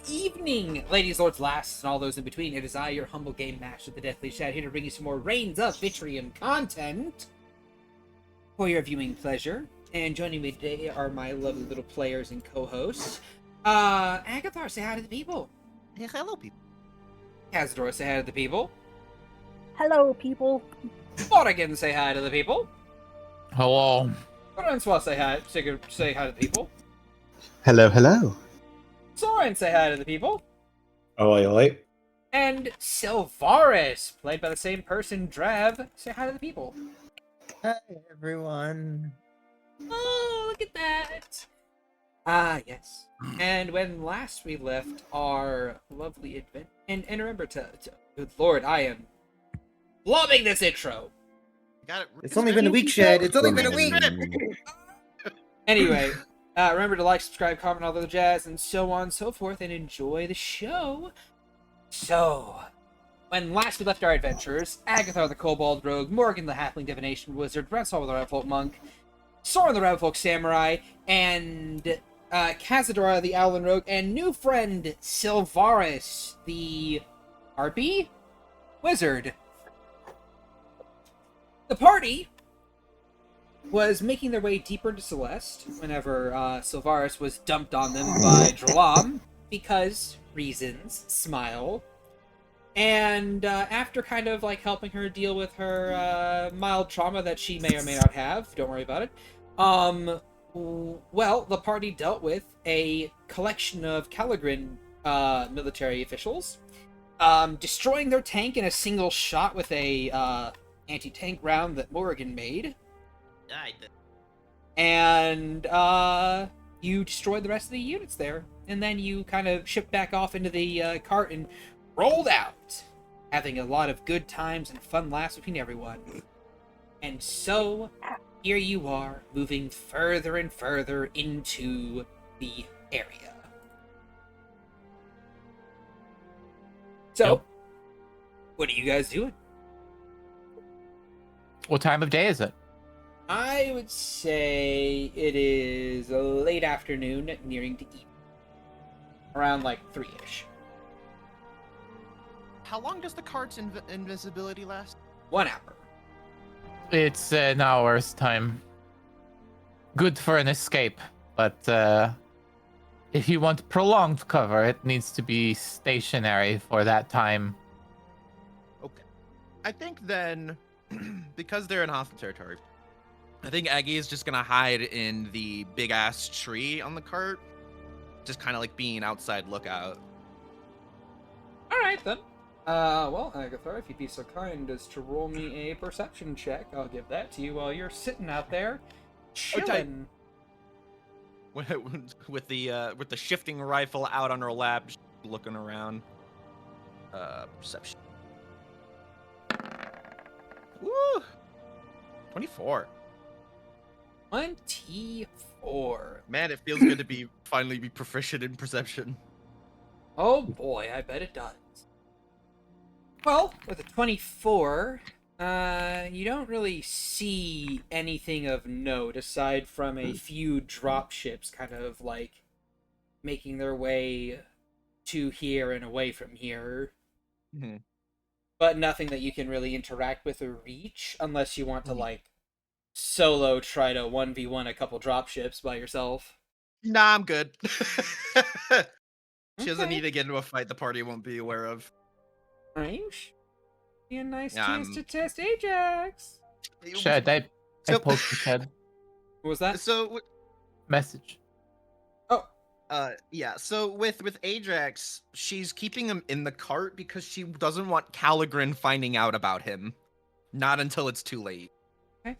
evening, ladies, lords, lasts, and all those in between. It is I, your humble game master, the Deathly Shad, here to bring you some more Rains of Vitrium content for your viewing pleasure. And joining me today are my lovely little players and co-hosts. Agathar, say hi to the people. Hey, hello, people. Cazador, say hi to the people. Hello, people. Morrigan, say hi to the people. Hello. Francois, say hi to the people. Hello, hello. Soren, say hi to the people. Oi, oi. And Silvaris, played by the same person, Drav, say hi to the people. Hi, everyone. Oh, look at that! Ah, yes. And when last we left our lovely adventure, and remember to good lord, I am loving this intro. Got it. It's only been a week, Shad. It's only been a week. Anyway, remember to like, subscribe, comment, all the other jazz, and so on and so forth, and enjoy the show. So, when last we left our adventurers, Agathar the Kobold Rogue, Morgan the Halfling Divination Wizard, Rensaul the Ravenfolk Monk, Soren the Ravenfolk Samurai, and Cazadora the Owlin Rogue, and new friend Silvaris the Harpy Wizard. The party was making their way deeper into Celest whenever Silvaris was dumped on them by Dralam, because reasons, smile. And after kind of like helping her deal with her mild trauma that she may or may not have, don't worry about it, well, the party dealt with a collection of ch-ldr-n military officials, destroying their tank in a single shot with a anti-tank round that Morrigan made. And you destroyed the rest of the units there, and then you kind of shipped back off into the cart and rolled out, having a lot of good times and fun laughs between everyone. And so, here you are, moving further and further into the area. So, Yep. what are you guys doing? What time of day is it? I would say it is a late afternoon, nearing to evening. Around like 3-ish. How long does the cart's invisibility last? 1 hour. It's an hour's time. Good for an escape, but if you want prolonged cover, it needs to be stationary for that time. Okay. I think then, because they're in hostile territory, I think Aggie is just gonna hide in the big ass tree on the cart, just kind of like being outside lookout. Alright then. Well, Agathar, if you'd be so kind as to roll me a perception check, I'll give that to you while you're sitting out there, chilling. With the shifting rifle out on her lap, just looking around. Perception. Woo! 24. 24. Man, it feels good to finally be proficient in perception. Oh boy, I bet it does. Well, with a 24, you don't really see anything of note aside from a few drop ships kind of like making their way to here and away from here. Mm-hmm. But nothing that you can really interact with or reach unless you want to like solo try to 1v1 a couple drop ships by yourself. Nah, I'm good. She doesn't Okay. need to get into a fight the party won't be aware of. Range? Be a nice Yeah, chance to test Ajax. Shad, I So- posted Shad What was that? So, message. yeah. So with Ajax, she's keeping him in the cart because she doesn't want ch-ldr-n finding out about him. Not until it's too late. It's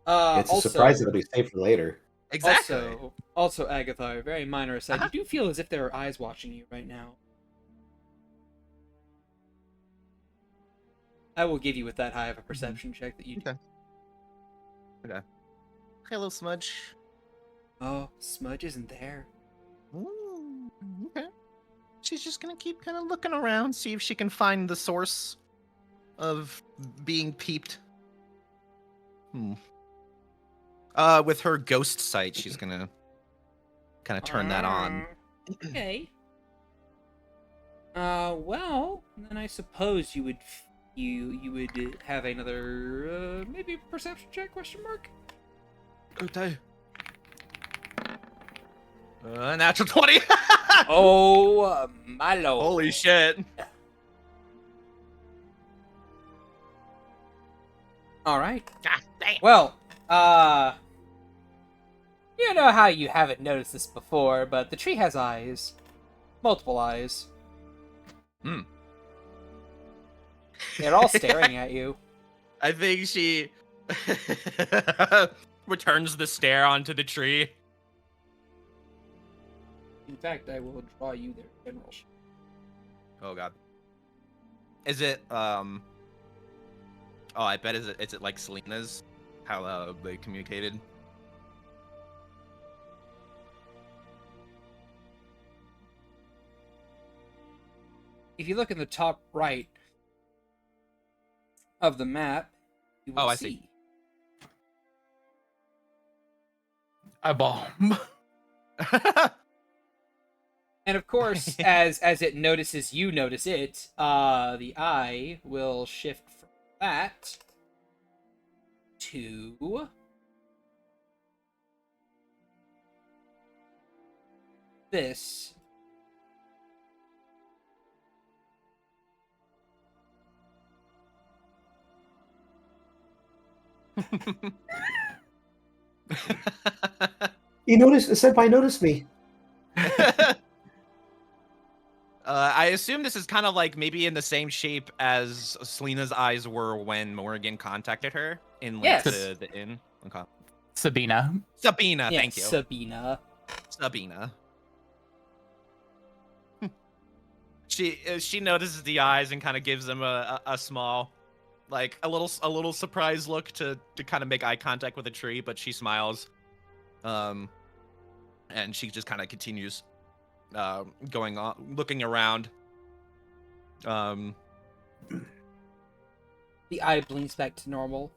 a Also, surprise that'll be saved for later. Exactly. Also, Agathar, very minor aside, Uh-huh. you do feel as if there are eyes watching you right now. I will give you with that high of a perception check that you do. Okay. Hello, Smudge. Oh, Smudge isn't there. Ooh, okay. She's just gonna keep kind of looking around, see if she can find the source of being peeped. With her ghost sight, she's gonna kind of turn that on. Okay. Well, then I suppose you would have another maybe perception check? Question mark. Okay. Natural 20. Oh my lord! Holy shit. All right. God damn. Well, you know how you haven't noticed this before, but the tree has eyes, multiple eyes. Hmm. They're all staring at you. I think she returns the stare onto the tree. In fact, I will draw you their general shape. Oh god. Is it oh I bet is it like Selena's? How they communicated? If you look in the top right of the map, you will Oh, I see. see. Eyeball. And of course, as it notices you notice it, the eye will shift from that to this. You noticed, Senpai noticed me. I assume this is kind of like maybe in the same shape as Selena's eyes were when Morgan contacted her in like Yes. the inn. Okay. Sabina. Sabina, Yes, thank you. Sabina. Sabina. She notices the eyes and kind of gives them a small, like a little surprised look to kind of make eye contact with the tree, but she smiles, and she just kind of continues, going on, looking around. The eye blinks back to normal,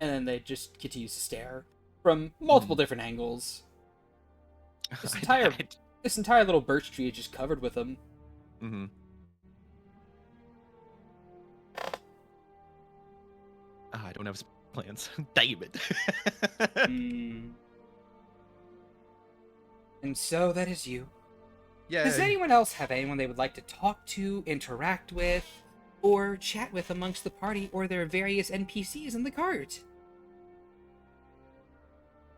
and then they just continues to stare from multiple different angles. This entire little birch tree is just covered with them. Mm-hmm. I don't have plans. Damn it. And so that is you. Yeah. Does anyone else have anyone they would like to talk to, interact with, or chat with amongst the party or their various NPCs in the cart?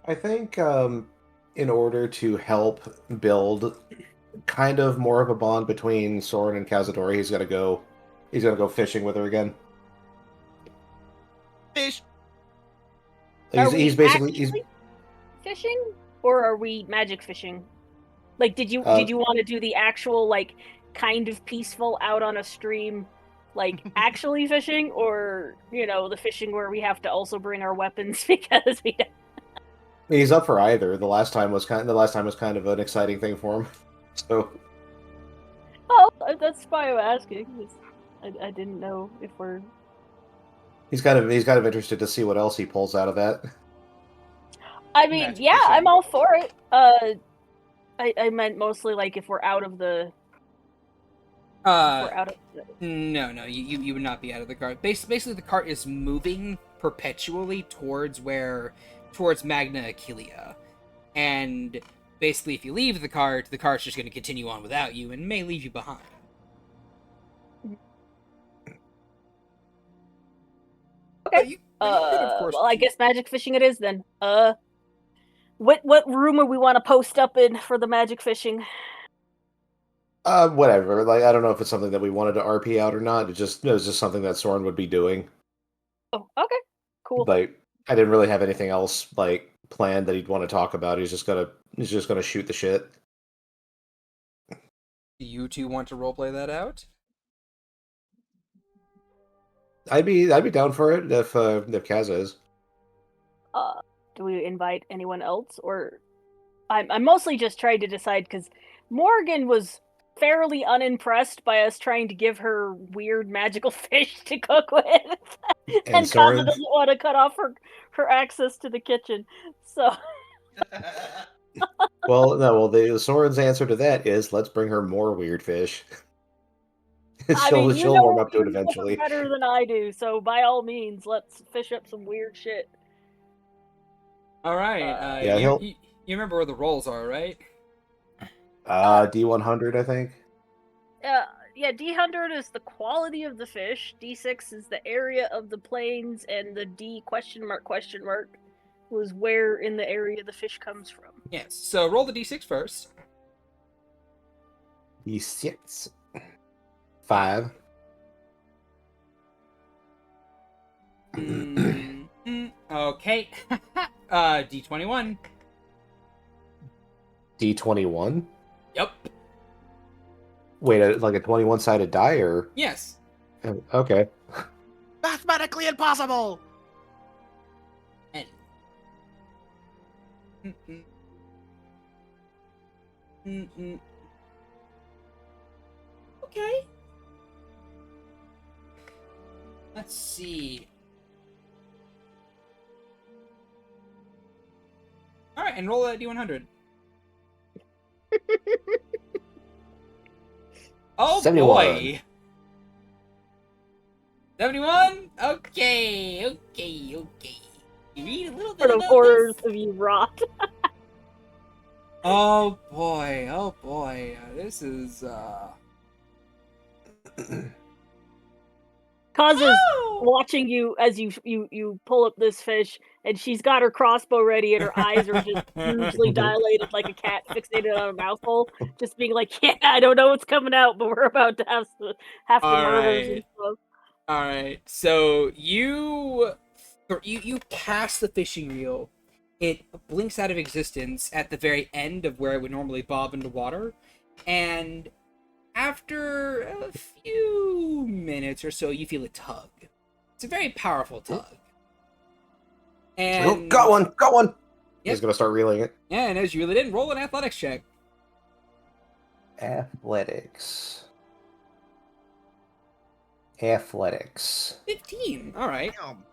I think in order to help build kind of more of a bond between Soren and Cazadori, he's gonna go fishing with her again. Fish. He's basically actually fishing, or are we magic fishing? Like, did you want to do the actual like kind of peaceful out on a stream, like actually fishing, or the fishing where we have to also bring our weapons because we don't. he's up for either. The last time was kind of an exciting thing for him. So Oh, that's why I'm asking. I didn't know if we're. he's kind of interested to see what else he pulls out of that. I mean, Magic yeah, fishing. I'm all for it. I meant mostly like if we're out of the. No, you would not be out of the cart. Basically, the cart is moving perpetually towards Magna Achellia, and basically, if you leave the cart's just going to continue on without you and may leave you behind. Okay. Well, I guess magic fishing it is then. What room are we want to post up in for the magic fishing? Whatever. Like, I don't know if it's something that we wanted to RP out or not. It was just something that Soren would be doing. Oh, okay, cool. Like, I didn't really have anything else like planned that he'd want to talk about. He's just gonna shoot the shit. Do you two want to roleplay that out? I'd be down for it if Kaz is. Do we invite anyone else, or I'm mostly just trying to decide because Morgan was fairly unimpressed by us trying to give her weird magical fish to cook with, and Soren Kaza doesn't want to cut off her access to the kitchen. So, well, no, the Soren's answer to that is let's bring her more weird fish. I she'll mean, you she'll know, warm up to it you know eventually. better than I do, so by all means, let's fish up some weird shit. All right. Yeah, he'll You remember where the rolls are, right? D100, I think. Yeah, D100 is the quality of the fish, D6 is the area of the plains, and the D question mark was where in the area the fish comes from. Yes. So roll the d6 first. D6. 5. Okay. D21. D21. Yep. Wait, like a 21-sided die, or Yes. okay. Mathematically impossible. And. Okay. Let's see. All right, and roll that D100. Oh 71. boy. 71? Okay. You read a little bit Sort of about horrors this? of you rot. Oh boy. This is Causes Oh! watching you as you pull up this fish, and she's got her crossbow ready, and her eyes are just hugely dilated like a cat fixated on a mouthful, just being like, "Yeah, I don't know what's coming out, but we're about to have the All murders and right. stuff." All right. So you cast the fishing reel. It blinks out of existence at the very end of where it would normally bob into water, and after a few minutes or so, you feel a tug. It's a very powerful tug. And Oh, got one. Yep. He's gonna start reeling it. Yeah, and as you reel it in, roll an athletics check. Athletics. 15. All right. Damn.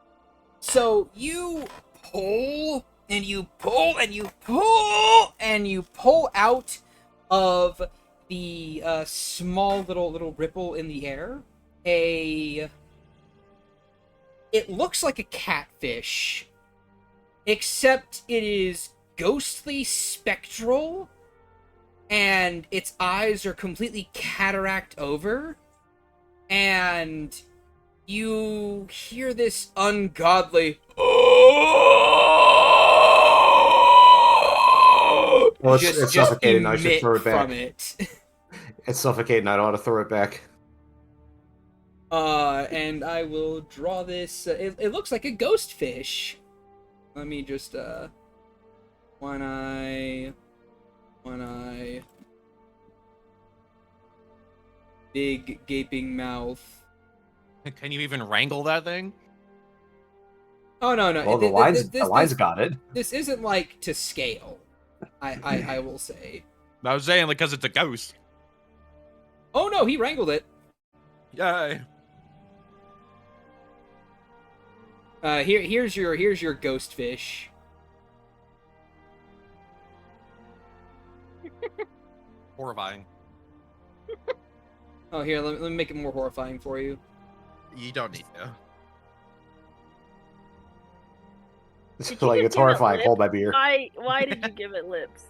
So you pull and you pull and you pull and you pull out of the small little ripple in the air. It looks like a catfish, except it is ghostly spectral, and its eyes are completely cataract over, and you hear this ungodly Well, it's suffocating. I should emit throw it back. from it. It's suffocating. I don't want to throw it back. And I will draw this. It looks like a ghost fish. Let me just one eye, big gaping mouth. Can you even wrangle that thing? Oh no. Well, the lines got it. This isn't like to scale. I will say. I was saying, like, because it's a ghost. Oh no, he wrangled it. Yay. Here's your ghost fish. Horrifying. Oh, here, let me make it more horrifying for you. You don't need to. It's Did you like just it's give it horrifying. lips? Hold my beer. Why did you give it lips?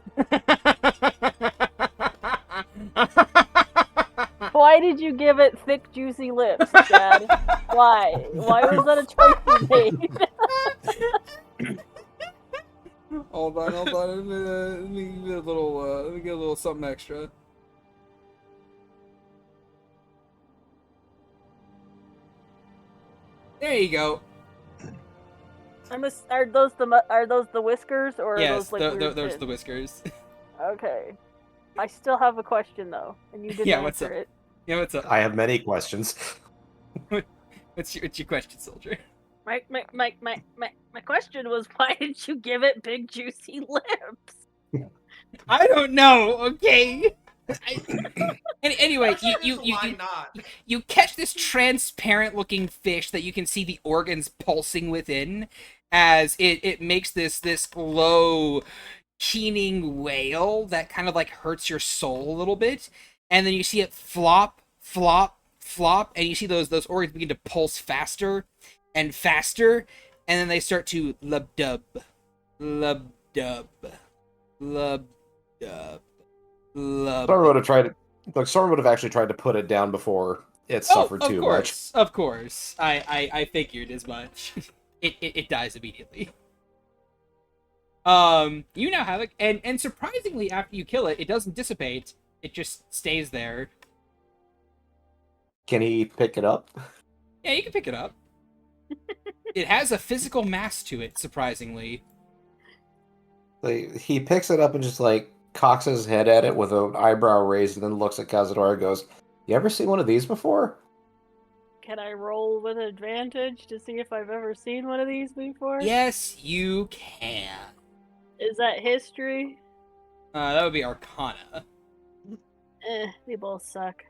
Why did you give it thick, juicy lips, Shad? Why? Why was that a choice you made? Hold on. Let me get a little something extra. There you go. Are those the whiskers, or are Yes, those like weird those are fins? the whiskers. Okay. I still have a question though, and you didn't Yeah, what's answer up? it. Yeah, what's up? I have many questions. What's your question, soldier? My question was, why did you give it big juicy lips? I don't know. Okay. Anyway, Why not? you catch this transparent looking fish that you can see the organs pulsing within as it makes this low keening wail that kind of like hurts your soul a little bit, and then you see it flop flop, and you see those organs begin to pulse faster and faster, and then they start to lub-dub, lub-dub, lub-dub, lub. Soren would have actually tried to put it down before it suffered too much. Of course. I figured as much. It dies immediately. You now have it, and surprisingly, after you kill it, it doesn't dissipate. It just stays there. Can he pick it up? Yeah, you can pick it up. It has a physical mass to it, surprisingly. Like, he picks it up and just cocks his head at it with an eyebrow raised, and then looks at Cazador and goes, "You ever seen one of these before?" Can I roll with advantage to see if I've ever seen one of these before? Yes, you can. Is that history? That would be Arcana. They both suck.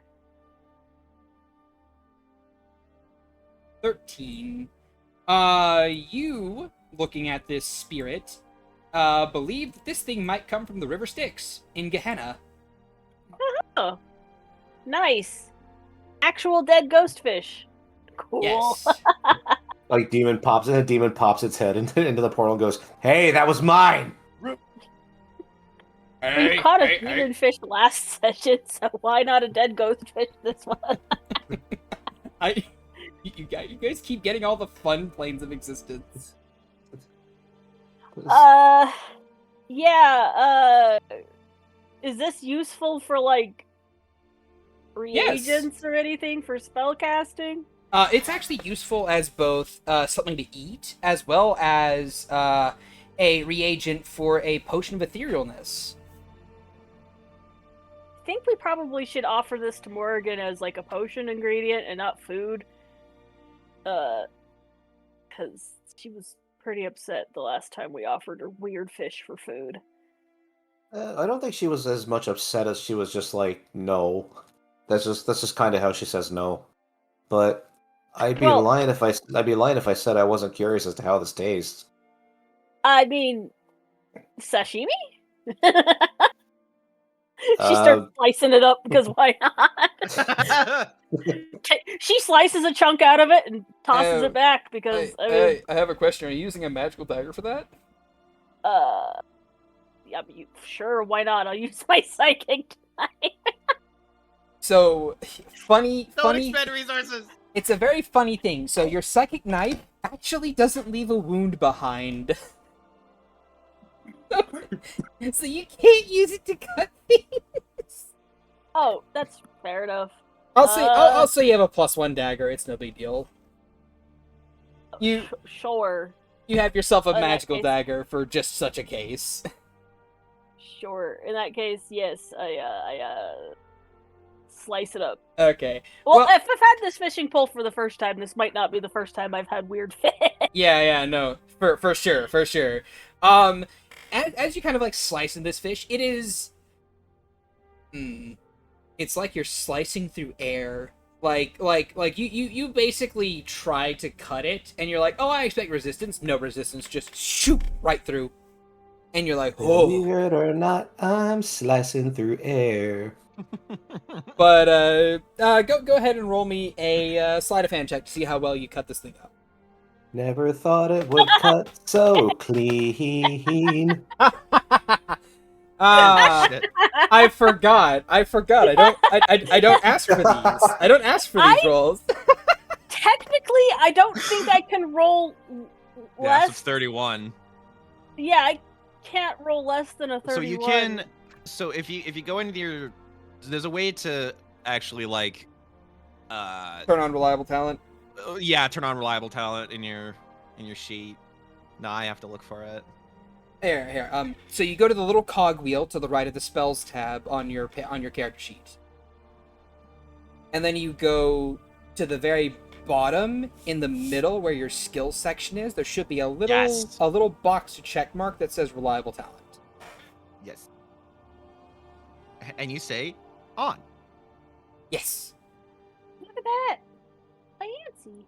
13. You, looking at this spirit, believe that this thing might come from the River Styx in Gehenna. Oh, nice. Actual dead ghost fish. Cool. Yes. Demon pops its head into the portal and goes, "Hey, that was mine!" We caught a demon fish last session, so why not a dead ghost fish this one? You guys keep getting all the fun planes of existence. Yeah, is this useful for, reagents or anything for spellcasting? It's actually useful as both something to eat, as well as a reagent for a potion of etherealness. I think we probably should offer this to Morrigan as, a potion ingredient and not food. Because she was pretty upset the last time we offered her weird fish for food. I don't think she was as much upset as she was just no. That's just kind of how she says no. But I'd be lying if I said I wasn't curious as to how this tastes. I mean, sashimi? She starts slicing it up because why not? She slices a chunk out of it and tosses it back because I have a question. Are you using a magical dagger for that? Yeah, sure, why not? I'll use my psychic knife. So funny. Don't expend resources. It's a very funny thing. So your psychic knife actually doesn't leave a wound behind. So you can't use it to cut things. Oh, that's fair enough. I'll say you have a +1 dagger. It's no big deal. Sure. You have yourself a magical dagger for just such a case. Sure. In that case, yes, I slice it up. Okay. Well, if I've had this fishing pole for the first time, this might not be the first time I've had weird fish. Yeah, no, for sure. As you kind of slice in this fish, it is. It's like you're slicing through air. Like you basically try to cut it, and you're like, oh, I expect resistance. No resistance, just shoot right through. And you're like, oh. Believe it or not, I'm slicing through air. But go ahead and roll me a sleight of hand check to see how well you cut this thing up. Never thought it would cut so clean. I forgot. I don't ask for these. I don't ask for these rolls. Technically, I don't think I can roll less. It's 31. Yeah, I can't roll less than a 31. So you can. So if you go into your, there's a way to actually turn on reliable talent. Yeah, turn on reliable talent in your sheet. No, I have to look for it. Here. So you go to the little cog wheel to the right of the spells tab on your character sheet, and then you go to the very bottom in the middle where your skill section is. There should be a little box to check mark that says reliable talent. Yes. And you say on. Yes. Look at that. Fancy.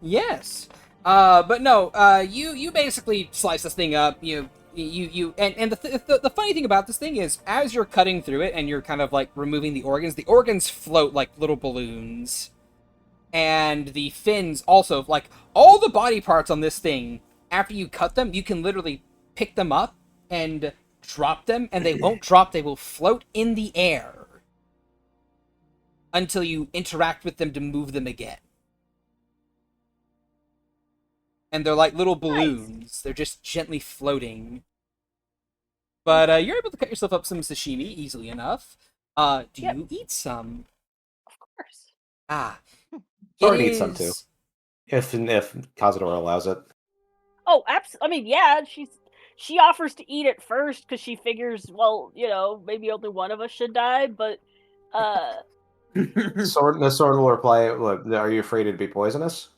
Yes. But no, you basically slice this thing up. You The funny thing about this thing is, as you're cutting through it and you're kind of like removing the organs float like little balloons, and the fins also, like all the body parts on this thing. After you cut them, you can literally pick them up and drop them, and they won't drop. They will float in the air until you interact with them to move them again. And they're like little balloons. Nice. They're just gently floating. But you're able to cut yourself up some sashimi easily enough. Do you eat some? Of course. Sorry to eat some too. If Cazador allows it. Oh, absolutely. I mean, yeah, she offers to eat it first because she figures, well, maybe only one of us should die, but Sword will reply, are you afraid it'd be poisonous?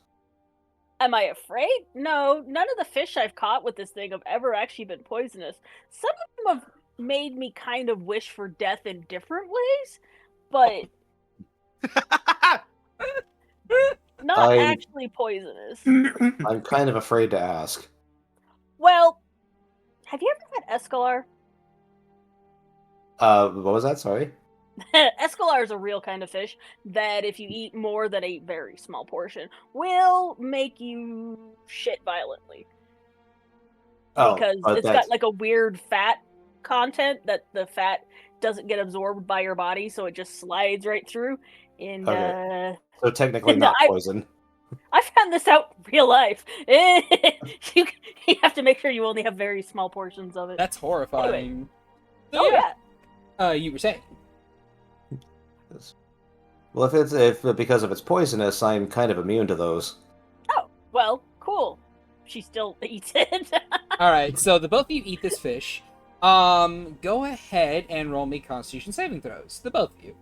Am I afraid? No, none of the fish I've caught with this thing have ever actually been poisonous. Some of them have made me kind of wish for death in different ways, but not actually poisonous. I'm kind of afraid to ask. Well, have you ever had escalar? What was that? Sorry? Escalar is a real kind of fish that if you eat more than a very small portion will make you shit violently. Because it's got like a weird fat content that the fat doesn't get absorbed by your body, so it just slides right through. And so technically not poison. I found this out in real life. You have to make sure you only have very small portions of it. That's horrifying. Anyway. Yeah. You were saying. Well, if because of its poisonous, I'm kind of immune to those. Oh, well, cool. She still eats it. All right, so the both of you eat this fish. Go ahead and roll me Constitution saving throws. The both of you.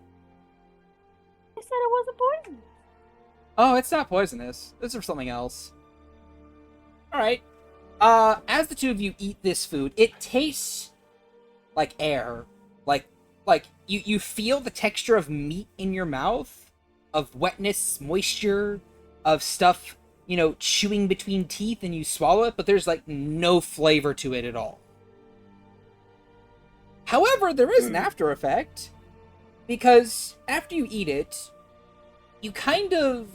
I said it wasn't poisonous. Oh, it's not poisonous. This is something else. All right. As the two of you eat this food, it tastes like air. Like you feel the texture of meat in your mouth, of wetness, moisture, of stuff, chewing between teeth, and you swallow it, but there's like no flavor to it at all. However, there is an after effect, because after you eat it, you kind of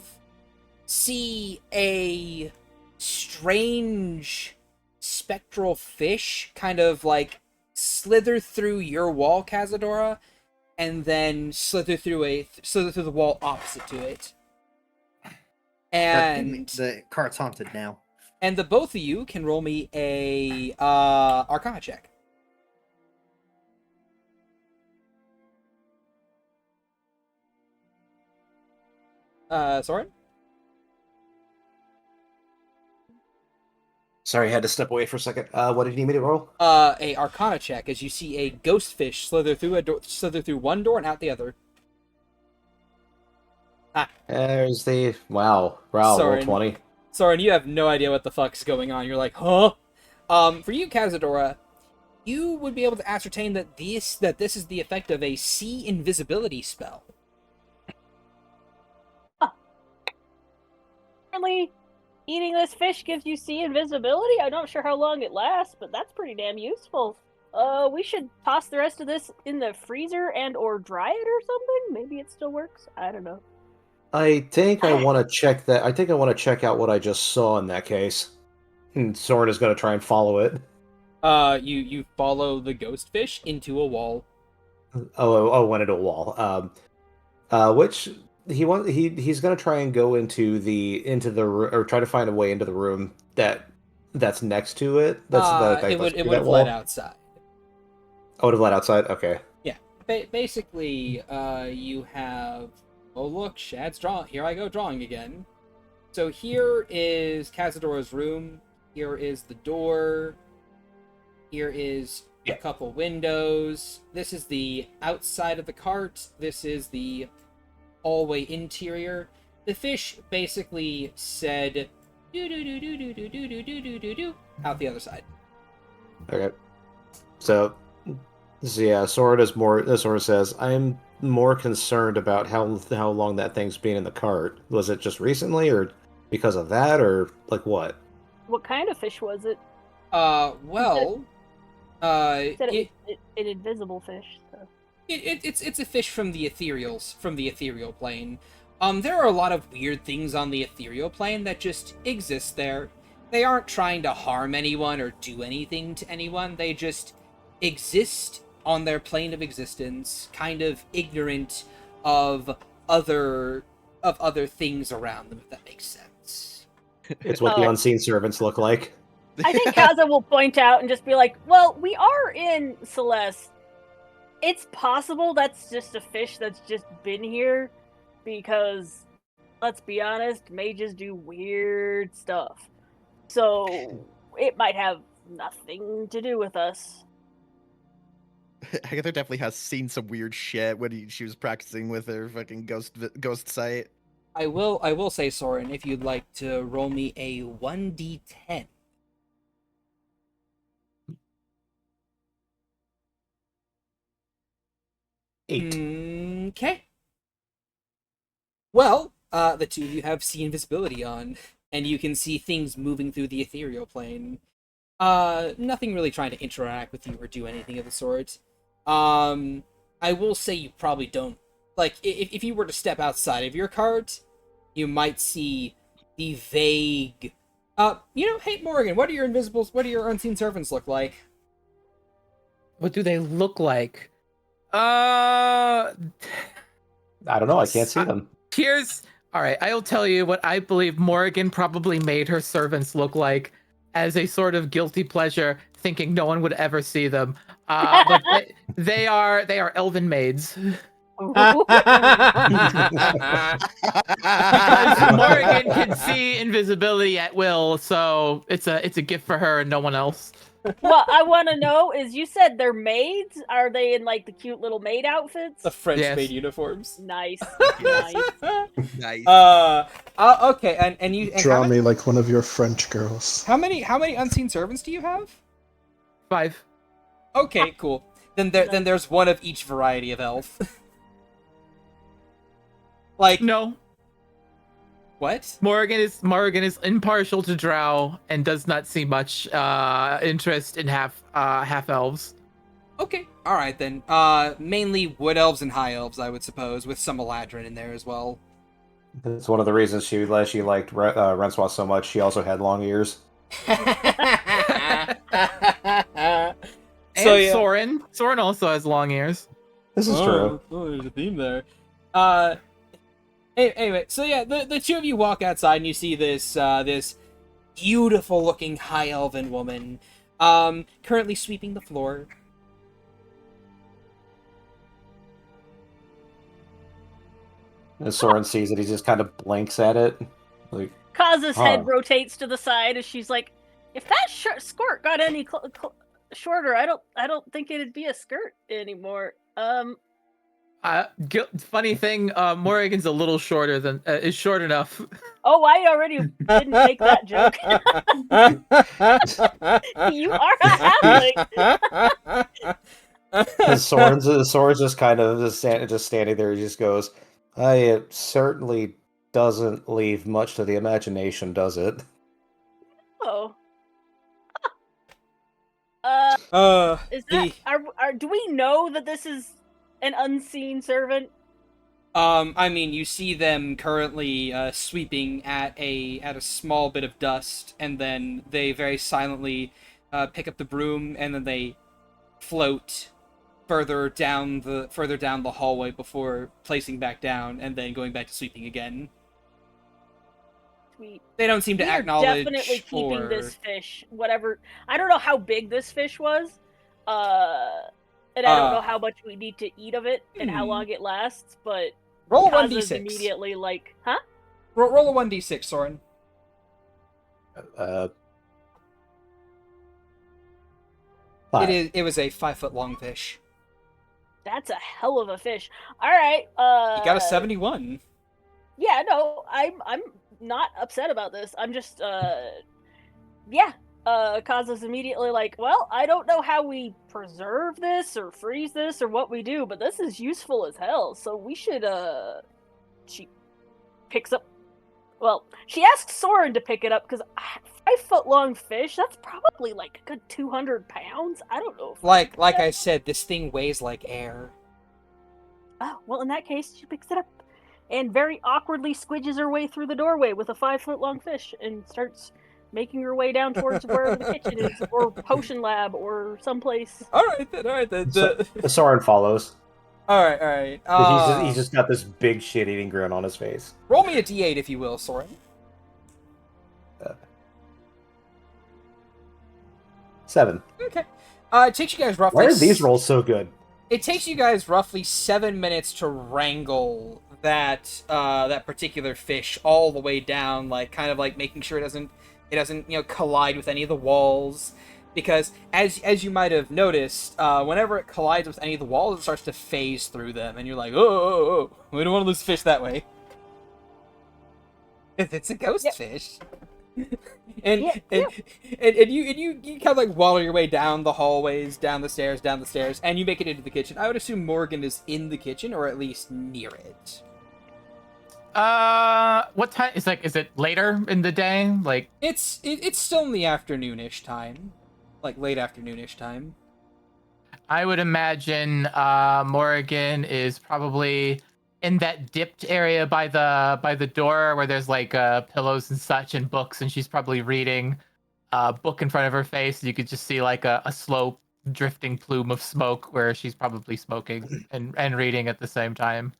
see a strange spectral fish kind of like slither through your wall, Cazadora, and then slither through the wall opposite to it. And the cart's haunted now. And the both of you can roll me a Arcana check. Soren? Sorry, I had to step away for a second. What did you need me to roll? A Arcana check, as you see a ghost fish slither through one door and out the other. There's the roll 20. Soren, you have no idea what the fuck's going on. You're like, huh? For you, Cazadora, you would be able to ascertain that this is the effect of a sea invisibility spell. Apparently, eating this fish gives you sea invisibility. I'm not sure how long it lasts, but that's pretty damn useful. We should toss the rest of this in the freezer and or dry it or something. Maybe it still works. I don't know. I think I want to check that. I think I want to check out what I just saw in that case. Soren is going to try and follow it. You follow the ghost fish into a wall. Went into a wall. Which he's going to try and go into the or try to find a way into the room that's next to it. It would have led outside. Oh, it would have led outside. Okay. Yeah. Basically, you have. Oh look, Shad's drawing. Here I go drawing again. So here is Cazadora's room. Here is the door. Here is a couple windows. This is the outside of the cart. This is the hallway interior. The fish basically said do do do do do do do do do do do out the other side. Okay. So yeah, Sora says, I'm more concerned about how long that thing's been in the cart. Was it just recently, or because of that, or like what? What kind of fish was it? Well, Said it, an invisible fish. So. it's a fish from the ethereal plane. There are a lot of weird things on the ethereal plane that just exist there. They aren't trying to harm anyone or do anything to anyone. They just exist on their plane of existence, kind of ignorant of other things around them, if that makes sense. It's what the unseen servants look like. I think Kaza will point out and just be like, well, we are in Celeste. It's possible that's just a fish that's just been here because, let's be honest, mages do weird stuff. So, it might have nothing to do with us. Agatha definitely has seen some weird shit when she was practicing with her fucking ghost sight. I will say, Soren, if you'd like to roll me a 1d10. Eight. Okay. Well, the two of you have see invisibility on, and you can see things moving through the ethereal plane. Nothing really trying to interact with you or do anything of the sort. I will say you probably don't, like, if you were to step outside of your cart, you might see the vague, hey, Morgan, what do your unseen servants look like? What do they look like? I don't know. I can't see them. All right, I'll tell you what I believe Morrigan probably made her servants look like as a sort of guilty pleasure, thinking no one would ever see them. But they are elven maids. Because Morrigan can see invisibility at will, so it's a gift for her and no one else. What I want to know is, you said they're maids? Are they in like the cute little maid outfits? The French Yes. maid uniforms. Nice, nice. Nice. Okay, and you Draw me like one of your French girls. How many unseen servants do you have? 5. Okay, cool. Then there's one of each variety of elf. Like, No, what? Morrigan is impartial to drow and does not see much interest in half elves. Okay, all right then. Mainly wood elves and high elves, I would suppose, with some Eladrin in there as well. That's one of the reasons she liked Renswa so much. She also had long ears. And yeah. Soren also has long ears. This is true. Oh, there's a theme there. Anyway, so yeah, the two of you walk outside and you see this beautiful looking high elven woman, currently sweeping the floor. As Soren sees it, he just kind of blinks at it. Like, Kaza's Huh. head rotates to the side as she's like, "If that skirt got any shorter, I don't think it'd be a skirt anymore." Funny thing, Morrigan's a little shorter than is short enough. Oh, I already didn't make that joke. You are a halfling. Soren's just kind of just standing there. He just goes, "It certainly doesn't leave much to the imagination, does it?" Oh. Is that do we know that this is an unseen servant? I mean, you see them currently sweeping at a small bit of dust, and then they very silently pick up the broom, and then they float further down the hallway before placing back down, and then going back to sweeping again. Sweet. They don't seem to We are acknowledge definitely keeping or... this fish. Whatever. I don't know how big this fish was. And I don't know how much we need to eat of it and how long it lasts, but Roll a Kaza's 1d6. immediately like, huh? Roll a 1d6, Soren. Five. It was a 5-foot long fish. That's a hell of a fish. All right. You got a 71. Yeah, no, I'm not upset about this. I'm just yeah. Kaza's immediately like, well, I don't know how we preserve this or freeze this or what we do, but this is useful as hell. So we should she picks up. Well, she asked Soren to pick it up because 5-foot long fish. That's probably like a good 200 pounds. I don't know. If Like I said, this thing weighs like air. Oh, well, in that case, she picks it up and very awkwardly squidges her way through the doorway with a 5-foot long fish and starts making her way down towards wherever the kitchen is, or potion lab, or someplace. All right then. The Soren follows. All right. He's just got this big shit-eating grin on his face. Roll me a d8 if you will, Soren. 7. Okay. It takes you guys roughly. Why are these rolls so good? It takes you guys roughly 7 minutes to wrangle that particular fish all the way down, like kind of like making sure it doesn't collide with any of the walls, because as you might have noticed, whenever it collides with any of the walls, it starts to phase through them, and you're like, oh, we don't want to lose fish that way. If it's a ghost fish. And you kind of like waddle your way down the hallways, down the stairs, and you make it into the kitchen. I would assume Morgan is in the kitchen, or at least near it. What time is it later in the day? Like It's still in the afternoonish time, like late afternoonish time. I would imagine Morgan is probably in that dipped area by the door where there's like pillows and such and books, and she's probably reading a book in front of her face. You could just see like a slow drifting plume of smoke where she's probably smoking and reading at the same time.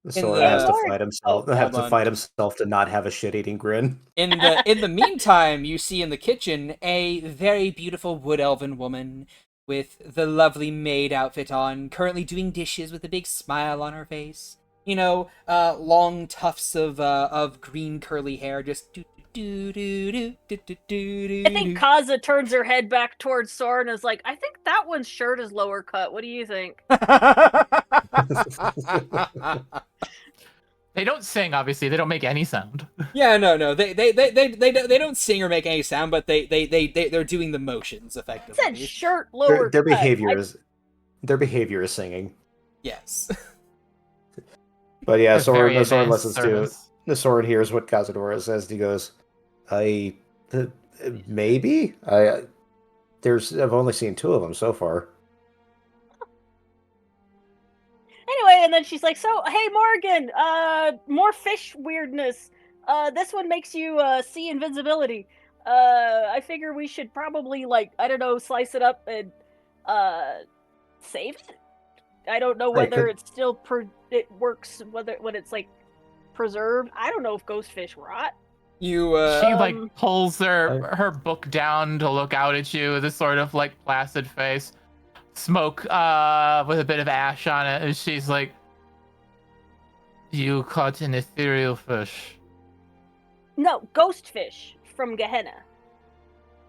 Soren has to fight himself. Fight himself to not have a shit-eating grin. In the meantime, you see in the kitchen a very beautiful wood elven woman with the lovely maid outfit on, currently doing dishes with a big smile on her face. You know, long tufts of green curly hair, just do do do do do do do. I think Kaza turns her head back towards Soren and is like, I think that one's shirt is lower cut. What do you think? They don't sing, obviously. They don't make any sound. Yeah, no. They don't sing or make any sound, but they're doing the motions effectively. It said shirt lower Their cut. behavior is singing. Yes. But yeah, A very Soren advanced listens to it. service. The Soren hears what Cazadora says. And he goes, maybe I've only seen 2 of them so far. Anyway, and then she's like, so, hey, Morgan, more fish weirdness. This one makes you see invisibility. I figure we should probably, like, I don't know, slice it up and save it? I don't know whether it's still it works when it's like preserved. I don't know if ghost fish rot. You She like pulls her book down to look out at you with a sort of like placid face, smoke with a bit of ash on it, and she's like, "You caught an ethereal fish." No, ghost fish from Gehenna.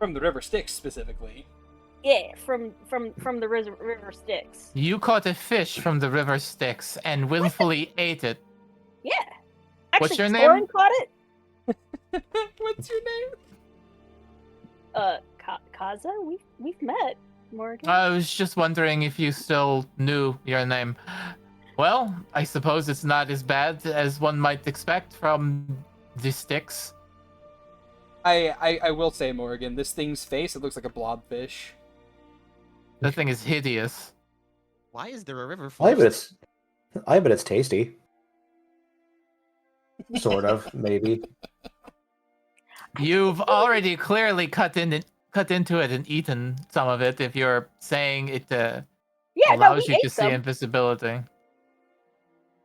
from the River Styx specifically. Yeah, from the river Styx. You caught a fish from the river Styx and willfully ate it. Yeah. Actually, What's your Soren name? caught it. What's your name? Kaza? We've met, Morgan. I was just wondering if you still knew your name. Well, I suppose it's not as bad as one might expect from the Styx. I will say, Morgan, this thing's face, it looks like a blobfish. That thing is hideous. Why is there a river full I of bet it's tasty. Sort of, maybe. You've already clearly cut into it and eaten some of it. If you're saying it allows you to see invisibility,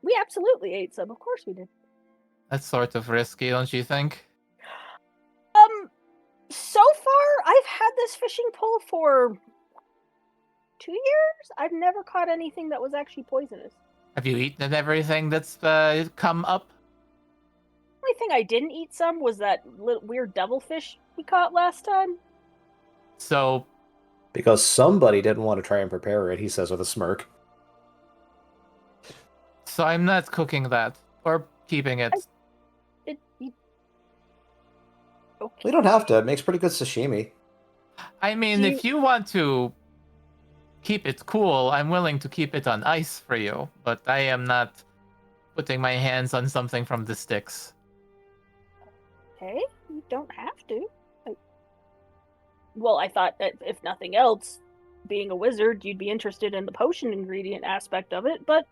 we absolutely ate some. Of course we did. that's sort of risky, don't you think? So far I've had this fishing pole for 2 years. I've never caught anything that was actually poisonous. Have you eaten everything that's come up? The only thing I didn't eat some was that weird devilfish we caught last time. So, Because somebody didn't want to try and prepare it, he says with a smirk. so I'm not cooking that or keeping it. Okay. We don't have to. It makes pretty good sashimi. I mean, if you want to keep it cool, I'm willing to keep it on ice for you, but I am not putting my hands on something from the Styx. Okay, you don't have to. Well, I thought that if nothing else, being a wizard, you'd be interested in the potion ingredient aspect of it. But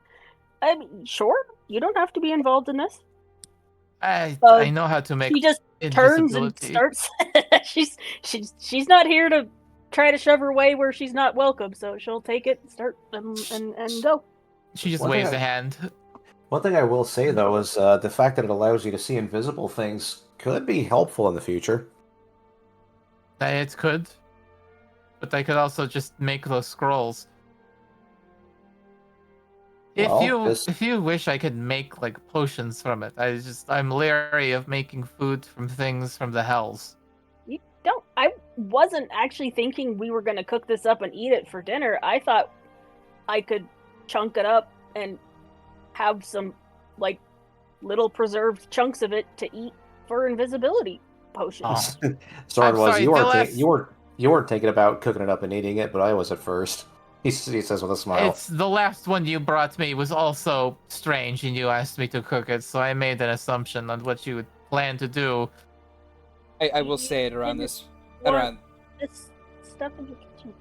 I mean, sure, you don't have to be involved in this. I know how to make She just turns and invisibility. starts. she's not here to try to shove her way where she's not welcome. So she'll take it, start, and go. She just One waves thing a hand. One thing I will say though is the fact that it allows you to see invisible things could be helpful in the future. It could, but I could also just make those scrolls. Well, If you wish, I could make like potions from it. I'm leery of making food from things from the hells. You don't. I wasn't actually thinking we were gonna cook this up and eat it for dinner. I thought I could chunk it up and have some like little preserved chunks of it to eat for invisibility potions. Oh. Soren I'm was sorry, you weren't thinking about cooking it up and eating it, but I was at first. He says with a smile. It's the last one you brought me was also strange, and you asked me to cook it, so I made an assumption on what you would plan to do. I will say it around this This stuff in your kitchen.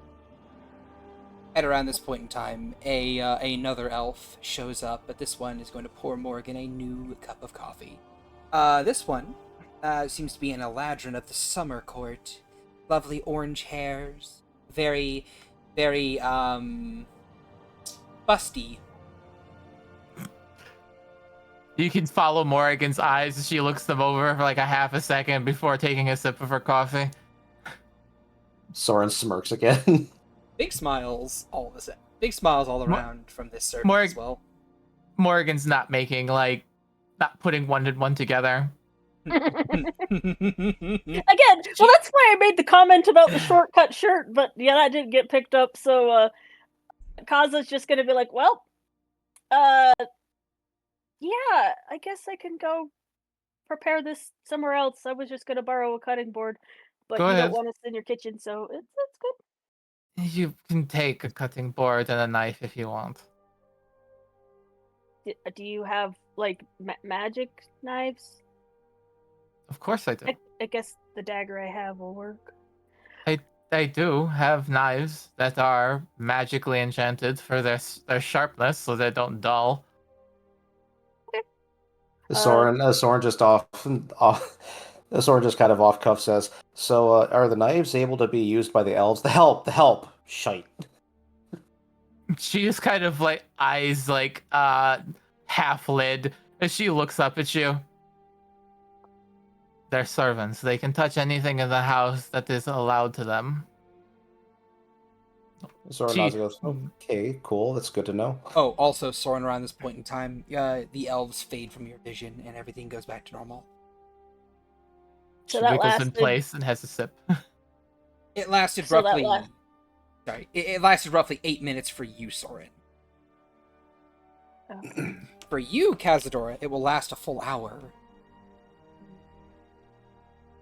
at around this point in time, another elf shows up, but this one is going to pour Morgan a new cup of coffee. This one seems to be an ch-ldr-n of the summer court. Lovely orange hairs, very busty. You can follow Morrigan's eyes as she looks them over for like a half a second before taking a sip of her coffee. Soren smirks again. Big smiles all of a sudden. Big smiles all around from this servant as well. Morrigan's not putting one and one together. Again, well, that's why I made the comment about the shortcut shirt, but yeah, that didn't get picked up, so Kaza's just gonna be like, well, yeah, I guess I can go prepare this somewhere else. I was just gonna borrow a cutting board, but Go you ahead. don't want us in your kitchen, so it's good. You can take a cutting board and a knife if you want. Do you have, like, magic knives? Of course I do. I guess the dagger I have will work. I do have knives that are magically enchanted for their sharpness, so they don't dull. Soren just Soren just kind of off cuff says, "So, are the knives able to be used by the elves? The help, shite." She just kind of like eyes like half lid as she looks up at you. They're servants. They can touch anything in the house that is allowed to them. Soren nods and goes, "Okay, cool. That's good to know." Oh, also, Soren, around this point in time, the elves fade from your vision and everything goes back to normal. So She that wiggles in lasted- place and has a sip. It lasted So that roughly. la- Sorry, it lasted roughly 8 minutes for you, Soren. Oh. For you, Cazadora, it will last a full hour.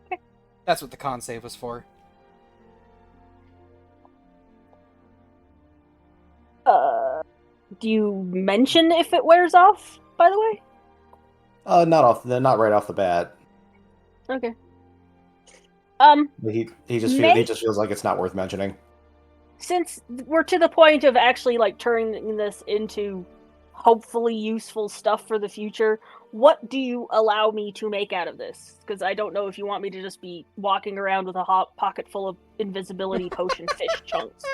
Okay. That's what the con save was for. Do you mention if it wears off, by the way? Not right off the bat. Okay. He May- just feels like it's not worth mentioning. Since we're to the point of actually like turning this into hopefully useful stuff for the future, what do you allow me to make out of this? Because I don't know if you want me to just be walking around with a hot pocket full of invisibility potion fish chunks.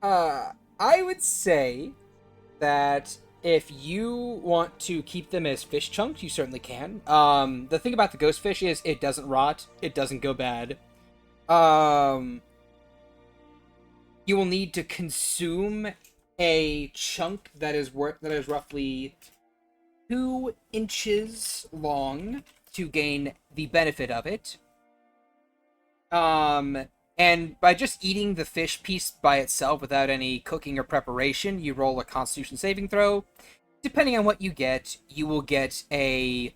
I would say that if you want to keep them as fish chunks, you certainly can. The thing about the ghost fish is it doesn't rot, it doesn't go bad. You will need to consume a chunk that is roughly 2 inches long to gain the benefit of it. And by just eating the fish piece by itself without any cooking or preparation, you roll a Constitution saving throw. Depending on what you get, you will get a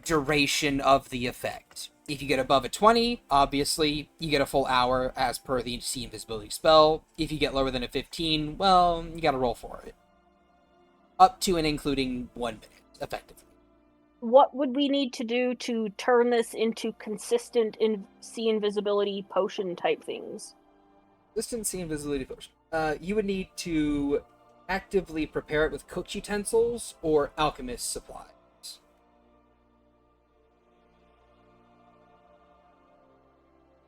duration of the effect. If you get above a 20, obviously, you get a full hour as per the see invisibility spell. If you get lower than a 15, well, you gotta roll for it. Up to and including 1 minute, effectively. what would we need to do to turn this into consistent see invisibility potion type things? Consistency invisibility potion. You would need to actively prepare it with cooked utensils or alchemist supplies.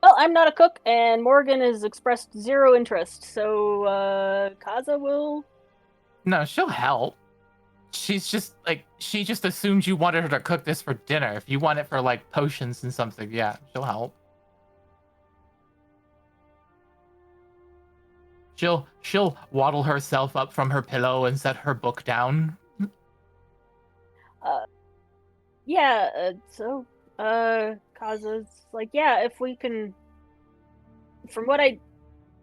Well, I'm not a cook, and Morgan has expressed zero interest, so Kaza will. No, she'll help. She's just like, she just assumed you wanted her to cook this for dinner. If you want it for like potions and something, yeah, she'll help. She'll waddle herself up from her pillow and set her book down. So Kaza's like, yeah, if we can, from what I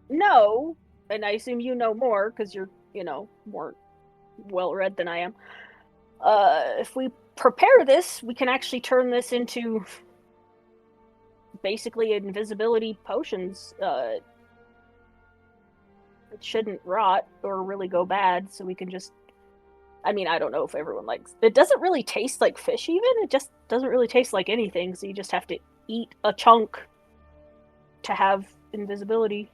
know, and I assume you know more because you're, more well-read than I am. If we prepare this, we can actually turn this into basically invisibility potions. It shouldn't rot or really go bad, so we can just. I mean, I don't know if everyone likes. It doesn't really taste like fish, even. It just doesn't really taste like anything. So you just have to eat a chunk to have invisibility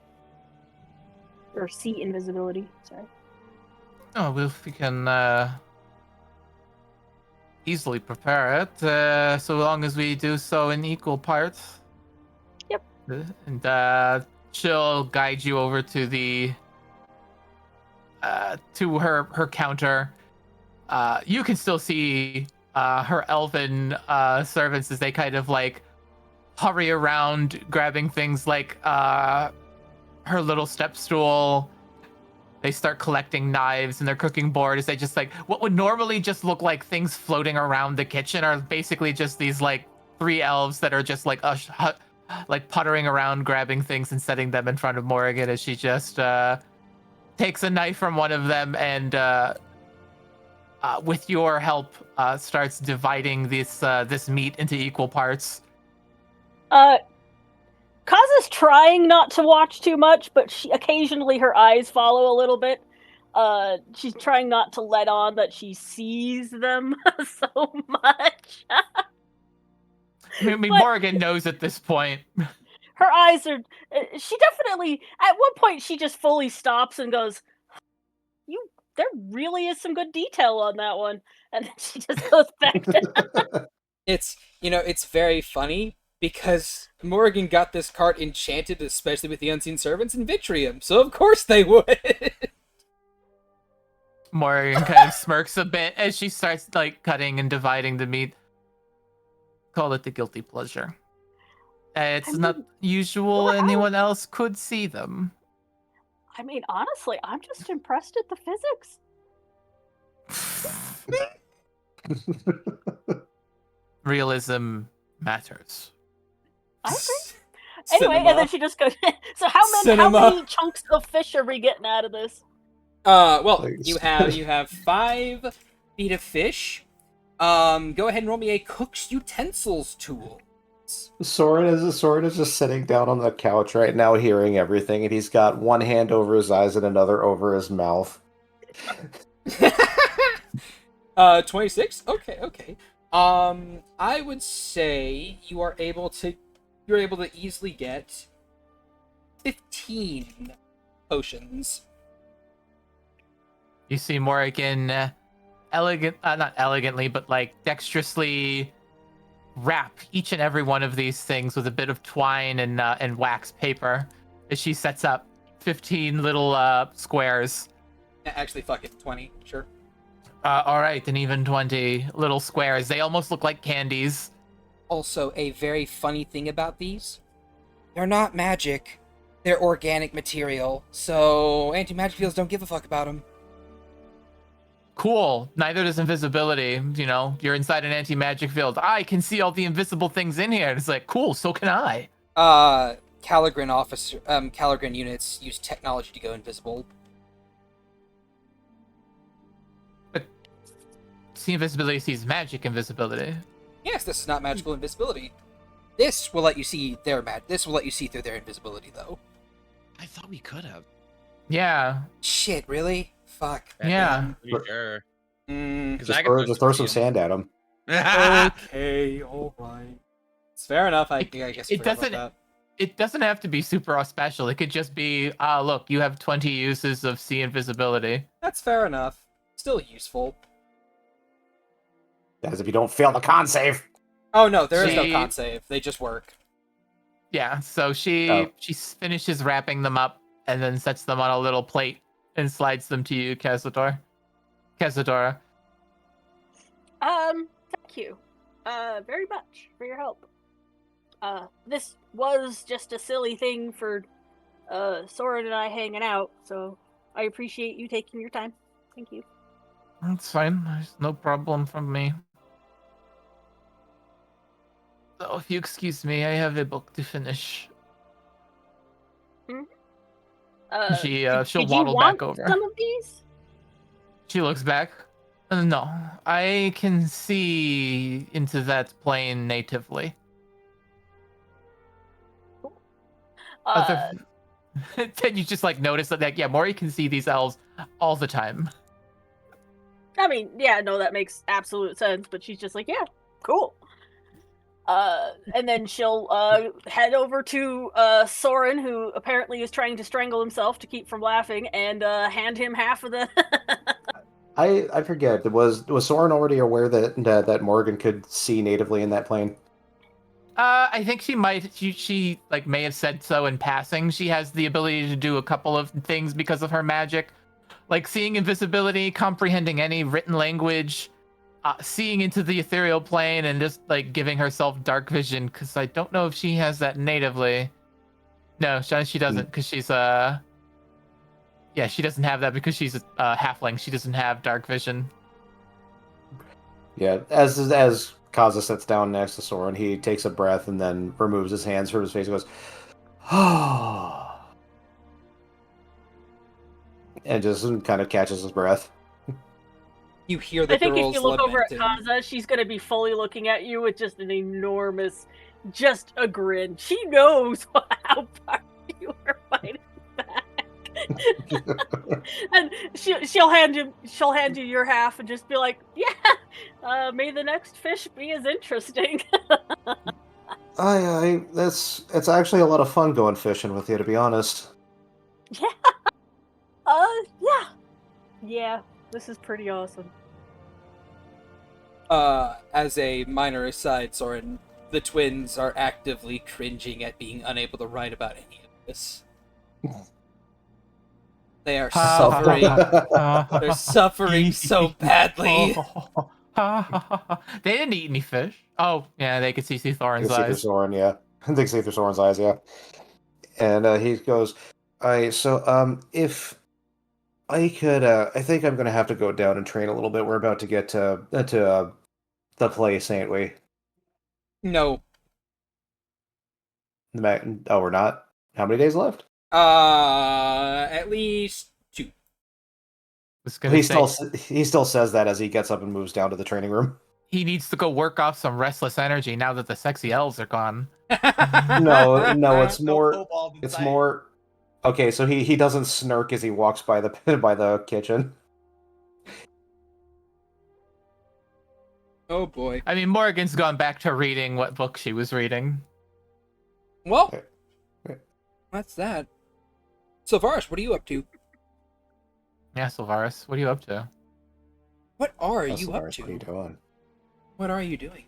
or see invisibility. Sorry. Oh, well, we can easily prepare it, so long as we do so in equal parts. Yep. And she'll guide you over to the to her counter. You can still see her elven servants as they kind of like hurry around grabbing things like her little step stool. They start collecting knives and their cooking board as they just like what would normally just look like things floating around the kitchen are basically just these like 3 elves that are just like like puttering around grabbing things and setting them in front of Morrigan as she just takes a knife from one of them and with your help starts dividing this meat into equal parts. Kaza's trying not to watch too much, but occasionally her eyes follow a little bit. She's trying not to let on that she sees them so much. I mean, Morrigan knows at this point. Her eyes are. She definitely. At one point, she just fully stops and goes, there really is some good detail on that one. And then she just goes back to. It's very funny. Because Morrigan got this cart enchanted, especially with the unseen servants in Vitrium, so of course they would. Morrigan kind of smirks a bit as she starts like cutting and dividing the meat. Call it the guilty pleasure. It's not usual anyone else could see them. I mean, honestly, I'm just impressed at the physics. Realism matters. I agree. Anyway, and then she just goes. So how many chunks of fish are we getting out of this? Well, you have 5 feet of fish. Go ahead and roll me a cook's utensils tool. Soren is just sitting down on the couch right now, hearing everything, and he's got one hand over his eyes and another over his mouth. 26. Okay. I would say you're able to easily get 15 potions. You see Morrigan not elegantly, but like dexterously wrap each and every one of these things with a bit of twine and wax paper as she sets up 15 little squares. Actually, fuck it, 20, sure. All right, and even 20 little squares. They almost look like candies. Also, a very funny thing about these, they're not magic. They're organic material, so anti-magic fields don't give a fuck about them. Cool. Neither does invisibility. You're inside an anti-magic field. I can see all the invisible things in here. It's like, cool, so can I. ch-ldr-n units use technology to go invisible. But see invisibility sees magic invisibility. Yes, this is not magical invisibility. This will let you see This will let you see through their invisibility, though. I thought we could have. Yeah. Shit, really? Fuck. Yeah. Pretty sure. Just throw some sand at him. Okay, alright. It's fair enough, I guess it forgot about doesn't- that. It doesn't have to be super special. It could just be, look, you have 20 uses of see invisibility. That's fair enough. Still useful. As if you don't fail the con save. Oh no, there is no She- con save. They just work. Yeah, so she finishes wrapping them up and then sets them on a little plate and slides them to you, Cazadora. Thank you, very much for your help. This was just a silly thing for, Soren and I hanging out, so I appreciate you taking your time. Thank you. That's fine. There's no problem from me. So if you excuse me, I have a book to finish. She'll Did you waddle want back over. some of these? She looks back. No, I can see into that plane natively. Then you just like notice that yeah, Mori can see these elves all the time. I mean, yeah, no, that makes absolute sense, but she's just like, yeah, cool. And then she'll head over to Soren, who apparently is trying to strangle himself to keep from laughing, and hand him half of the. I forget. Was Soren already aware that Morgan could see natively in that plane? I think she might. She like may have said so in passing. She has the ability to do a couple of things because of her magic, like seeing invisibility, comprehending any written language, seeing into the ethereal plane, and just like giving herself dark vision. Because I don't know if she has that natively. No, she doesn't. Because she's yeah, she doesn't have that because she's a halfling. She doesn't have dark vision. Yeah, as Kaza sits down next to Soren, he takes a breath and then removes his hands from his face and goes, "Oh," and just kind of catches his breath. You hear the I think if girls you look over at lamenting. Kaza, she's gonna be fully looking at you with just an enormous, just a grin. She knows how far you are fighting back. And she'll hand you your half and just be like, yeah, may the next fish be as interesting. It's actually a lot of fun going fishing with you, to be honest. Yeah, this is pretty awesome. As a minor aside, Soren, the twins are actively cringing at being unable to write about any of this. They are suffering. They're suffering so badly. They didn't eat any fish. Oh, yeah, they could see Thorin's You see through eyes. Soren, yeah. They can see through Soren's eyes, yeah. And he goes, if I could, I think I'm going to have to go down and train a little bit. We're about to get to the place, ain't we? No. Oh, we're not? How many days left? At least 2. He still says that as he gets up and moves down to the training room. He needs to go work off some restless energy now that the sexy elves are gone. No, it's No more. kobold in It's sight. more. Okay, so he doesn't smirk as he walks by the kitchen. Oh boy. I mean, Morgan's gone back to reading what book she was reading. Well, Okay. that's that. So, Varsh, what are you up to? Yeah, Sylvaris, what are you up to? What are That's you the up worst. to? What are you doing? What are you doing?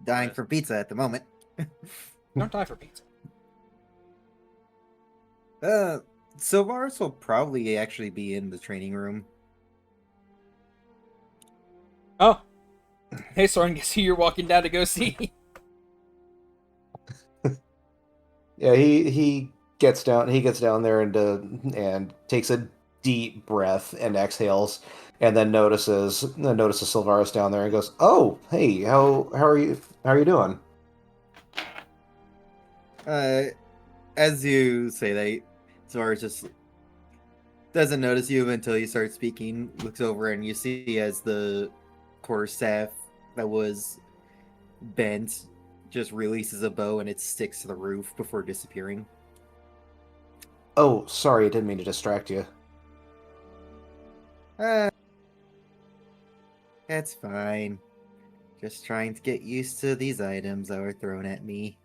Dying for pizza at the moment. Don't die for pizza. Sylvaris will probably actually be in the training room. Oh. Hey, Soren, guess who you're walking down to go see? Yeah, he gets down. He gets down there and takes a deep breath and exhales, and then notices Sylvaris down there and goes, "Oh, hey, how are you? How are you doing?" As you say that, Sylvaris just doesn't notice you until you start speaking. Looks over and you see as the quarterstaff that was bent just releases a bow and it sticks to the roof before disappearing. Oh, sorry, I didn't mean to distract you. That's fine. Just trying to get used to these items that were thrown at me.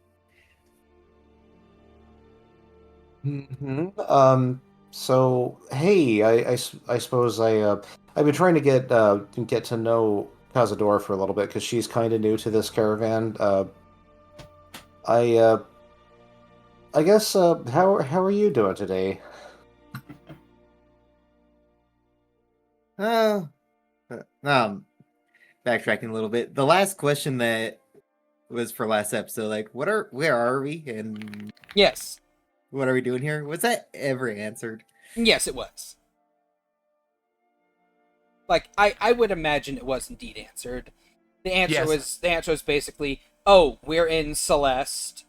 So hey, I suppose I've been trying to get to know Cazador for a little bit because she's kind of new to this caravan. I I guess how are you doing today? Oh, backtracking a little bit. The last question that was for last episode, like, where are we, and Yes. what are we doing here? Was that ever answered? Yes, it was. Like, I would imagine it was indeed answered. The answer was basically, oh, we're in Celest.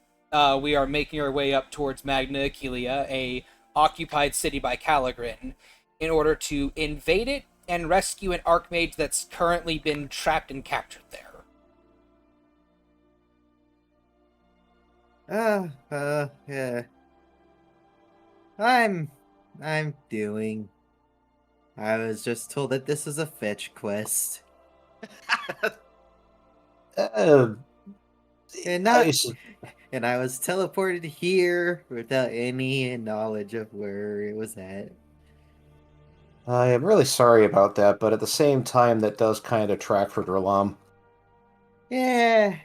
We are making our way up towards Magna Achellia, a occupied city by ch-ldr-n, in order to invade it and rescue an archmage that's currently been trapped and captured there. Yeah. I'm doing. I was just told that this is a fetch quest. Uh, And I not s- and I was teleported here without any knowledge of where it was at. I am really sorry about that, but at the same time, that does kind of track for Drlam. Yeah.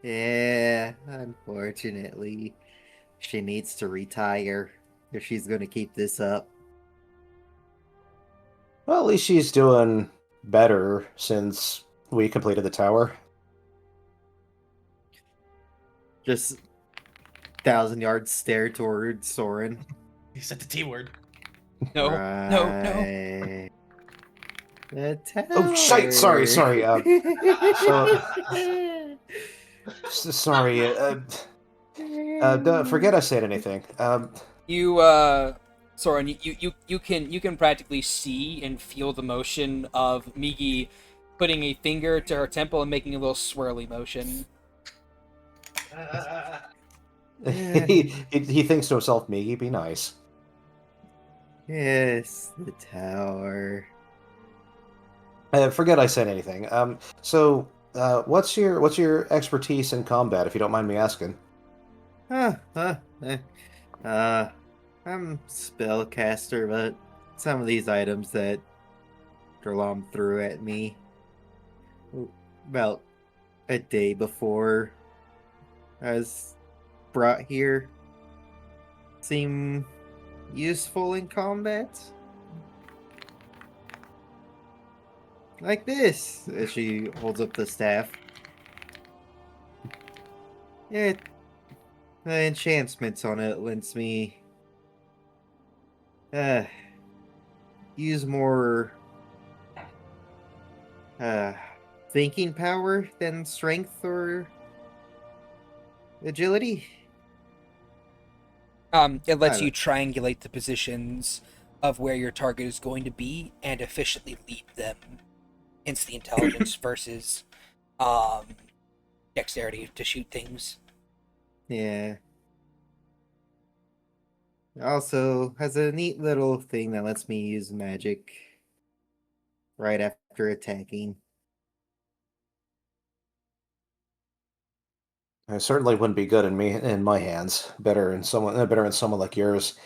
Yeah, unfortunately. She needs to retire if she's gonna keep this up. Well, at least she's doing better since we completed the tower. Just 1,000-yard stare toward Soren. You said the T word. No, no. Right. The tower. Oh, shite! Sorry. Sorry. Forget I said anything. Soren, you can practically see and feel the motion of Migi putting a finger to her temple and making a little swirly motion. He thinks to himself, "Miggy, be nice." Yes, the tower. Forget I said anything. So, what's your expertise in combat, if you don't mind me asking? I'm spellcaster, but some of these items that Drlam threw at me about a day before I was brought here seem useful in combat. Like this, as she holds up the staff. Yeah, the enchantments on it lets me use more thinking power than strength or agility. It lets I you triangulate the positions of where your target is going to be and efficiently lead them. Hence the intelligence versus dexterity to shoot things. Yeah. Also has a neat little thing that lets me use magic right after attacking. It certainly wouldn't be good in my hands. Better in someone like yours.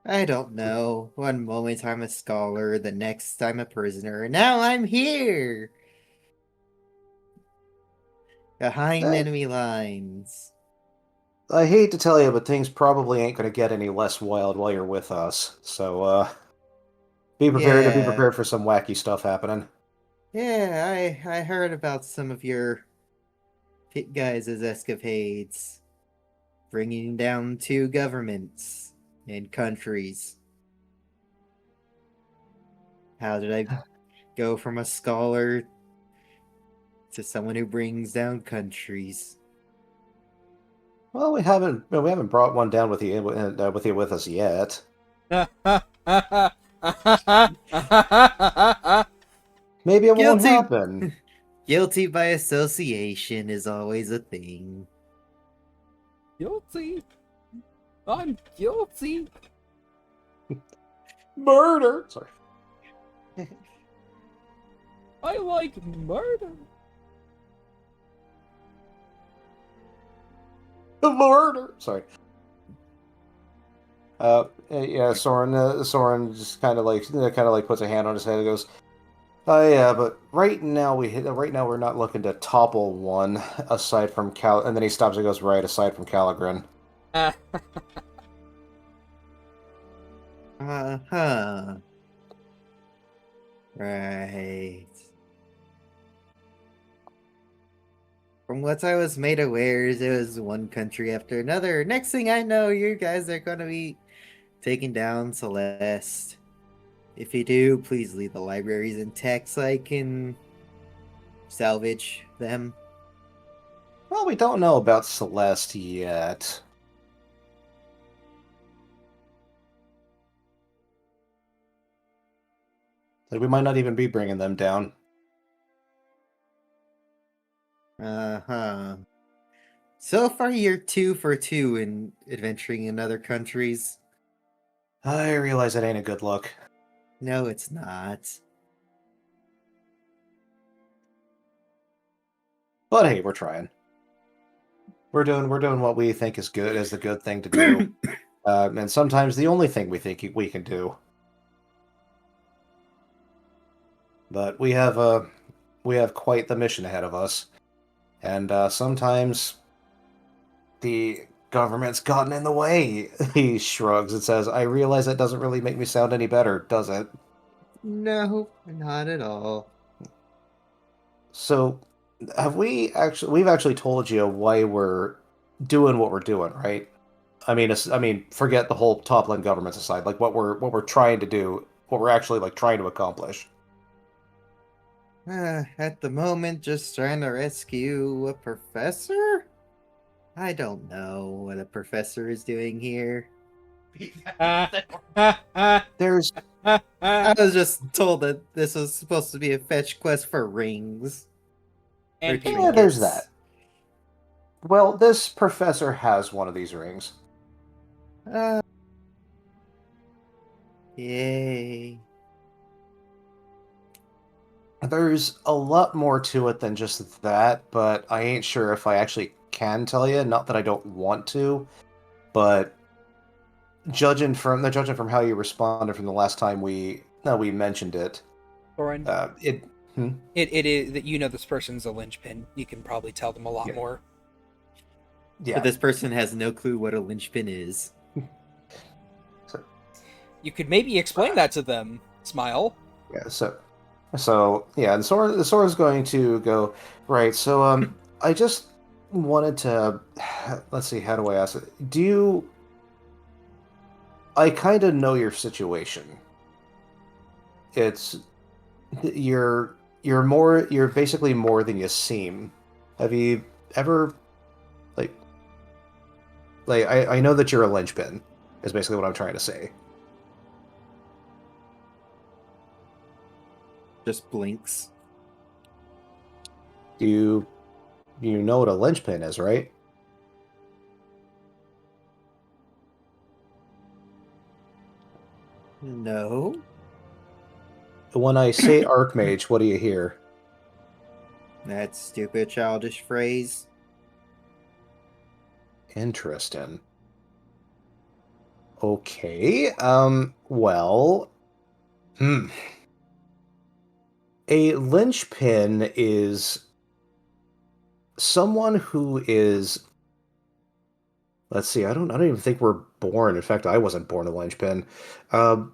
I don't know. One moment I'm a scholar, the next I'm a prisoner, and now I'm here! Behind Eh. enemy lines. I hate to tell you, but things probably ain't going to get any less wild while you're with us. So, be prepared for some wacky stuff happening. Yeah, I heard about some of your guys' escapades. Bringing down 2 governments and countries. How did I go from a scholar to someone who brings down countries? Well, we haven't brought one down with you with us yet. Maybe it won't Guilty. happen. Guilty by association is always a thing. Guilty. I'm guilty. Murder. Sorry. I like murder. Murder. Sorry. Yeah, Soren just kind of like puts a hand on his head and goes, "Oh yeah, but right now we're not looking to topple one aside from Cal." And then he stops and goes, "Right, aside from ch-ldr-n." Uh-huh. Right. From what I was made aware, it was one country after another. Next thing I know, you guys are gonna be taking down Celeste. If you do, please leave the libraries intact so I can salvage them. Well, we don't know about Celeste yet. Like, we might not even be bringing them down. Uh-huh. So far, you're 2 for 2 in adventuring in other countries. I realize that ain't a good look. No, it's not. But hey, we're trying. We're doing what we think is the good thing to do. And sometimes the only thing we think we can do. But we have quite the mission ahead of us. And sometimes the government's gotten in the way. He shrugs and says, "I realize that doesn't really make me sound any better, does it?" No, not at all. So, we've actually told you why we're doing what we're doing, right? I mean, forget the whole toppling governments aside. Like what we're trying to do, what we're actually like trying to accomplish. At the moment, just trying to rescue a professor? I don't know what a professor is doing here. There's I was just told that this was supposed to be a fetch quest for rings. And Or people. yeah, there's trinkets. that. Well, this professor has one of these rings. Yay. There's a lot more to it than just that, but I ain't sure if I actually can tell you. Not that I don't want to, but judging from how you responded from the last time we mentioned it, Thorin, it it is that you know this person's a linchpin. You can probably tell them a lot Yeah. more. yeah. But this person has no clue what a linchpin is. You could maybe explain that to them. Smile. Yeah, so yeah, and Sora's going to go, right. So I just wanted to let's see, how do I ask it? I kind of know your situation. It's you're you're basically more than you seem. Have you ever like I know that you're a linchpin, is basically what I'm trying to say. Just blinks. You know what a linchpin is, right? No. When I say Archmage, what do you hear? That stupid childish phrase. Interesting. Okay. Well. A linchpin is someone who is. Let's see. I don't even think we're born. In fact, I wasn't born a linchpin.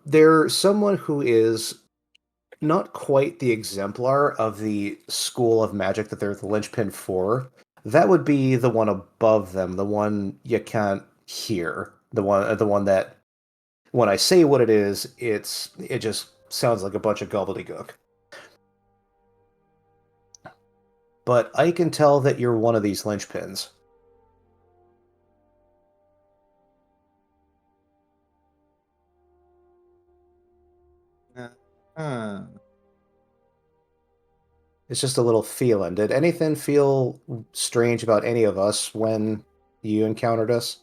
They're someone who is not quite the exemplar of the school of magic that they're the linchpin for. That would be the one above them, the one you can't hear, the one that when I say what it is, it just sounds like a bunch of gobbledygook. But I can tell that you're one of these linchpins. Huh. It's just a little feeling. Did anything feel strange about any of us when you encountered us?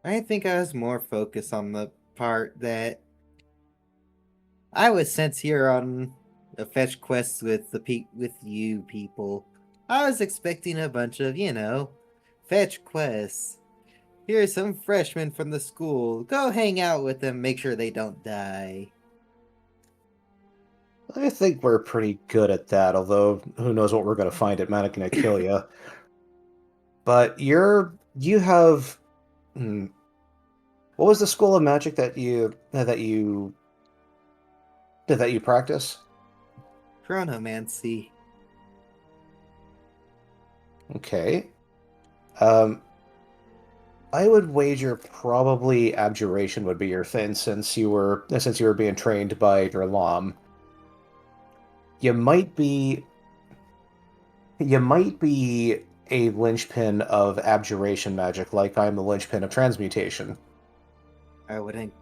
I think I was more focused on the part that I was sent here on a fetch quest with with you people. I was expecting a bunch of, fetch quests. Here's some freshmen from the school. Go hang out with them, make sure they don't die. I think we're pretty good at that, although who knows what we're going to find at Magna Achellia. But you have what was the school of magic that you practice? Chronomancy. Okay. Um, I would wager probably abjuration would be your thing since you were being trained by your lam. You might be a linchpin of abjuration magic, like I'm the linchpin of transmutation. I wouldn't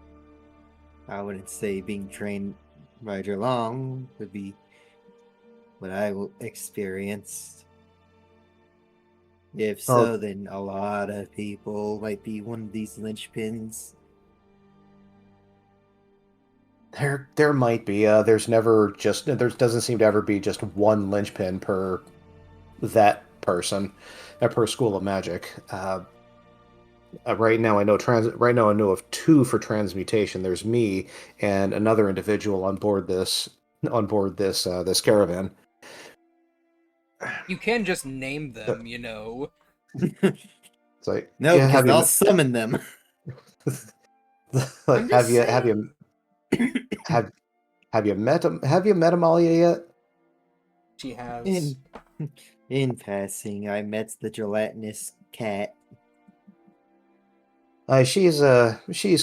say being trained by Long would be what I experienced. If so, then a lot of people might be one of these linchpins. There might be. There doesn't seem to ever be just one linchpin per that person, per school of magic. Right now I know of two for transmutation. There's me and another individual on board this this caravan. You can just name them, you know. It's like, No, yeah, because I'll summon them. like, have you met Amalia yet? She has. In passing, I met the gelatinous cat. She's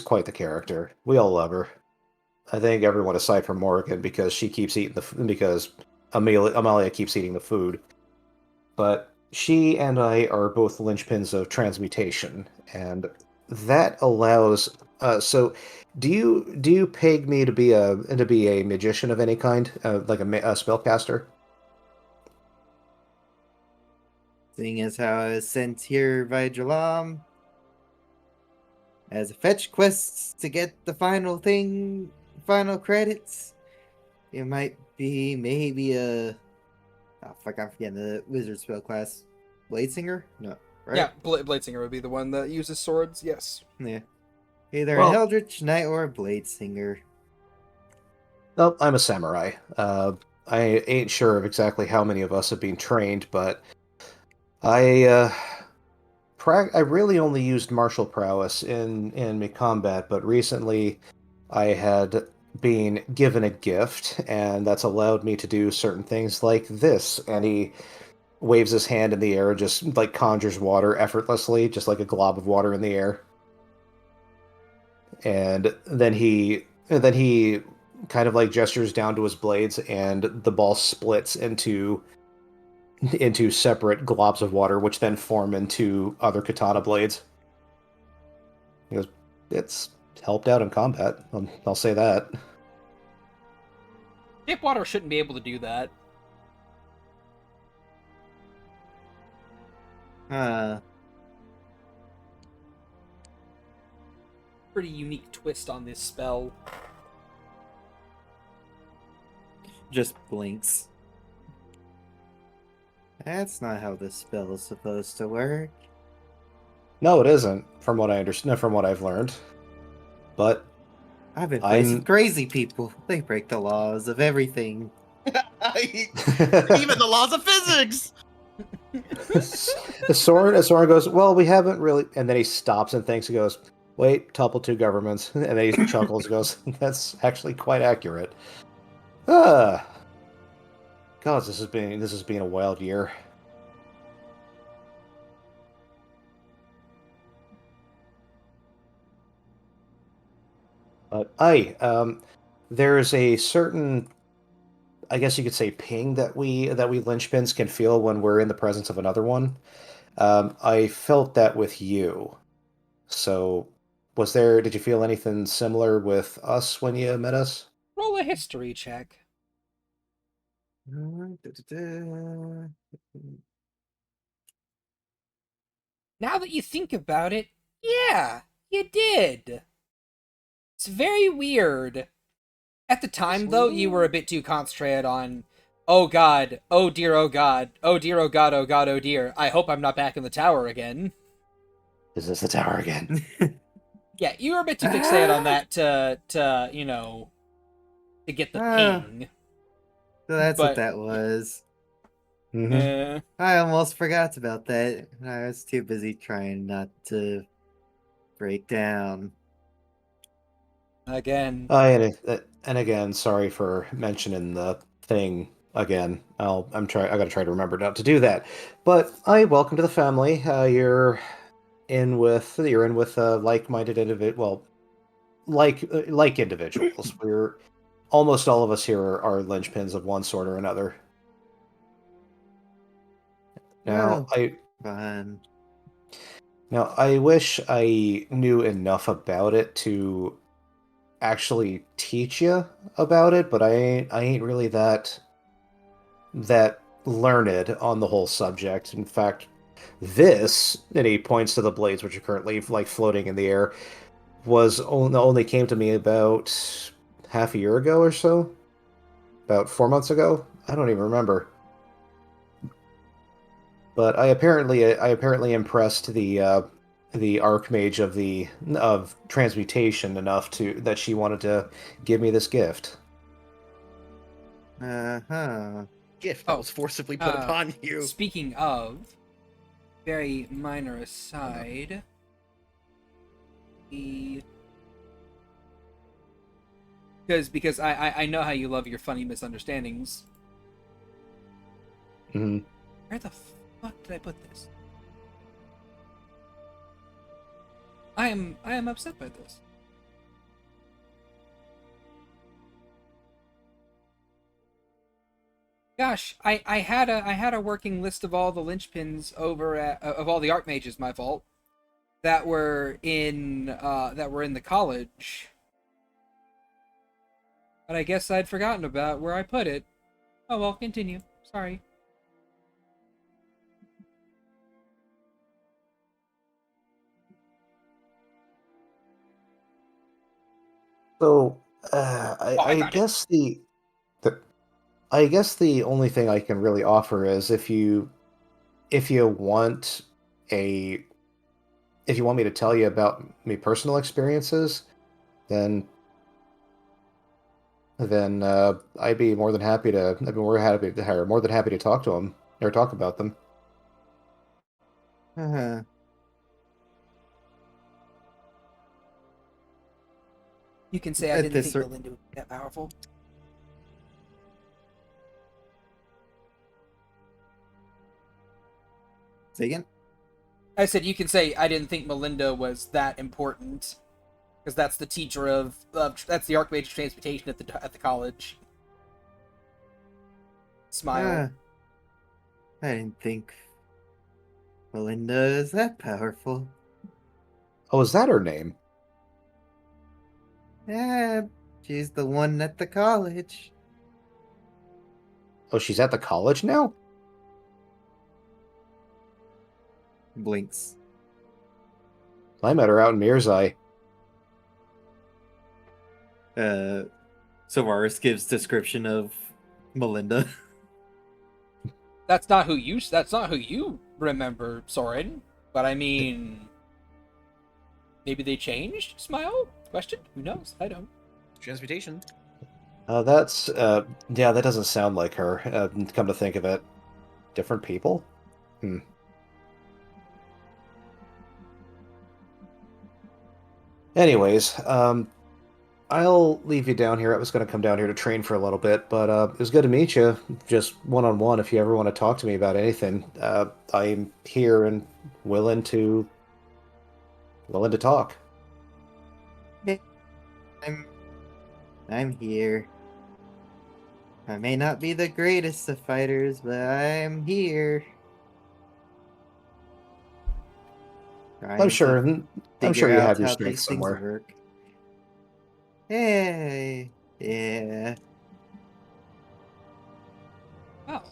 quite the character. We all love her. I think everyone aside from Morgan because she keeps eating because Amalia keeps eating the food. But she and I are both linchpins of transmutation, and that allows. So, do you peg me to be a magician of any kind, like a spellcaster? Seeing as how I was sent here by Jalam as a fetch quest to get the final credits, it might be maybe a. Oh, fuck, I'm forgetting the wizard spell class. Bladesinger? No, right? Yeah, Bladesinger would be the one that uses swords, yes. Yeah. Either a Eldritch Knight or a Bladesinger. Well, I'm a samurai. I ain't sure of exactly how many of us have been trained, but I really only used martial prowess in my combat, but recently I had been given a gift, and that's allowed me to do certain things like this. And he waves his hand in the air, just like conjures water effortlessly, just like a glob of water in the air. And then he kind of like gestures down to his blades, and the ball splits into separate globs of water, which then form into other katana blades. He goes, "It's helped out in combat. I'll say that." Shape water shouldn't be able to do that. Pretty unique twist on this spell. Just blinks. That's not how this spell is supposed to work. No, it isn't, from what I understand, from what I've learned. But I've been playing with crazy people. They break the laws of everything. Even the laws of physics! Soren goes, "Well, we haven't really," and then he stops and thinks. He goes, "Wait, topple two governments," and then he chuckles and goes, "That's actually quite accurate." God, this has been a wild year. But there's a certain, I guess you could say, ping that we linchpins can feel when we're in the presence of another one. I felt that with you. So, did you feel anything similar with us when you met us? Roll a history check. Now that you think about it, yeah, you did. It's very weird. At the time, though, you were a bit too concentrated on, oh god, oh dear, oh god, oh dear, oh god, oh god, oh dear. I hope I'm not back in the tower again. Is this the tower again? Yeah, you were a bit too fixated on that to to get the ping. So that's what But that was. Mm-hmm. I almost forgot about that. I was too busy trying not to break down. Again, And again, sorry for mentioning the thing again. I gotta try to remember not to do that. But welcome to the family. You're in with like-minded like individuals. We're almost all of us here are linchpins of one sort or another. Now, Oh, fun. I wish I knew enough about it to actually teach you about it, but I ain't really that learned on the whole subject. In fact, this, and he points to the blades which are currently like floating in the air, only came to me about half a year ago or so, about 4 months ago. I don't even remember. But I apparently impressed the archmage of transmutation enough that she wanted to give me this gift. Uh-huh. Gift that Oh, was forcibly put upon you. speaking of, very minor aside, because I know how you love your funny misunderstandings. Mm-hmm. Where the fuck did I put this? I am upset by this. Gosh, I had a working list of all the linchpins over at of all the archmages, my fault, that were in the college. But I guess I'd forgotten about where I put it. Oh well, continue. Sorry. So, I I found it. guess the only thing I can really offer is if you want a if you want me to tell you about me personal experiences, then I'd be more than happy to. I'd be more than happy to talk to him or talk about them. Uh-huh. You can say I At didn't this think Melinda would be that powerful. Say again? I said you can say I didn't think Melinda was that important, because that's the teacher that's the Archmage of Transportation at the college. Smile. I didn't think Melinda is that powerful. Oh, is that her name? Yeah, she's the one at the college. Oh, she's at the college now? Blinks. I met her out in Mirzai. Savaris gives description of Melinda. That's not who you remember, Soren. But I mean, maybe they changed? Smile? Question? Who knows? I don't. Transmutation. That's yeah, that doesn't sound like her. Come to think of it, different people. Anyways, I'll leave you down here. I was going to come down here to train for a little bit, but it was good to meet you, just one-on-one. If you ever want to talk to me about anything, I'm here and willing to talk. I'm here. I may not be the greatest of fighters, but I'm here. I'm sure you have your how strength these things somewhere. work. Hey, yeah. Oh.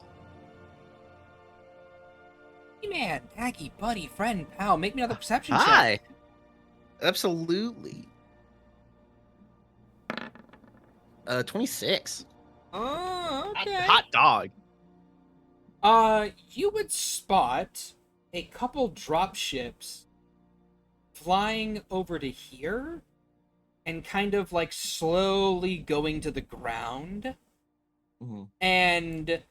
Hey man, Aggie, buddy, friend, pal, make me another perception check. Hi. Absolutely. 26. Oh, okay. Hot dog. You would spot a couple drop ships flying over to here and kind of like slowly going to the ground. Mm-hmm. And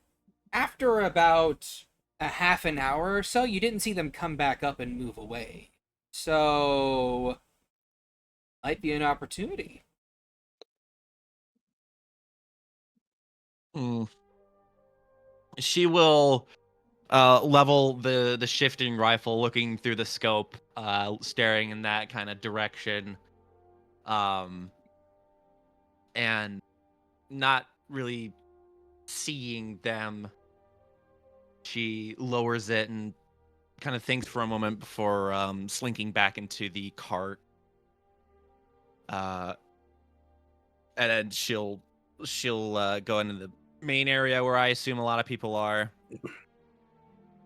after about a half an hour or so, you didn't see them come back up and move away. So, might be an opportunity. She will level the shifting rifle, looking through the scope, staring in that kind of direction, and not really seeing them. She lowers it and kind of thinks for a moment before slinking back into the cart. And then she'll go into the main area where I assume a lot of people are.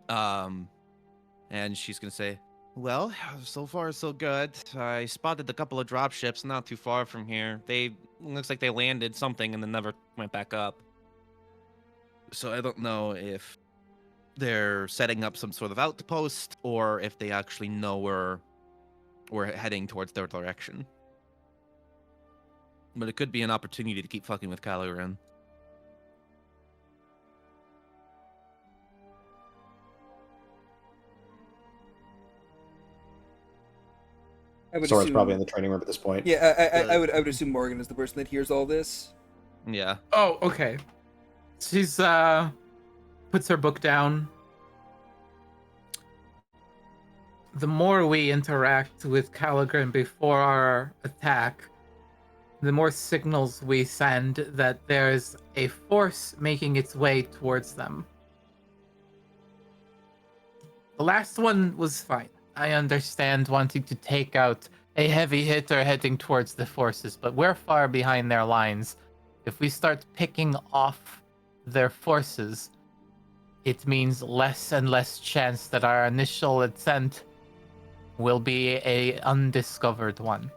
And she's gonna say, "Well, so far so good. I spotted a couple of drop ships not too far from here. They looks like they landed something and then never went back up. So I don't know if they're setting up some sort of outpost or if they actually know we're heading towards their direction. But it could be an opportunity to keep fucking with ch-ldr-n. Soren's probably in the training room at this point. Yeah, I would assume Morgan is the person that hears all this. Yeah. Oh, okay. She's puts her book down. The more we interact with ch-ldr-n before our attack, the more signals we send that there's a force making its way towards them. The last one was fine. I understand wanting to take out a heavy hitter heading towards the forces, but we're far behind their lines. If we start picking off their forces, it means less and less chance that our initial ascent will be a undiscovered one.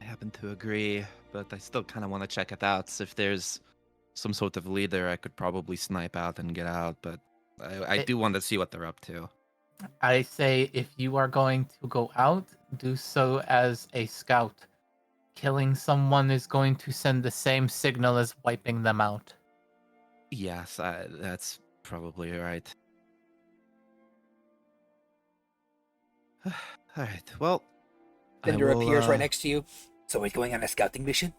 I happen to agree, but I still kind of want to check it out. If there's some sort of leader, I could probably snipe out and get out, but I do want to see what they're up to. I say if you are going to go out, do so as a scout. Killing someone is going to send the same signal as wiping them out. Yes, that's probably right. All right, well... Cinder appears right next to you. So we're going on a scouting mission?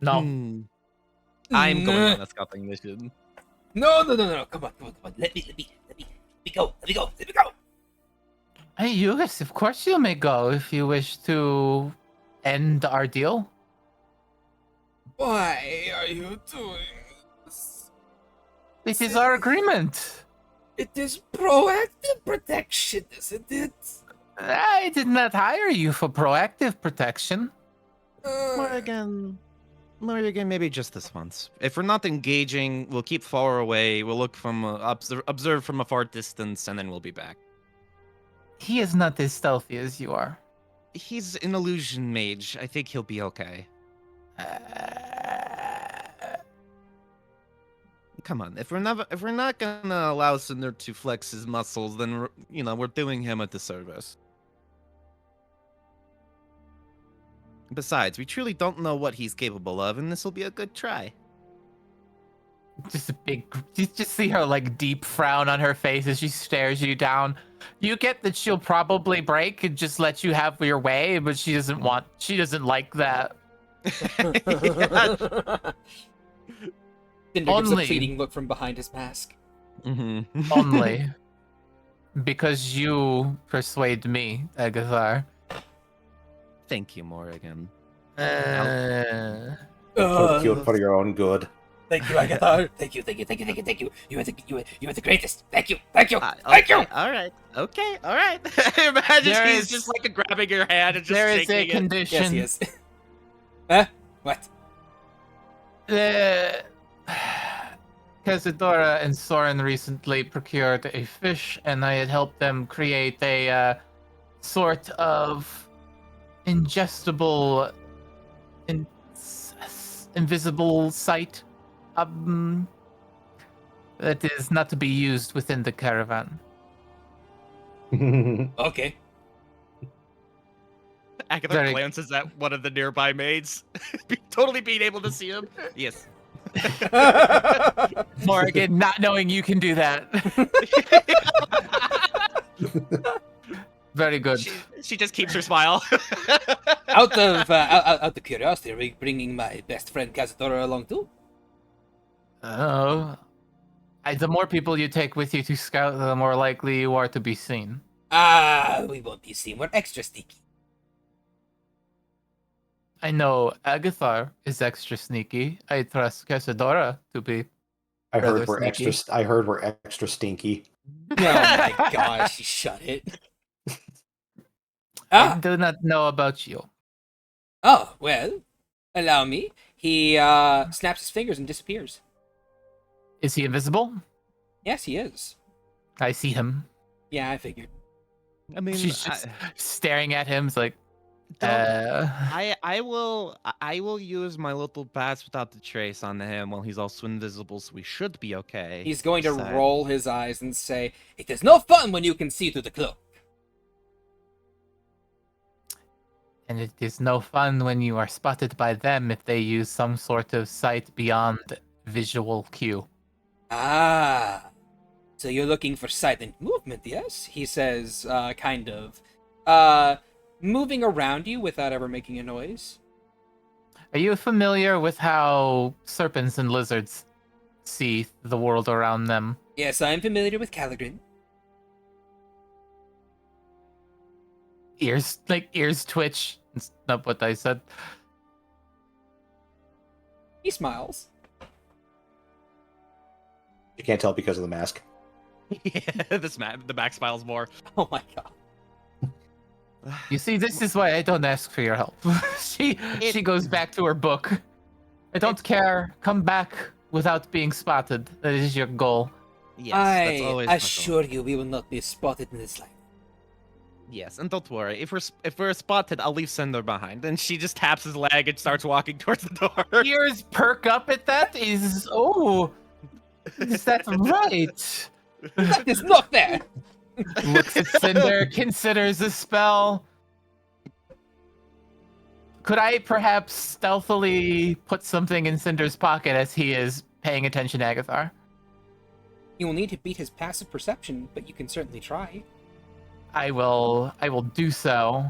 No. I'm going on a scouting mission. No. Come on. Let me go. Hey, yes, of course you may go if you wish to end our deal. Why are you doing this? This is our agreement. It is proactive protection, isn't it? I did not hire you for proactive protection. Morgan, maybe just this once. If we're not engaging, we'll keep far away. We'll look from observe from a far distance, and then we'll be back. He is not as stealthy as you are. He's an illusion mage. I think he'll be okay. Come on, if we're not gonna allow Cinder to flex his muscles, then we're doing him a disservice. Besides, we truly don't know what he's capable of, and this will be a good try. Just a big, you just see her like deep frown on her face as she stares you down. You get that she'll probably break and just let you have your way, but she doesn't like that. Cinder gives a pleading look from behind his mask. Mm-hmm. Only because you persuade me, Agathar. Thank you, Morrigan. Cute for your own good. Thank you, Agathar. Thank you. You are the greatest. Thank you. All right. Okay. All right. Imagine he's just like grabbing your hand and just there is a shaking it. condition. Yes. Huh? What? Cazadora and Soren recently procured a fish, and I had helped them create a sort of ingestible, invisible sight. That is not to be used within the caravan. Okay. Agatha Very- glances at one of the nearby maids, totally being able to see him. Yes. Morgan, not knowing you can do that. Very good. She just keeps her smile. out of curiosity, are we bringing my best friend Cazadora along too? Oh. The more people you take with you to scout, the more likely you are to be seen. We won't be seen. We're extra sneaky. I know Agathar is extra sneaky. I trust Casadora to be. I Rather heard we're sneaky. extra. I heard we're extra stinky. Oh my gosh, you shut it. I do not know about you. Oh, well, allow me. He snaps his fingers and disappears. Is he invisible? Yes, he is. I see him. Yeah, I figured. I mean, She's just staring at him. It's like, I will use my little bats without the trace on him while he's also invisible, so we should be okay. He's going to So- roll his eyes and say, "It is no fun when you can see through the cloak." And it is no fun when you are spotted by them if they use some sort of sight beyond visual cue. Ah, so you're looking for silent movement, yes? He says, kind of, moving around you without ever making a noise. Are you familiar with how serpents and lizards see the world around them? Yes, I'm familiar with ch-ldr-n. Ears twitch. It's not what I said. He smiles. You can't tell because of the mask. Yeah, the back smiles more. Oh my god. You see, this is why I don't ask for your help. she goes back to her book. I don't care. Come back without being spotted. That is your goal. Yes, that's I always my goal. assure you we will not be spotted in this life. Yes, and don't worry. If we're spotted, I'll leave Cinder behind. And she just taps his leg and starts walking towards the door. Ears perk up at that. Is that right? That is not fair! Looks at Cinder, considers the spell. Could I perhaps stealthily put something in Cinder's pocket as he is paying attention to Agathar? You will need to beat his passive perception, but you can certainly try. I will do so.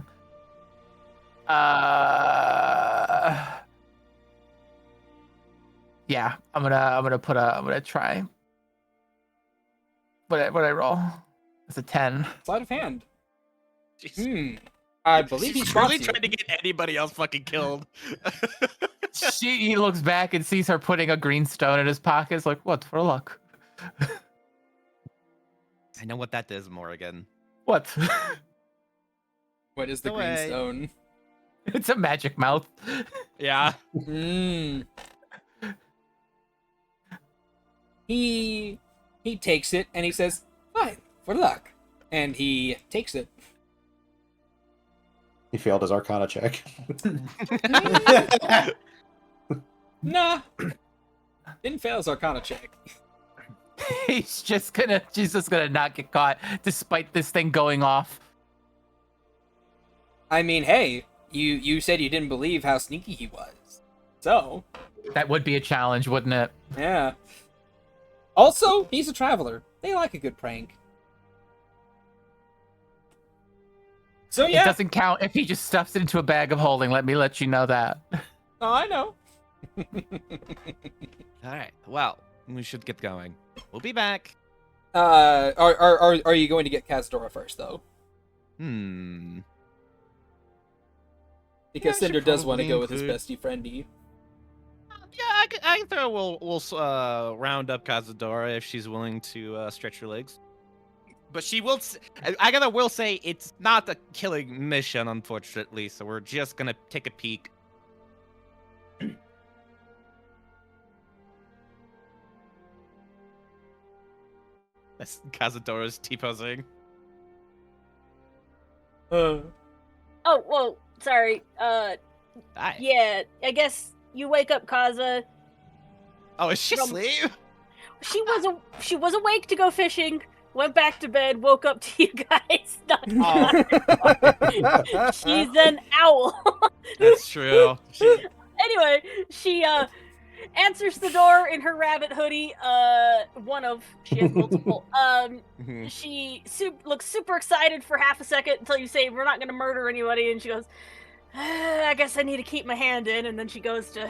Yeah, I'm gonna try. What I roll? It's a 10. Sleight of hand. Jeez. I believe he She's spots really you. trying to get anybody else fucking killed. He looks back and sees her putting a green stone in his pocket. It's like, what for luck? I know what that is, Morrigan. What? What is the No green way. stone? It's a magic mouth. Yeah. He takes it and he says, "Fine, for luck." And he takes it. He failed his Arcana check. Nah. Didn't fail his Arcana check. She's just gonna not get caught despite this thing going off. I mean, hey, you said you didn't believe how sneaky he was. So, That would be a challenge, wouldn't it? yeah. Also, he's a traveler. They like a good prank. So It yeah. doesn't count if he just stuffs it into a bag of holding. Let me let you know that. Oh, I know. All right. Well, we should get going. We'll be back. Are you going to get Cazadora first though? Hmm. Because Yeah, I should Cinder does want to probably go with his include- bestie friendy. Yeah, I throw we'll round up Cazadora if she's willing to stretch her legs. But she will. Agatha will say it's not a killing mission, unfortunately. So we're just gonna take a peek. That's Cazadora's T-posing. Oh, well, sorry. Hi. Yeah, I guess you wake up Kaza. Oh, is she From- asleep? She was awake to go fishing. Went back to bed. Woke up to you guys. She's an owl. That's true. Anyway, she answers the door in her rabbit hoodie. She has multiple. Mhm. She looks super excited for half a second until you say we're not gonna murder anybody, and she goes, I guess I need to keep my hand in, and then she goes to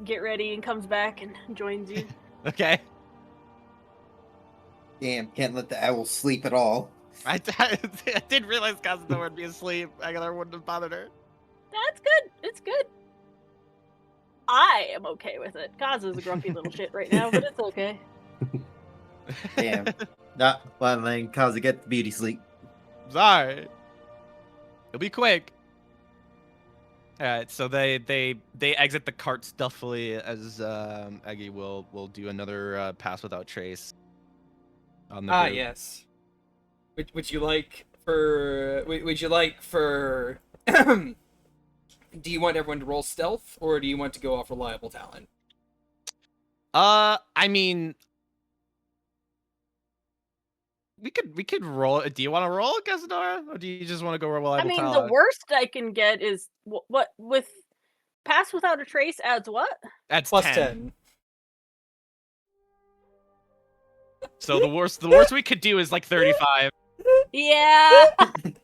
get ready and comes back and joins you. Okay. Damn, can't let the owl sleep at all. I didn't realize Kazuma would be asleep. I wouldn't have bothered her. That's good. It's good. I am okay with it. Kazu's a grumpy little shit right now, but it's okay. Damn. Not one letting Kaza get the beauty sleep. Sorry. It'll be quick. Alright, so they exit the cart stealthily as Aggie will do another pass without trace. On the group. Yes. Would you like for do you want everyone to roll stealth, or do you want to go off reliable talent? I mean, we could roll. Do you want to roll, Casadora, or do you just want to go reliable talent? The worst I can get is what with pass without a trace adds what? That's Plus 10. 10. So the worst we could do is like 35. Yeah. I think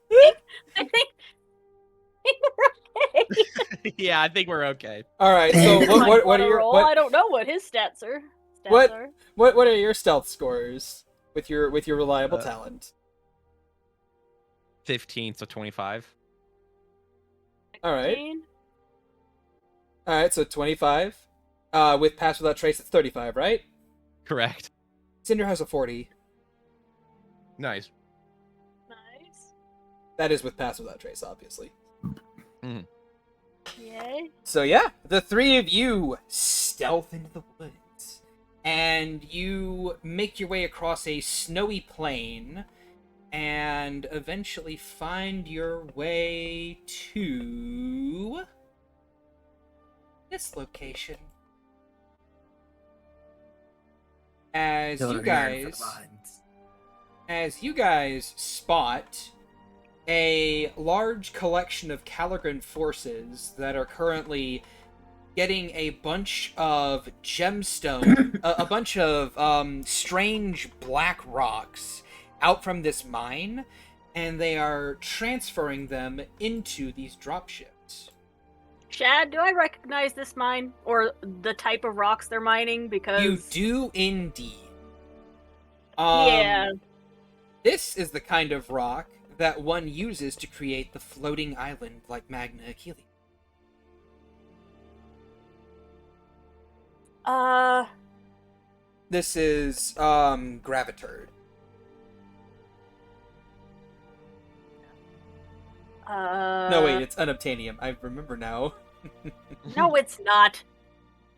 we're okay. Yeah, I think we're okay. All right. So what are your I don't know what his stats are. What are your stealth scores with your reliable talent? 15, so 25. All right. All right. So 25. With pass without trace, it's 35, right? Correct. Cinder has a 40. Nice. Nice. That is with pass without trace, obviously. Mm. Yay. So yeah, the three of you stealth into the woods, and you make your way across a snowy plain, and eventually find your way to this location. As you guys spot a large collection of ch-ldr-n forces that are currently getting a bunch of gemstone, a bunch of strange black rocks out from this mine, and they are transferring them into these dropships. Shad, do I recognize this mine or the type of rocks they're mining? Because You do indeed. Yeah. This is the kind of rock that one uses to create the floating island like Magna Achellia. This is graviturd. No, wait, it's unobtainium. I remember now. No, it's not.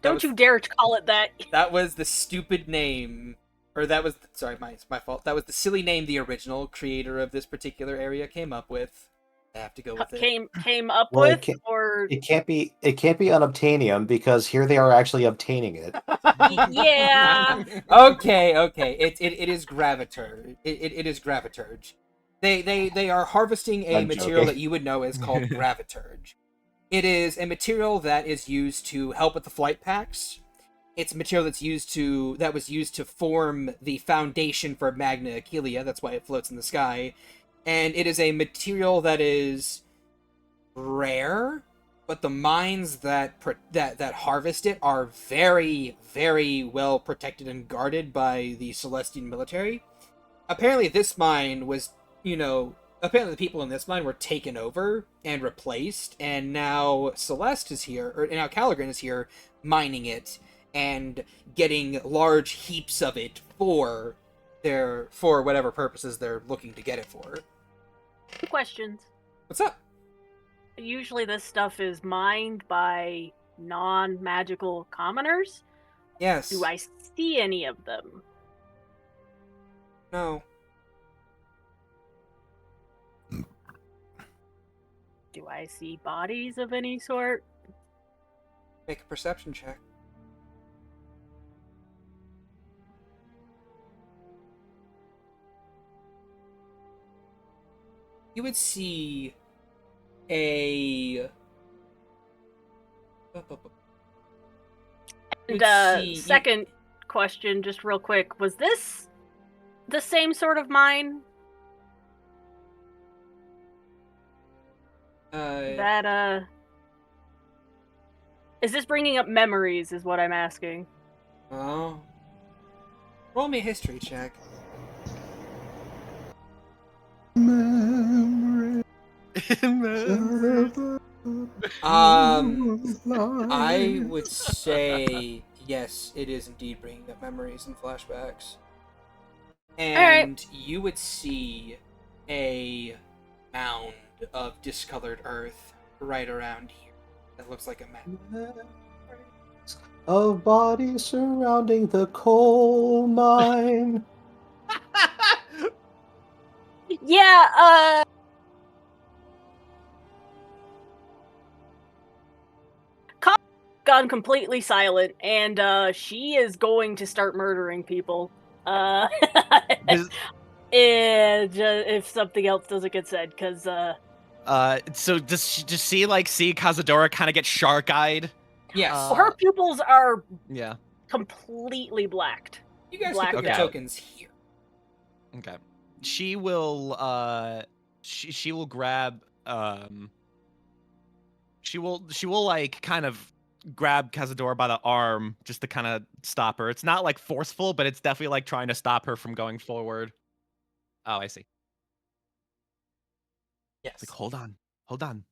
Don't you dare call it that. That was the stupid name. Or that was... Sorry, my fault. That was the silly name the original creator of this particular area came up with. I have to go with it. Came up Well, with, or... It can't be unobtainium because here they are actually obtaining it. Yeah. Okay. It is graviturd. It is graviturd. They are harvesting a I'm material joking. that you would know is called graviturd. It is a material that is used to help with the flight packs. It's a material that was used to form the foundation for Magna Achellia. That's why it floats in the sky. And it is a material that is rare, but the mines that harvest it are very, very well protected and guarded by the Celestian military. Apparently this mine was, apparently the people in this mine were taken over and replaced, and now Celest is here, or now ch-ldr-n is here mining it and getting large heaps of it for whatever purposes they're looking to get it for. Questions. What's up? Usually this stuff is mined by non-magical commoners. Yes. Do I see any of them? No. Do I see bodies of any sort? Make a perception check. You would see a. And second question, just real quick, was this the same sort of mine? That is this bringing up memories? Is what I'm asking. Oh. Roll me a history check. Memory. I would say yes, it is indeed bringing up memories and flashbacks. And you would see a mound of discolored earth right around here. That looks like a map. Of bodies surrounding the coal mine. Yeah, gone completely silent, and she is going to start murdering people. If something else doesn't get said, because so does she like see Cazadora kind of get shark-eyed? Yes. her pupils are Yeah. completely blacked. You guys Black can put your out. tokens here. Okay. She will she will grab she will like kind of grab Cazadora by the arm just to kind of stop her. It's not like forceful, but it's definitely like trying to stop her from going forward. Oh, I see. Yes. It's like, hold on. Hold on.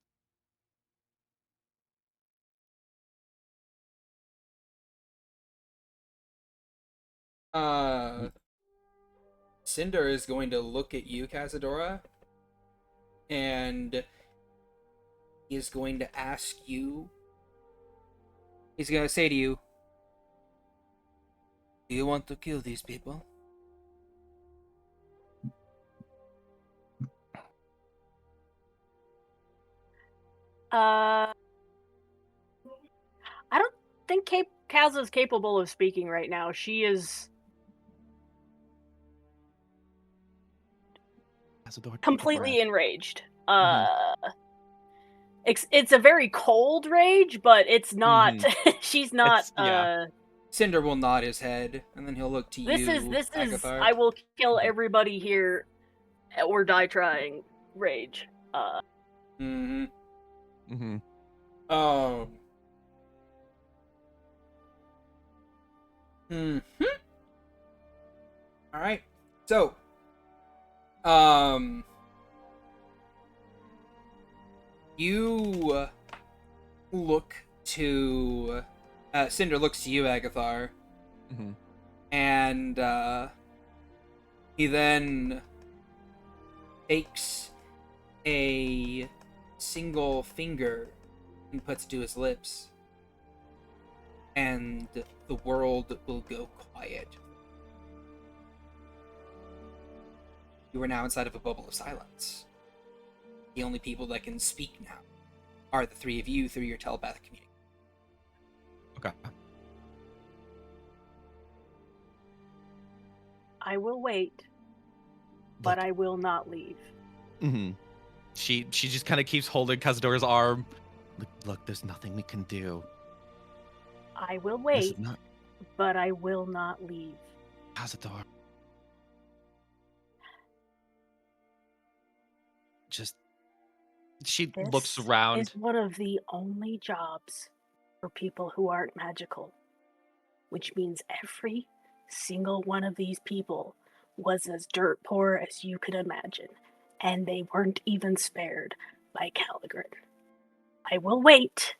Cinder is going to look at you, Cazadora, and he is going to ask you. He's going to say to you, "Do you want to kill these people?" I don't think Kaz is capable of speaking right now. She is Cazadora, completely enraged. It's a very cold rage, but it's not. She's not. Yeah. Cinder will nod his head, and then he'll look to This you. is. Agathar. I will kill everybody here, or die trying. Rage. Mm-hmm. Mm-hmm. Mm-hmm. All right. So, you look to Cinder looks to you, Agathar, and he then takes a single finger and puts it to his lips, and the world will go quiet. You are now inside of a bubble of silence. The only people that can speak now are the three of you through your telepathic communication. Okay. I will wait, but I will not leave. Mm-hmm. She just kind of keeps holding Cazadora's arm. Look, there's nothing we can do. I will wait, but I will not leave. Cazadora. Just she looks around. This is one of the only jobs for people who aren't magical, which means every single one of these people was as dirt poor as you could imagine, and they weren't even spared by ch-ldr-n. I will wait,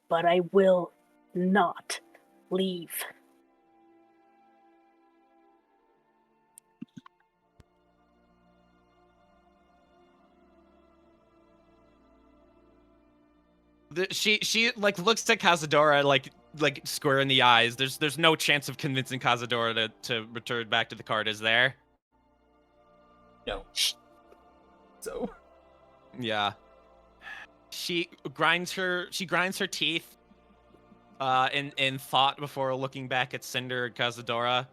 but I will not leave. She like looks at Cazadora like square in the eyes. There's no chance of convincing Cazadora to return back to the cart, is there? No. So. Yeah. She grinds her teeth in thought before looking back at Cinder and Cazadora.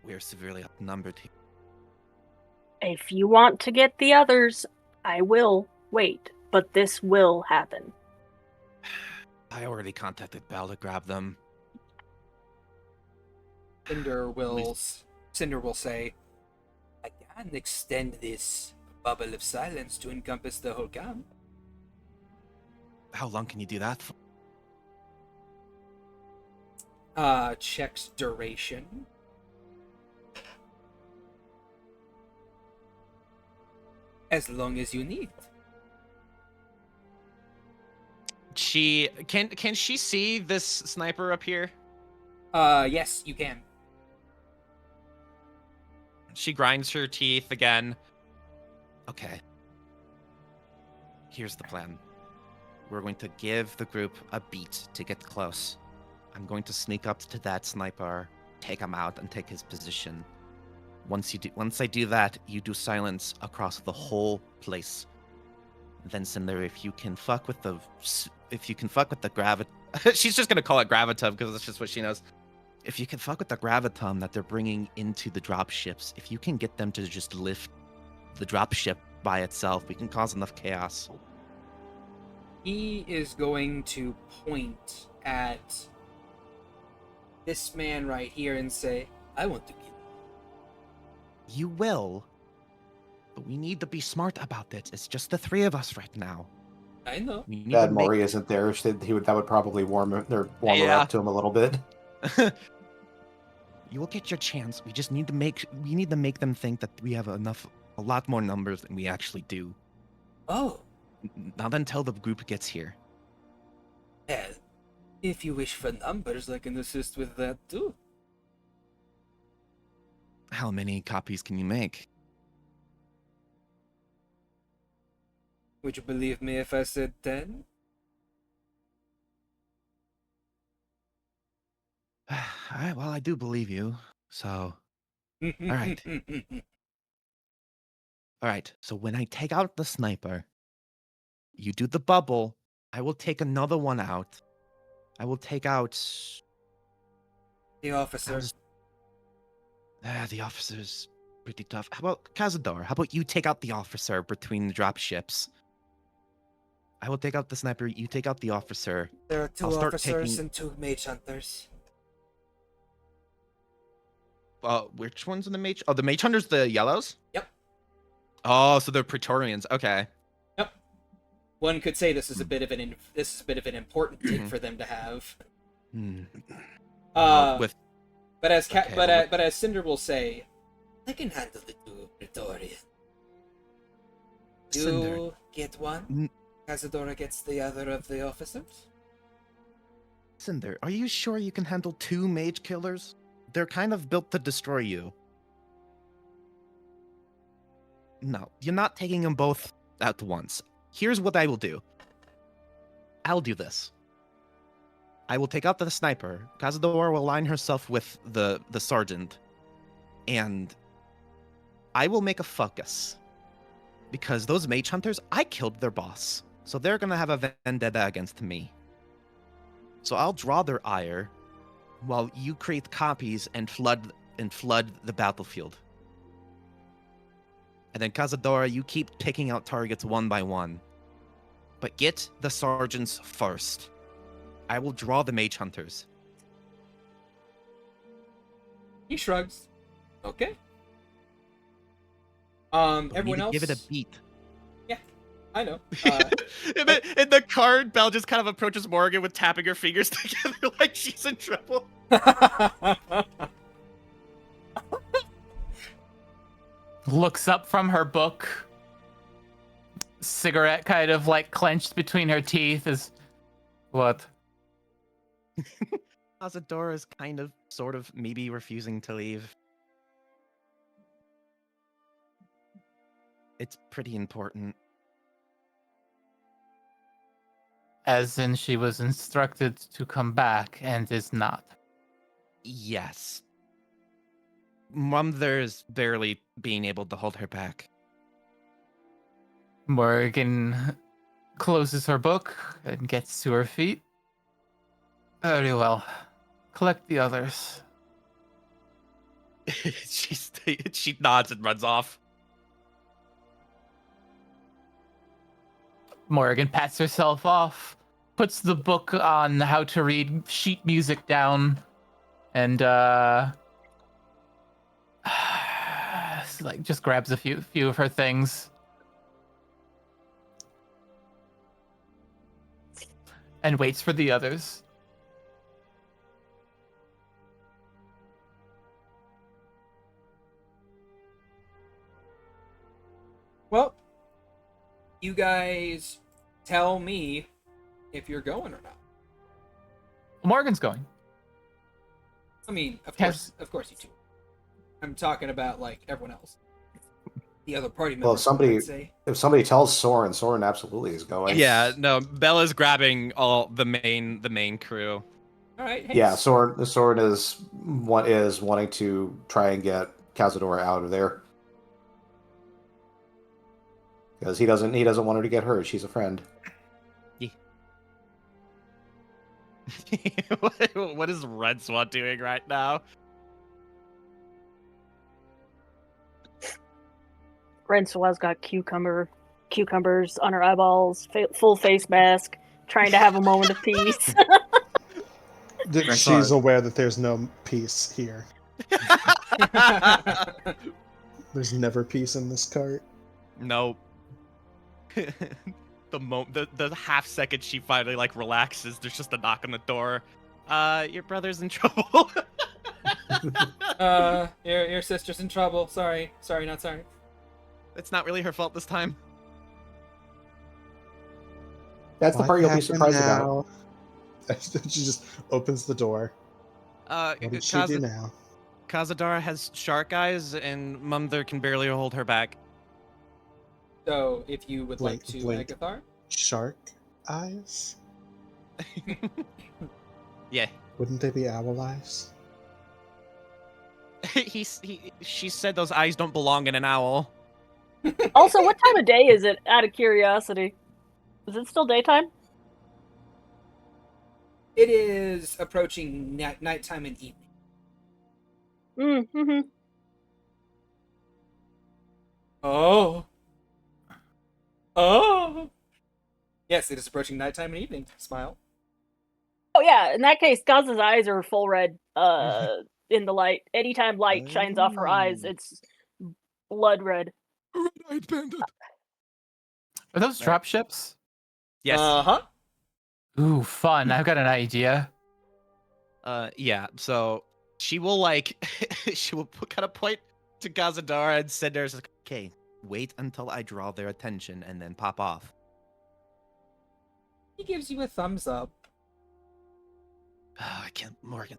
We're severely outnumbered here. If you want to get the others, I will wait, but this will happen. I already contacted Bell to grab them. Cinder will say, I can extend this bubble of silence to encompass the whole camp. How long can you do that for? Checks duration. As long as you need. She can she see this sniper up here? Yes, you can. She grinds her teeth again. Okay. Here's the plan. We're going to give the group a beat to get close. I'm going to sneak up to that sniper, take him out, and take his position. Once I do that, you do silence across the whole place. Then Cinder, if you can fuck with the she's just gonna call it gravitum because that's just what she knows. If you can fuck with the gravitum that they're bringing into the drop ships, if you can get them to just lift the drop ship by itself, we can cause enough chaos. He is going to point at this man right here and say, I want to kill you. You will. But we need to be smart about it. It's just the three of us right now. I know. We need Glad to Maury isn't there. That would probably warm her up to him a little bit. You will get your chance. We just need to make them think that we have a lot more numbers than we actually do. Oh. Not until the group gets here. Well, if you wish for numbers, I can assist with that too. How many copies can you make? Would you believe me if I said 10? Well, I do believe you. So, all right. All right. So when I take out the sniper, you do the bubble. I will take another one out. I will take out The officer. the officer's pretty tough. How about Cazador? How about you take out the officer between the drop ships? I will take out the sniper. You take out the officer. There are 2 I'll start officers taking- and 2 mage hunters. Which ones are the mage? Oh, the mage hunters, the yellows? Yep. Oh, so they're Praetorians. Okay. Yep. One could say this is a bit of an important tick for them to have. With But as okay, but as Cinder will say, I can handle the 2 Praetorian. You Cinder. get one. Cazadora gets the other of the officers. Cinder, are you sure you can handle 2 mage killers? They're kind of built to destroy you. No, you're not taking them both at once. Here's what I will do. I'll do this. I will take out the sniper. Cazador will align herself with the sergeant. And I will make a focus. Because those mage hunters, I killed their boss. So they're gonna have a vendetta against me. So I'll draw their ire while you create copies and flood the battlefield. And then Cazadora, you keep picking out targets one by one. But get the sergeants first. I will draw the mage hunters. He shrugs. Okay. But we Everyone need to else. give it a beat. Yeah, I know. In the card, Belle just kind of approaches Morgan with tapping her fingers together like she's in trouble. Looks up from her book. Cigarette kind of like clenched between her teeth is what? Cazadora is kind of, sort of, maybe refusing to leave. It's pretty important. As in she was instructed to come back and is not. Yes. Mother's barely being able to hold her back. Morgan closes her book and gets to her feet. Very well. Collect the others. She nods and runs off. Morgan pats herself off, puts the book on how to read sheet music down, and like just grabs a few of her things. And waits for the others. Well, you guys tell me if you're going or not. Morgan's going. I mean, of Yes. course you two. I'm talking about like everyone else. The other party members. Well, say. if somebody tells Soren absolutely is going. Yeah, no, Bella's grabbing all the main crew. All right. Hey, Yeah, Soren is wanting to try and get Cazador out of there because he doesn't want her to get hurt. She's a friend. Yeah. What is Red Swan doing right now? Rensla's got cucumbers on her eyeballs, full face mask, trying to have a moment of peace. She's aware that there's no peace here. There's never peace in this cart. Nope. The half second she finally like relaxes, there's just a knock on the door. Your brother's in trouble. your sister's in trouble. Sorry, not sorry. It's not really her fault this time. That's the part you'll be surprised about. She just opens the door. What did she do now? Cazadora has shark eyes, and Mother can barely hold her back. So, if you would like to, Agathar? Shark eyes? Yeah. Wouldn't they be owl eyes? She said those eyes don't belong in an owl. Also, what time of day is it, out of curiosity? Is it still daytime? It is approaching nighttime and evening. Mm-hmm. Oh. Yes, it is approaching nighttime and evening. Smile. Oh yeah, in that case, Gaza's eyes are full red in the light. Anytime light shines off her eyes, it's blood red. Red-eyed bandit. Are those drop ships? Yes. Uh-huh. Ooh, fun. I've got an idea. Yeah, so she will she will kind of point to Cazadora and send her, okay, wait until I draw their attention and then pop off. He gives you a thumbs up. I can't, Morgan.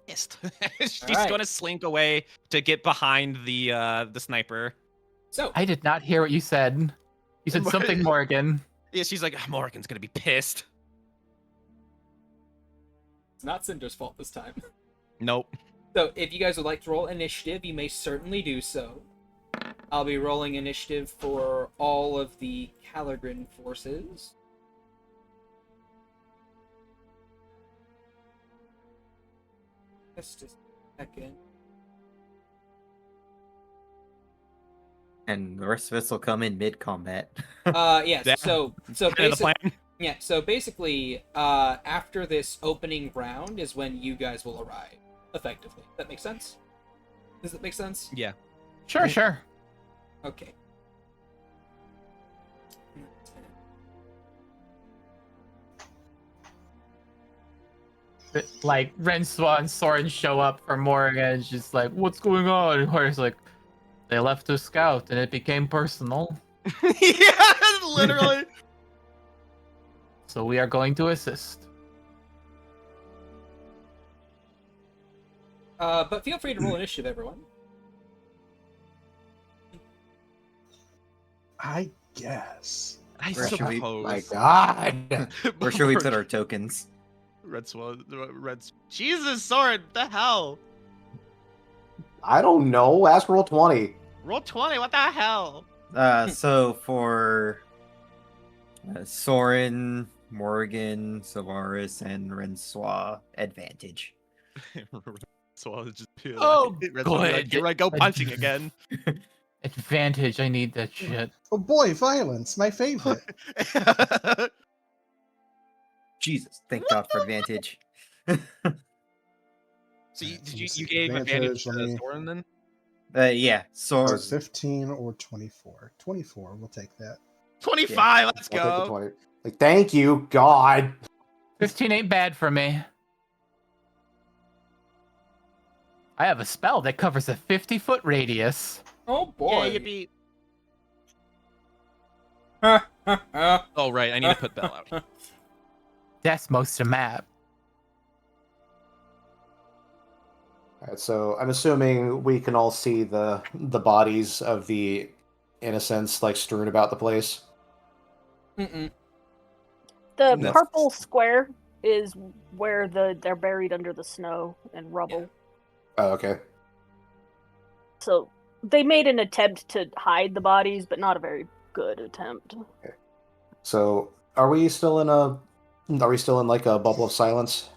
Missed. She's right. going to slink away to get behind the sniper. So I did not hear what you said. You said something, Morgan. Yeah, she's like, Morgan's going to be pissed. it's not Cinder's fault this time. Nope. So if you guys would like to roll initiative, you may certainly do so. I'll be rolling initiative for all of the ch-ldr-n forces. Just a second. And the rest of us will come in mid-combat. Yes. Yeah. So Kind of the plan. yeah. So basically, after this opening round is when you guys will arrive. Effectively, that makes sense. Does that make sense? Yeah. Sure. Okay. Like Renswa and Soren show up for Morgan, and she's like, "What's going on?" And Horace like, "They left to scout, and it became personal. Yeah, literally. So we are going to assist." But feel free to roll initiative, everyone. I guess. I Where should we- suppose. My God. Where should we put our tokens? Jesus, Soren, the hell? I don't know. Ask roll 20. Roll 20. What the hell? So for Soren, Morgan, Savaris, and Rensois, advantage. So I'll just be Oh, like, here I go punching again. Advantage. I need that shit. Oh boy, violence, my favorite. Jesus, thank God for advantage. So you gave advantage to Soren then? Yeah, Soren. 15 or 24. 24, we'll take that. 25. Yeah, Let's I'll take the go. 20. Like, thank you, God. 15 ain't bad for me. I have a spell that covers a 50-foot radius. Oh boy. Yeah, yippee. Oh, Oh right, I need to put Bell out. That's most of map. Alright, so I'm assuming we can all see the bodies of the innocents like strewn about the place. Mm-mm. The That's- purple square is where they're buried under the snow and rubble. Oh, okay. So they made an attempt to hide the bodies, but not a very good attempt. So are we still in like a bubble of silence?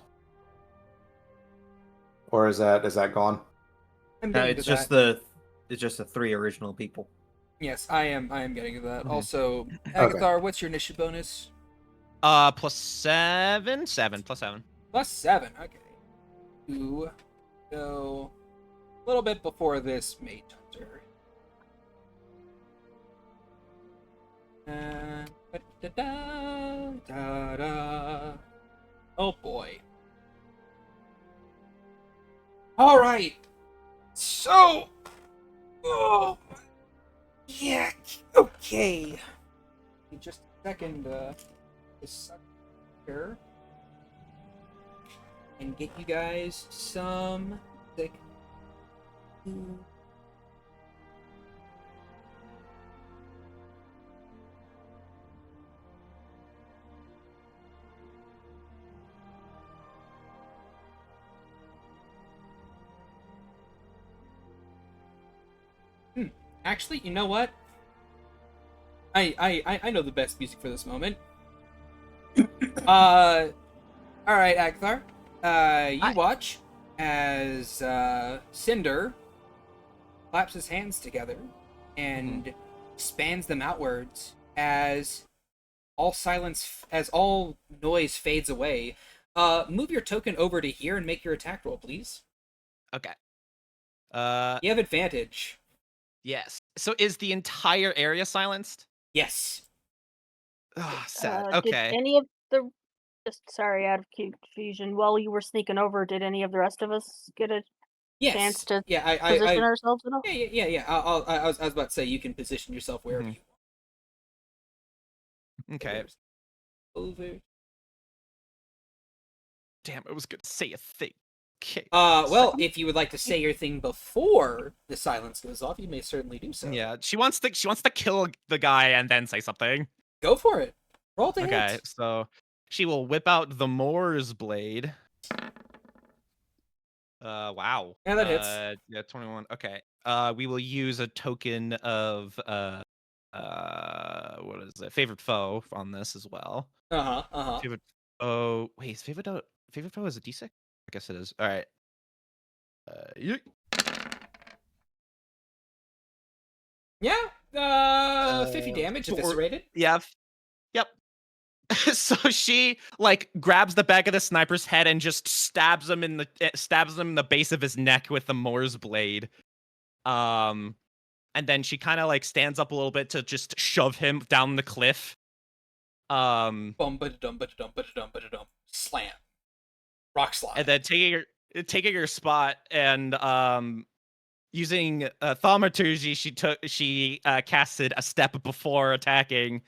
Or is that gone? I'm No, getting it's to just that. the 3 original people. Yes, I am getting to that. Mhm. Also, Agathar, what's your initiative bonus? +7. 7 +7. +7. Okay. You go a little bit before this mage hunter. Da-da-da. Oh boy. All right. So. Oh. Yeah. Okay. Just a second. This here. And get you guys some thick. Actually, you know what? I know the best music for this moment. All right, Agthar. You watch as Cinder claps his hands together and spans them outwards as all noise fades away. Move your token over to here and make your attack roll, please. Okay. You have advantage. Yes. So is the entire area silenced? Yes. Ah, sad. Did Okay. any of the sorry, out of confusion, while you were sneaking over, did any of the rest of us get a Yes. chance to I position ourselves at all? Yeah. I was about to say you can position yourself wherever you want. Okay. Over. Damn, I was gonna say a thing. Okay. Well, if you would like to say your thing before the silence goes off, you may certainly do so. Yeah, she wants to kill the guy and then say something. Go for it. Roll to Okay, hit. so she will whip out the Moor's blade. Wow. Yeah, that hits. Yeah, 21. Okay. We will use a token of what is it? Favorite foe on this as well. Favorite. Oh, wait, is favorite foe is a D6? I guess it is. All right. Yeah. 50 damage eviscerated. Yeah. Yep. So she grabs the back of the sniper's head and just stabs him in the base of his neck with the Moor's blade. And then she kind of stands up a little bit to just shove him down the cliff. Bum ba-da-dum ba-da-dum ba-da-dum ba-da-dum. Slam. Rock slide. And then taking her spot and using thaumaturgy, she casted a step before attacking.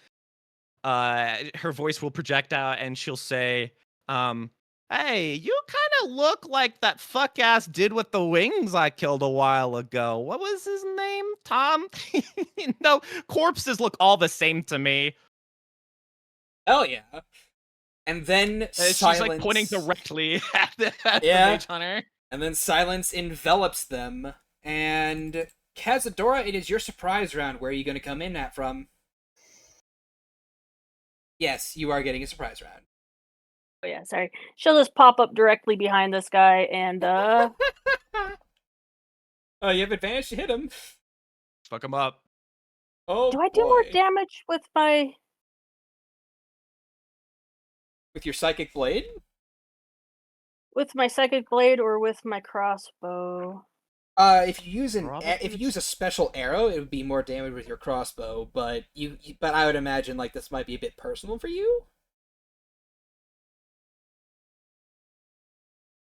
Her voice will project out and she'll say, hey, you kind of look like that fuck ass dude with the wings I killed a while ago. What was his name? Tom? No, corpses look all the same to me. Hell yeah. And then She's silence. like pointing directly at the Mage Hunter. And then silence envelops them. And Cazadora, it is your surprise round. Where are you going to come in at from? Yes, you are getting a surprise round. Oh yeah, sorry. She'll just pop up directly behind this guy and Oh, you have advantage to hit him. Fuck him up. Oh, do I do more damage with my your psychic blade? With my psychic blade or with my crossbow? If you use a special arrow, it would be more damage with your crossbow. But but I would imagine like this might be a bit personal for you.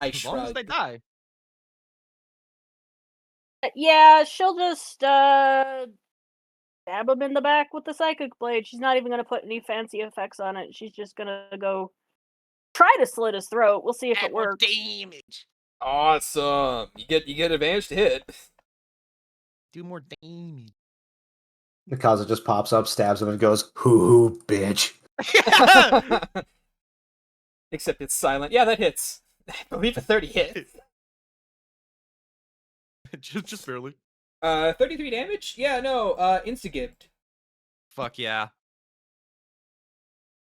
As long as they die. Yeah, she'll just stab him in the back with the psychic blade. She's not even gonna put any fancy effects on it. She's just gonna go try to slit his throat. We'll see if it works. Damage. Awesome. You get advantage to hit. Do more damage. Mikaza just pops up, stabs him, and goes, "Hoo, bitch." Except it's silent. Yeah, that hits. I believe a 30 hits. just barely. 33 damage? Yeah, no, insta-gift. Fuck yeah.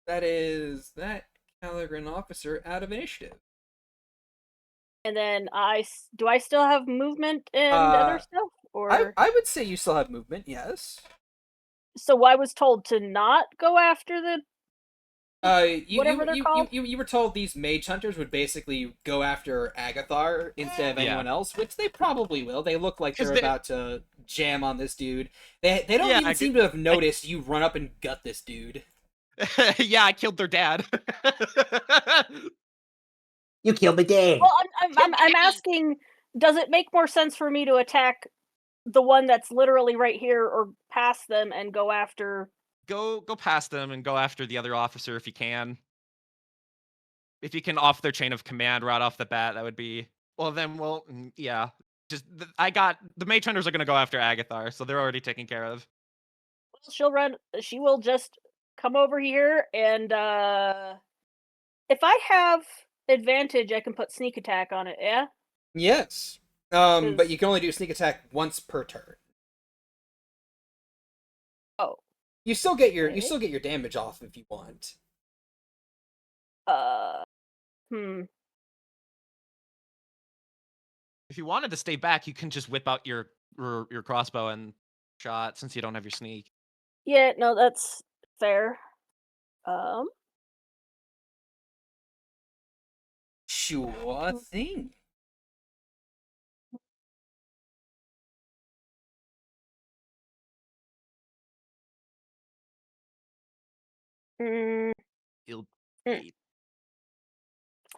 That is that ch-ldr-n officer out of initiative. And then do I still have movement and other stuff? Or I would say you still have movement, yes. So I was told to not go after the whatever they're called? You were told these mage hunters would basically go after Agathar instead of anyone else, which they probably will. They look like they're about to jam on this dude. They don't even seem to have noticed you run up and gut this dude. Yeah, I killed their dad. You killed my dad. Well, I'm asking, does it make more sense for me to attack the one that's literally right here or past them and go after... Go past them and go after the other officer if you can. If you can off their chain of command right off the bat, that would be... Well, yeah. Just the mage hunters are going to go after Agathar, so they're already taken care of. She will just come over here and if I have advantage, I can put sneak attack on it, yeah? Yes. But you can only do sneak attack once per turn. Oh. You still get your damage off if you want. If you wanted to stay back, you can just whip out your crossbow and shot since you don't have your sneak. Yeah, no, that's fair. Sure thing. I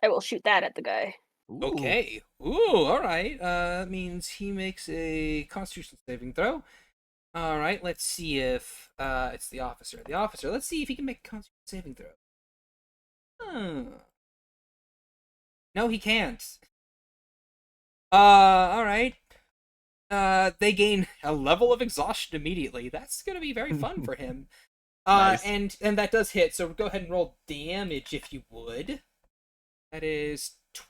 will shoot that at the guy. Ooh. Okay. Ooh, alright. That means he makes a Constitution saving throw. Alright, let's see if it's the officer. The officer, let's see if he can make a Constitution saving throw. No, he can't. Alright. They gain a level of exhaustion immediately. That's gonna be very fun for him. Nice. And that does hit, so go ahead and roll damage if you would. That is 20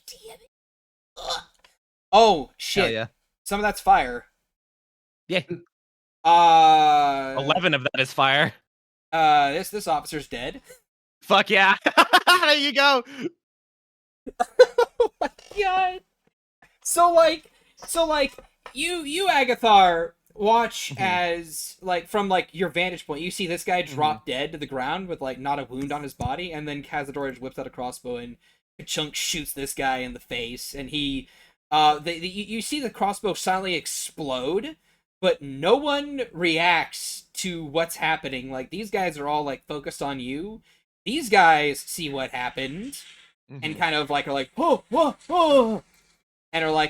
damage. Ugh. Oh shit! Hell yeah. Some of that's fire. Yeah. 11 of that is fire. This officer's dead. Fuck yeah! There you go. Oh my god! So you Agathar watch as from your vantage point, you see this guy drop dead to the ground with not a wound on his body, and then Cazador whips out a crossbow and Chunk shoots this guy in the face, and he you see the crossbow silently explode, but no one reacts to what's happening. These guys are all focused on you. These guys see what happened and kind of are oh, whoa, oh, and are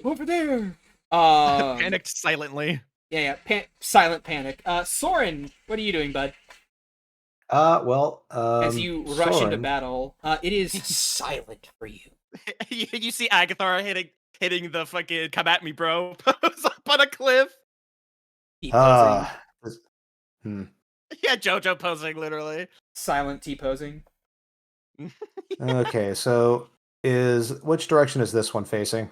over there. Panicked silently. Yeah, silent panic. Soren, what are you doing, bud? As you rush Soren, into battle, it is silent for you. You see Agathar hitting the fucking "come at me, bro" pose up on a cliff. Keep buzzing. Yeah, JoJo posing, literally. Silent T posing. Okay, so which direction is this one facing?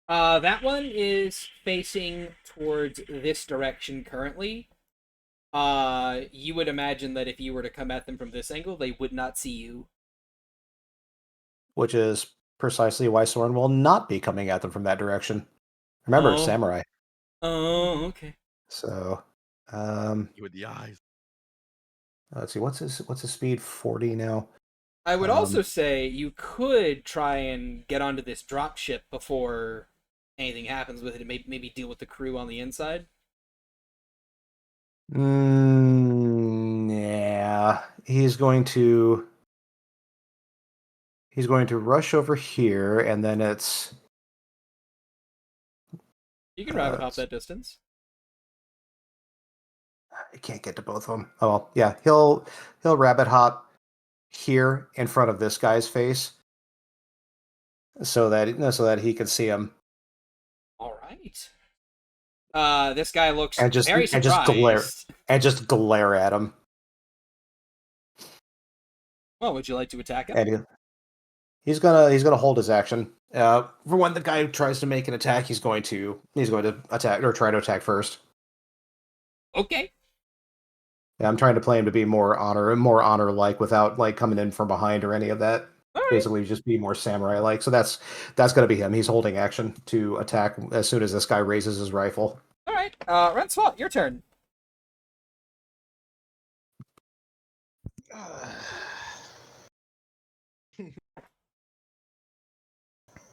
That one is facing towards this direction currently. You would imagine that if you were to come at them from this angle, they would not see you. Which is precisely why Soren will not be coming at them from that direction. Remember, Oh. samurai. Oh, okay. So, You with the eyes. let's see. What's his speed? 40 now. I would also say you could try and get onto this drop ship before anything happens with it, and maybe deal with the crew on the inside. Yeah, he's going to rush over here, and then it's. You can rabbit hop that distance. I can't get to both of them. Oh well, yeah, he'll rabbit hop here in front of this guy's face, so that he can see him. All right. This guy looks And just very surprised. just glare at him. Well, would you like to attack him? And he's gonna hold his action. For when the guy tries to make an attack, he's going to attack or try to attack first. Okay. Yeah, I'm trying to play him to be more honor like without like coming in from behind or any of that. All right. Basically, just be more samurai like. So that's gonna be him. He's holding action to attack as soon as this guy raises his rifle. All right. Renswat, your turn. You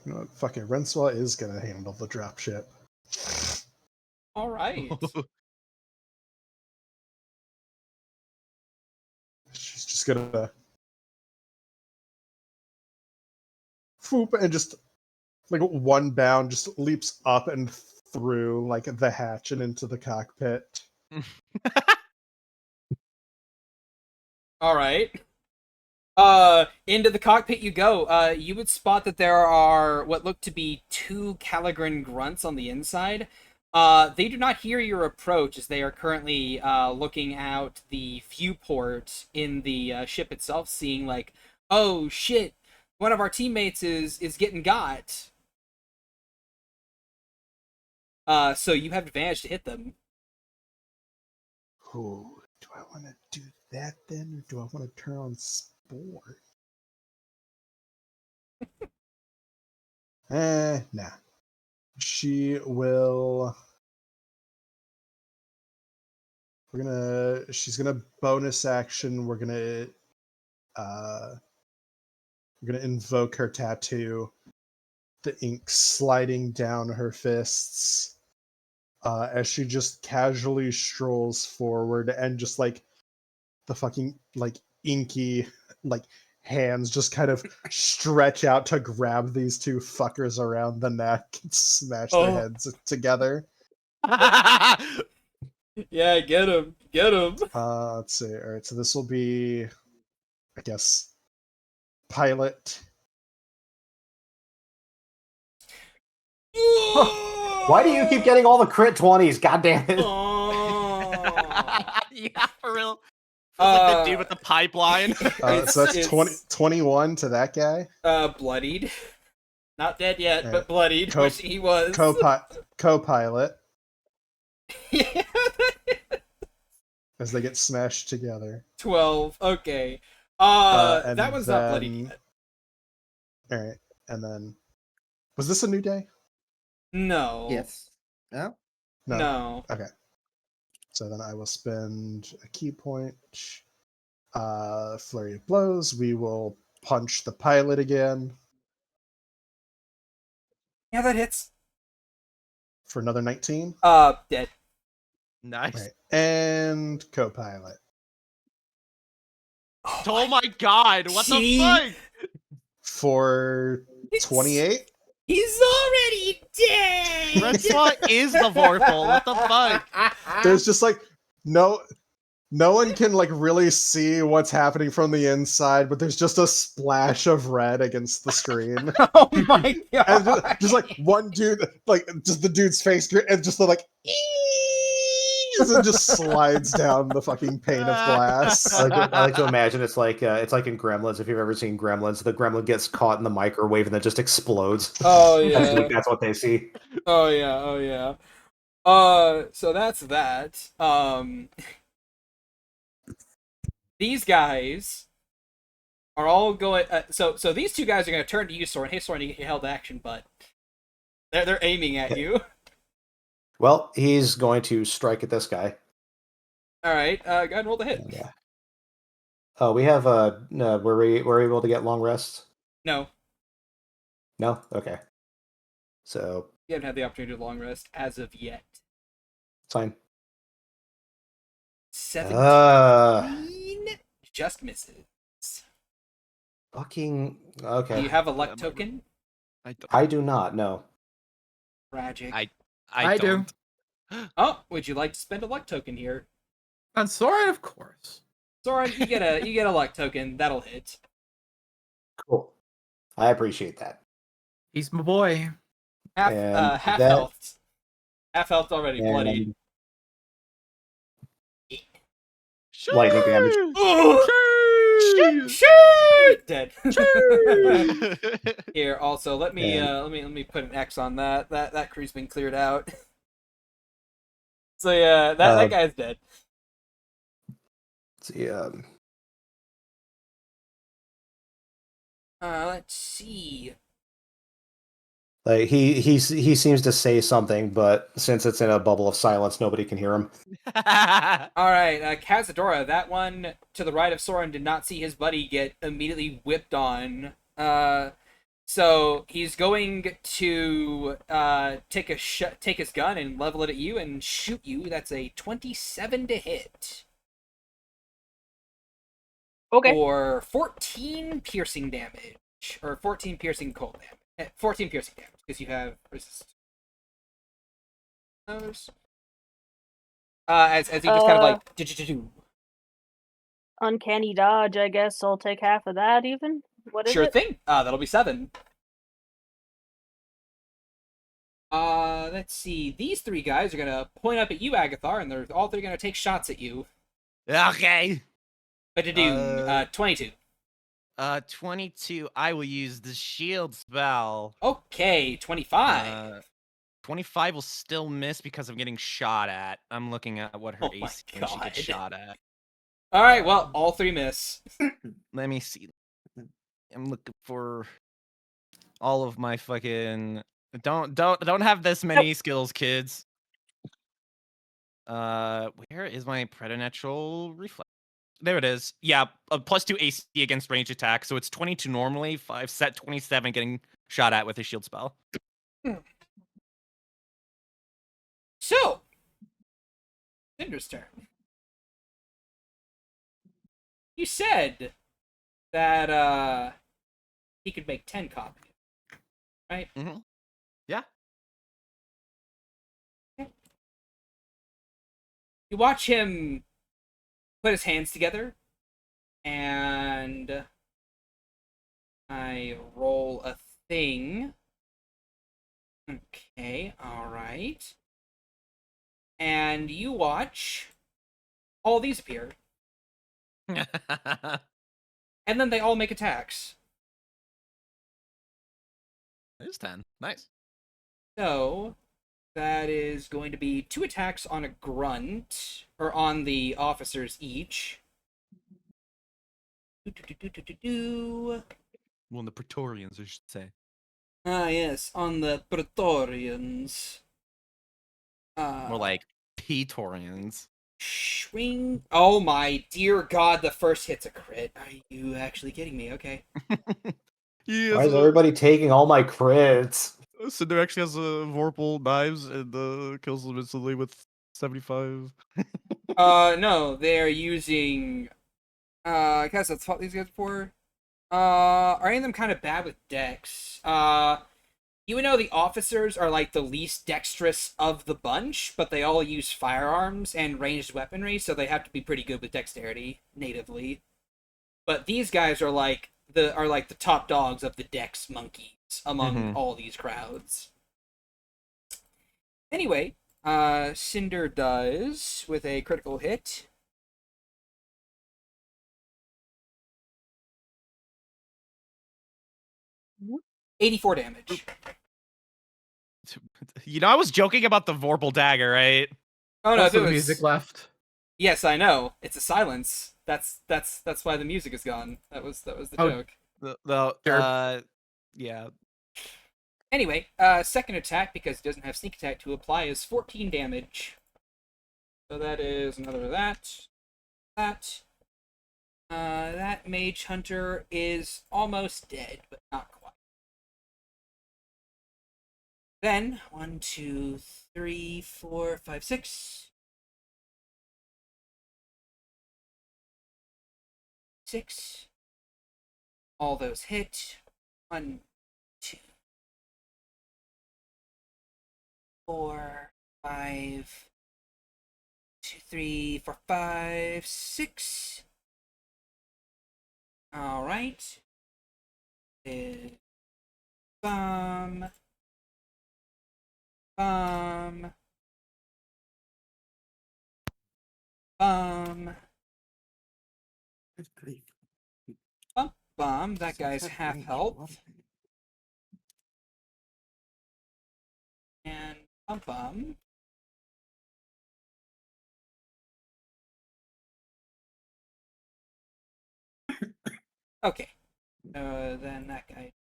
know what? Fuck it. Renswa is gonna handle the dropship. All right. She's just gonna swoop and just like one bound just leaps up and through like the hatch and into the cockpit. All right. Into the cockpit you go. You would spot that there are what look to be 2 ch-ldr-n grunts on the inside. They do not hear your approach as they are currently looking out the viewport in the ship itself, seeing like, oh shit, one of our teammates is getting got. So you have advantage to hit them. Oh, do I want to do that then, or do I want to turn on Spore? Nah. She will. She's gonna bonus action. We're gonna invoke her tattoo. The ink sliding down her fists. As she just casually strolls forward and just like the fucking like inky like hands just kind of stretch out to grab these 2 fuckers around the neck and smash their heads together. Yeah, get him. Let's see. All right, so this will be, I guess, pilot. Why do you keep getting all the crit 20s? God damn it! Yeah, for real. Like the dude with the pipeline. So that's 21 to that guy. Bloodied. Not dead yet, Right. but bloodied. Wishing he was. Co-pilot. Yeah. As they get smashed together. 12. Okay. And that one's not bloodied yet. Alright, and then... Was this a new day? No. Yes. No? No. Okay. So then I will spend a key point. Flurry of blows. We will punch the pilot again. Yeah, that hits. For another 19. Dead. Nice. Right. And co-pilot. Oh my god, what the fuck? For 28. He's already dead! Renswa is the Vorpal, what the fuck? There's just like no one can like really see what's happening from the inside, but there's just a splash of red against the screen. Oh my god! And just like one dude, like just the dude's face, and just the like As it just slides down the fucking pane of glass. I like to imagine it's like in Gremlins. If you've ever seen Gremlins, the gremlin gets caught in the microwave and then just explodes. Oh I yeah. think that's what they see. Oh yeah. Oh yeah. So that's that. These guys are all going. So these two guys are going to turn to you, Soren. Hey, Soren, you get your held action, but they're aiming at you. Well, he's going to strike at this guy. All right. Go ahead and roll the hit. Yeah. Oh, we have were we able to get long rests? No, No. Okay. So you haven't had the opportunity to long rest as of yet. fine. 17 just misses. Fucking Do okay. you have a luck token? I do not. No. Tragic. I do. Oh, would you like to spend a luck token here? On Soren, of course. Soren, you get a luck token. That'll hit. Cool. I appreciate that. He's my boy. Half And half that- health. Half health already. And Bloody. lightning damage. Dead. Here, also let me put an X on that. That crew's been cleared out. So yeah, that guy's dead. Let's see. Let's see. Like he seems to say something, but since it's in a bubble of silence, nobody can hear him. All right, Cazadora, that one to the right of Soren did not see his buddy get immediately whipped on. So he's going to take his gun and level it at you and shoot you. That's a 27 to hit. Okay. Or 14 piercing damage. Or 14 piercing cold damage. 14 piercing damage, because you have resist. As he just kind of like do. Uncanny dodge, I guess. I'll take half of that even. What is Sure it? thing. That'll be 7. Let's see. These 3 guys are gonna point up at you, Agathar, and they're all 3 gonna take shots at you. Okay. But to do 22. 22. I will use the shield spell. Okay, 25. 25 will still miss because I'm getting shot at. I'm looking at what her Oh my AC when she gets God. shot at. All right, well, all 3 miss. Let me see. I'm looking for all of my fucking. Don't have this many skills, kids. Where is my preternatural reflex? There it is. Yeah, +2 AC against ranged attack, so it's 22 normally. I've set 27 getting shot at with a shield spell. So, Cinder's turn. You said that he could make 10 copies, right? Mm-hmm. Yeah. You watch him put his hands together, and I roll a thing. Okay, alright. And you watch all these appear, and then they all make attacks. There's 10. Nice. So, that is going to be 2 attacks on a grunt, or on the officers each. Well, the Praetorians, I should say. Yes, on the Praetorians. More like Praetorians. Swing. Oh my dear god, the first hit's a crit. Are you actually kidding me? Okay. Yes, Why is everybody taking all my crits? Cinder actually has Vorpal knives and kills them instantly with 75. No, they're using. I guess that's what these guys for. Are any of them kind of bad with dex? You know the officers are like the least dexterous of the bunch, but they all use firearms and ranged weaponry, so they have to be pretty good with dexterity natively. But these guys are like the top dogs of the dex monkeys among all these crowds. Anyway, Cinder does with a critical hit. Mhm. 84 damage. You know, I was joking about the Vorpal dagger, right? Oh no, if Also, it the was music left. yes, I know. It's a silence. That's why the music is gone. That was the Oh. joke. Sure. Yeah. Anyway, second attack, because he doesn't have sneak attack to apply, is 14 damage. So that is another of that. That mage hunter is almost dead, but not quite. Then 1, 2, 3, 4, 5, 6. 6. All those hit. 1, 2, 4, 5, 2, 3, 4, 5, 6. All right. Bomb. Bomb. Bomb. Bump bomb. That guy's half health. And bump bomb. Okay. Then that guy.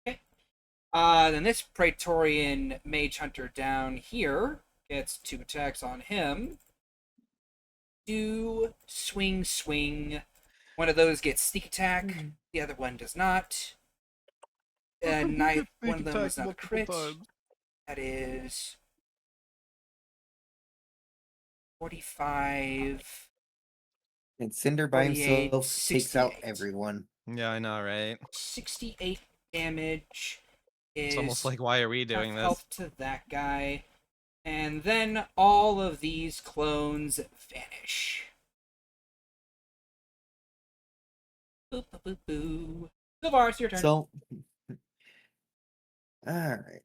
Okay. Then this Praetorian Mage Hunter down here gets 2 attacks on him. Do swing, swing. One of those gets sneak attack. The other one does not. One of them is not a crit. That is 45. And Cinder by 48, himself takes out 68. everyone. Yeah, I know, right? 68 damage is It's almost like, why are we doing half this? health to that guy. And then all of these clones vanish. Boop, boop, boop, boo. Silvar, it's your turn. So, alright.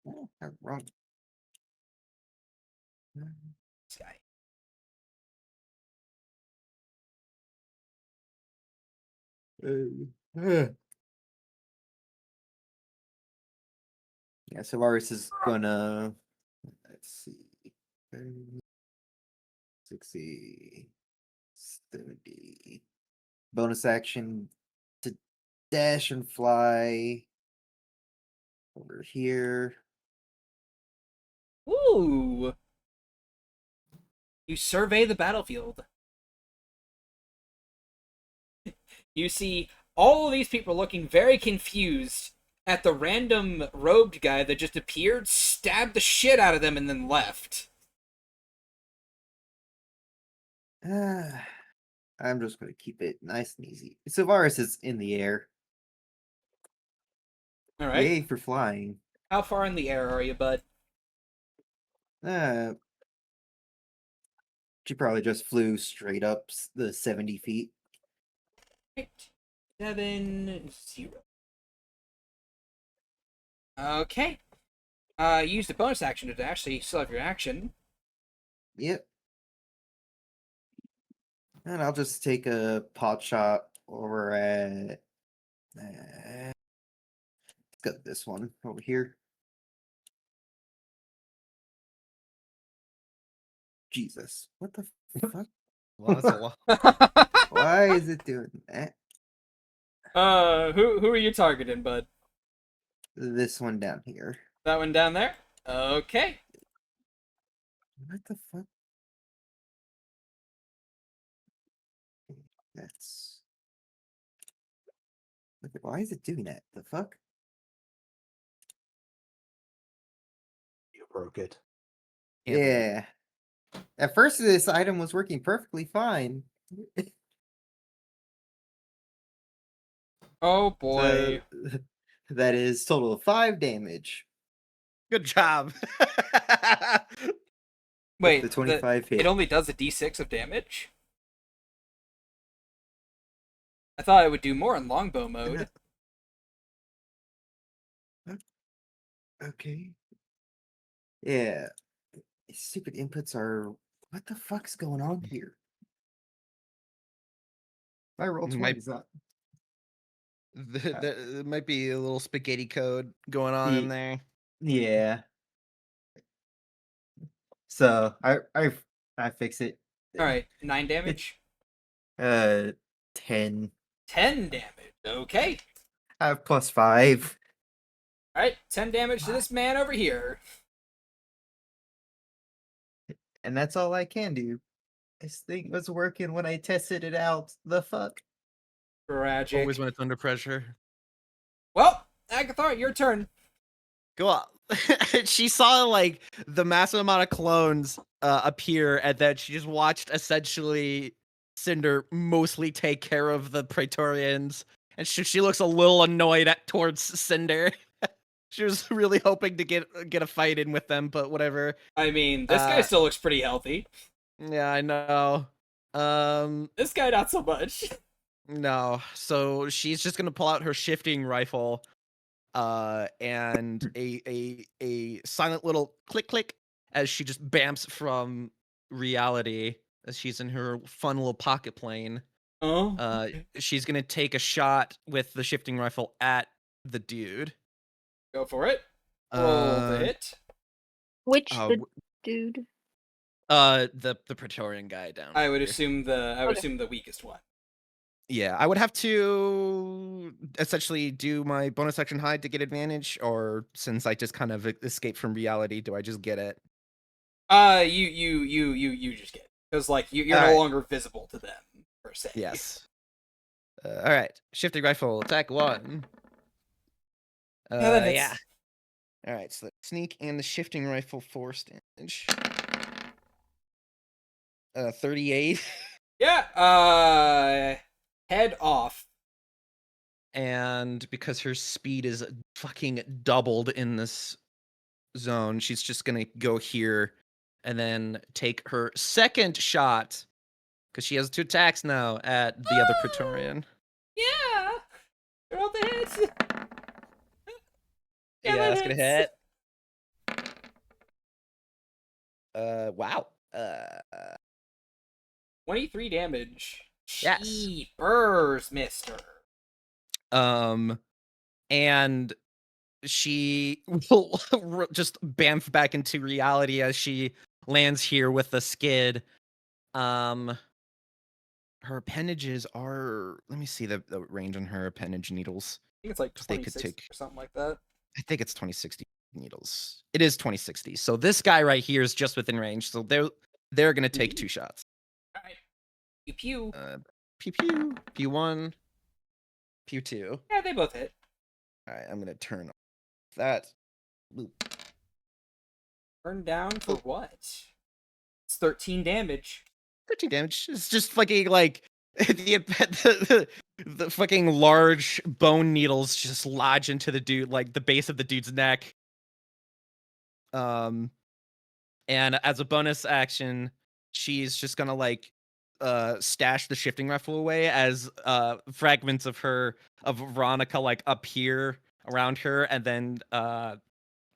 Oh, I'm wrong. This guy. Yeah, so Varus is gonna, let's see, 30, 60, 70. Bonus action to dash and fly over here. Ooh. You survey the battlefield. You see all of these people looking very confused at the random robed guy that just appeared, stabbed the shit out of them, and then left. I'm just gonna keep it nice and easy. So Varus is in the air. All right. Yay for flying. How far in the air are you, bud? She probably just flew straight up the 70 feet. Right. 7, 0. Okay. Use the bonus action to dash, so you still have your action. Yep. And I'll just take a pot shot over at. Let's go this one over here. Jesus. What the fuck? Well, that's a lot. Why is it doing that? Who are you targeting, bud? This one down here. That one down there? Okay. What the fuck? That's. Look at, why is it doing that? The fuck? You broke it. Yeah. At first, this item was working perfectly fine. Oh boy. So, that is total of 5 damage. Good job. Wait, The 25 hit. it only does a d6 of damage? I thought it would do more in longbow mode. Okay. Yeah. Stupid inputs are. What the fuck's going on here? My roll Might 20 is up. there might be a little spaghetti code going on in there. Yeah. So I fix it. All right, 9 damage. 10. 10 damage. Okay. I have +5. All right, 10 damage to this man over here. And that's all I can do. This thing was working when I tested it out. The fuck? Tragic. Always when it's under pressure. Well, Agathar, your turn. Go on. She saw like the massive amount of clones appear, and then she just watched essentially Cinder mostly take care of the Praetorians, and she looks a little annoyed towards Cinder. She was really hoping to get a fight in with them, but whatever. I mean, this guy still looks pretty healthy. Yeah, I know. This guy not so much. No. So she's just gonna pull out her shifting rifle, and a silent little click click as she just bamps from reality as she's in her fun little pocket plane. Oh. Okay. She's gonna take a shot with the shifting rifle at the dude. Go for it. Roll the hit. Which the dude? The Praetorian guy down. I would here. assume the weakest one. Yeah, I would have to essentially do my bonus action hide to get advantage, or since I just kind of escaped from reality, do I just get it? You just get it. Because like you're no longer visible to them per se. Yes. All right, shifting rifle attack 1. Yeah. All right, so the sneak and the shifting rifle force damage. 38. Yeah. Head off. And because her speed is fucking doubled in this zone, she's just gonna go here and then take her second shot because she has 2 attacks now at the other Praetorian. Yeah. Roll the hit. Yeah, that's gonna hit. Wow. 23 damage. Yes. Cheapers, mister. And she will just bamf back into reality as she lands here with the skid. Her appendages are. Let me see the range on her appendage needles. I think it's like They could 2060 or something like that. I think it's 2060 needles. It is 2060. So this guy right here is just within range. So they're gonna take 2 shots. All right. Pew pew. Pew pew. Pew 1. Pew 2. Yeah, they both hit. All right, I'm gonna turn off that. Loop. Burn down for what? It's 13 damage. 13 damage. It's just fucking like the fucking large bone needles just lodge into the dude, like the base of the dude's neck. And as a bonus action, she's just gonna like stash the shifting rifle away as fragments of Veronica like appear around her, and then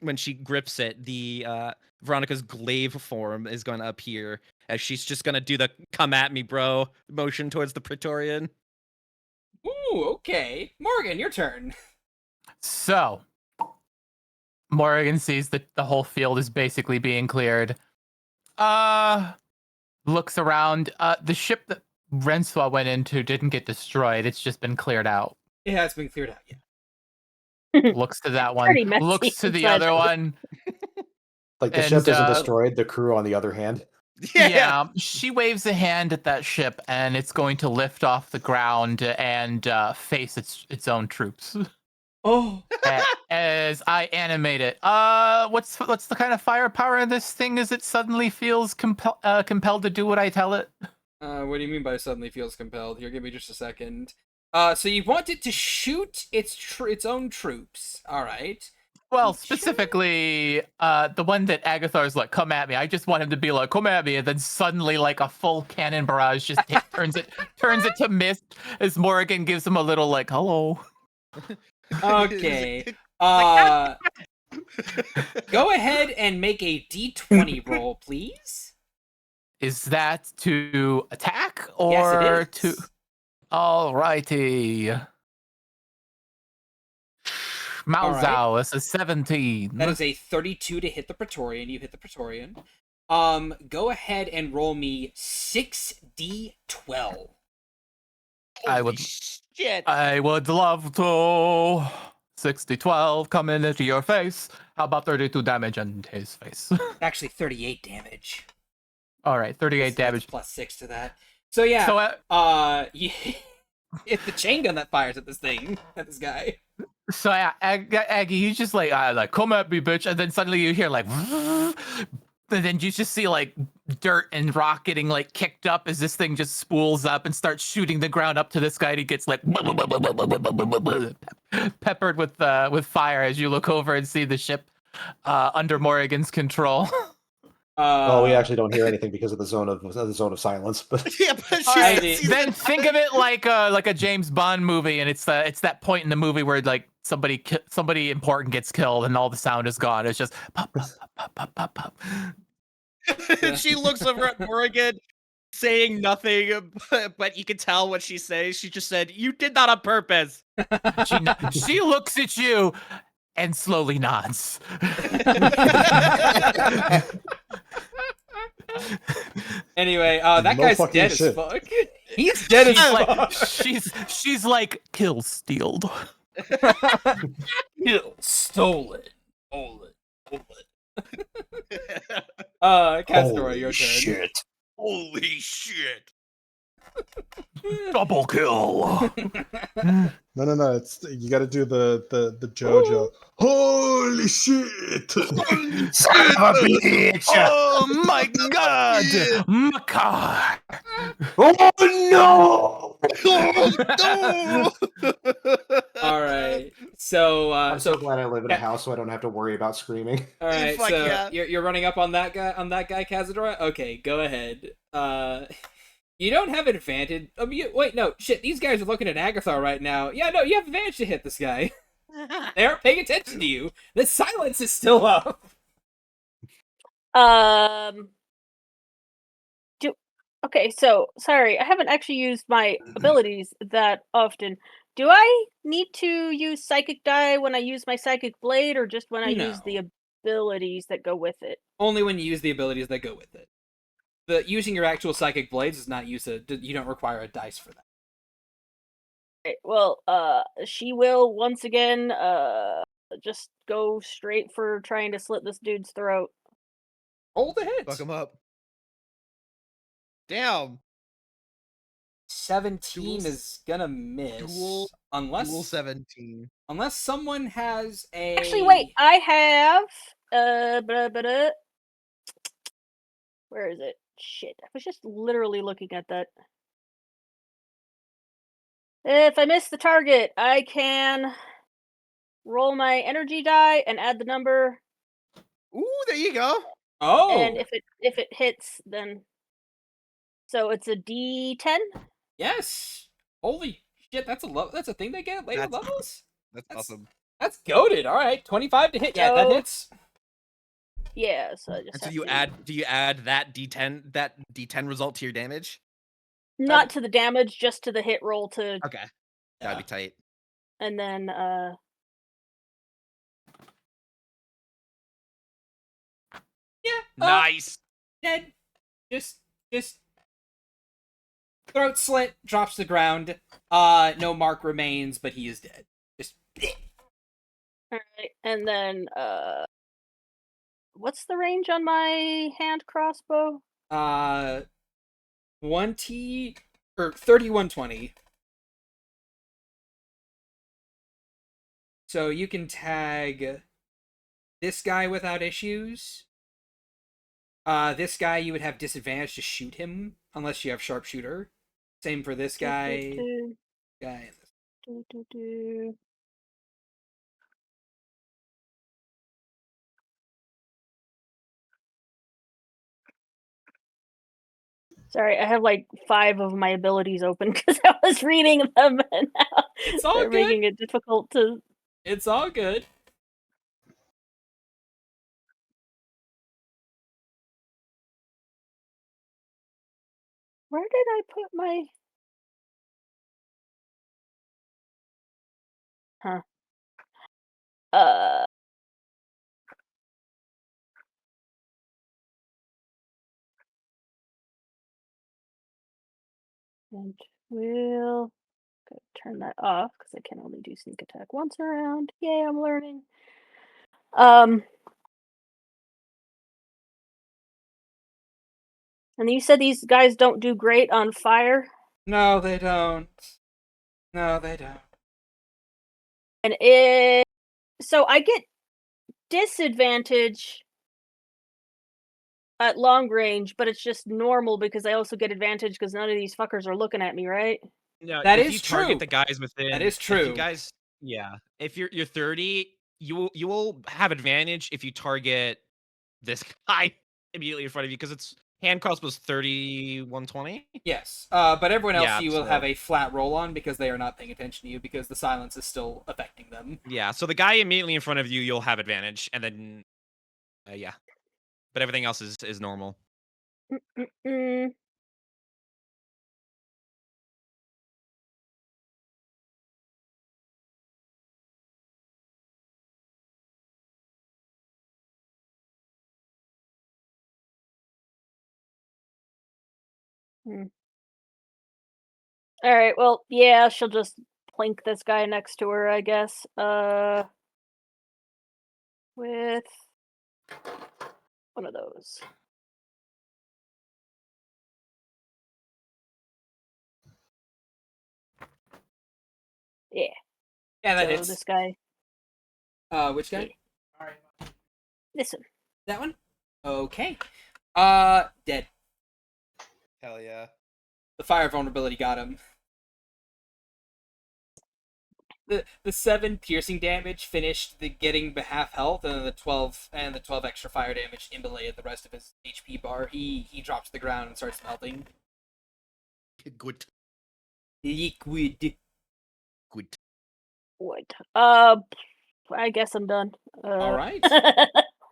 when she grips it, the Veronica's glaive form is going to appear as she's just going to do the "come at me, bro" motion towards the Praetorian. Ooh, okay. Morgan, your turn. So, Morgan sees that the whole field is basically being cleared. Looks around. The ship that Renswa went into didn't get destroyed. It's just been cleared out. It has been cleared out, yeah. Looks to that one. Pretty messy Looks to the inside. other one. Like the And, ship isn't destroyed, the crew on the other hand. Yeah, she waves a hand at that ship, and it's going to lift off the ground and face its own troops. Oh. As I animate it, what's the kind of firepower in this thing? As it suddenly feels compelled to do what I tell it. What do you mean by suddenly feels compelled? Here, give me just a second. So you want it to shoot its own troops. All right. Well, specifically, the one that Agathar's like, "Come at me." I just want him to be like, "Come at me," and then suddenly, like a full cannon barrage, just turns it to mist as Morgan gives him a little like, "Hello." Okay. Go ahead and make a d20 roll, please. Is that to attack or Yes, it to? is. Alrighty. Malzao, it's a 17. That is a 32 to hit the Praetorian. You hit the Praetorian. Go ahead and roll me 6d12. I would. Shit. I would love to. 60-12 coming into your face. How about 32 damage on his face? Actually, 38 damage. All right, 38 That's damage. plus 6 to that. So yeah, So it's the chain gun that fires at this thing, at this guy. So Aggie, he's just like come at me, bitch, and then suddenly you hear like, and then you just see like dirt and rock getting like kicked up as this thing just spools up and starts shooting the ground up to this guy. And he gets like peppered with fire as you look over and see the ship under Morrigan's control. We actually don't hear anything because of the zone of silence. But Yeah, but Then think of it like a James Bond movie, and it's that point in the movie where like somebody important gets killed and all the sound is gone. It's just pop pop pop pop pop pop. She looks over at Morrigan, saying nothing, but you can tell what she says. She just said, "You did that on purpose." She looks at you and slowly nods. Anyway, that No guy's fucking dead shit. as fuck. He's dead as fuck. She's like kill stealed. Stolen. Castaway, your turn. shit! Holy shit! Double kill. No. It's you got to do the JoJo. Holy shit! Son of a bitch! Oh my god! Makar! Oh no! Oh, no! All right. So, I'm so glad I live in a house so I don't have to worry about screaming. all right. Fuck So yeah. you're running up on that guy, Cazadora. Okay, go ahead. You don't have advantage. Wait, no, shit. These guys are looking at Agathar right now. Yeah, no, you have advantage to hit this guy. They aren't paying attention to you. The silence is still up. Okay, so sorry, I haven't actually used my abilities that often. Do I need to use psychic die when I use my psychic blade, or just when I use the abilities that go with it? Only when you use the abilities that go with it. Using your actual psychic blades does not use you don't require a dice for that. Okay, well, she will once again just go straight for trying to slit this dude's throat. Roll the hit. Fuck him up. Damn. 17 Dual- is gonna miss. Dual unless 17. unless someone has a Actually, wait, I have where is it? Shit, I was just literally looking at that. If I miss the target, I can roll my energy die and add the number. Ooh, there you go. Oh, And if it hits, then so it's a D10. yes. Holy shit, that's a thing they get at later That's- levels? That's That's- awesome. That's goated. All right, 25 to hit. Yeah, that So- hits. Yeah, so I just And so have you to- do you add that D10 result to your damage? not to the damage, just to the hit roll to, Okay. That'd be tight. and then Yeah. Nice. Dead. Just throat slit, drops to the ground. No mark remains, but he is dead. Just alright, and then what's the range on my hand crossbow? 20 or 3120. So you can tag this guy without issues. This guy you would have disadvantage to shoot him unless you have sharpshooter. Same for this guy. Guy. Sorry, I have like 5 of my abilities open because I was reading them, and now It's all they're good. making it difficult to. It's all good. Where did I put my... Huh. And we'll turn that off because I can only do sneak attack once around. Yay, I'm learning. And you said these guys don't do great on fire? No, they don't. No, they don't. And so I get disadvantage at long range, but it's just normal because I also get advantage because none of these fuckers are looking at me, right? No, That if is you target true. the guys within, That is If true. you guys, yeah, if you're 30, you will have advantage if you target this guy immediately in front of you because its hand cost was 3120. Yes, but everyone else Yeah, you will so- have a flat roll on because they are not paying attention to you because the silence is still affecting them. Yeah, so the guy immediately in front of you, you'll have advantage, and then yeah, but everything else is normal. Mm-mm-mm. All right, well, yeah, she'll just plink this guy next to her, I guess. With one of those. Yeah. Yeah, that So hits. this guy, Which guy? this one. That one? Okay. Dead. Hell yeah. The fire vulnerability got him. The 7 piercing damage finished the getting half health, and then the 12 extra fire damage immolated the rest of his HP bar. He drops to the ground and starts melting. Good. Liquid. Good. Wood. I guess I'm done. All right.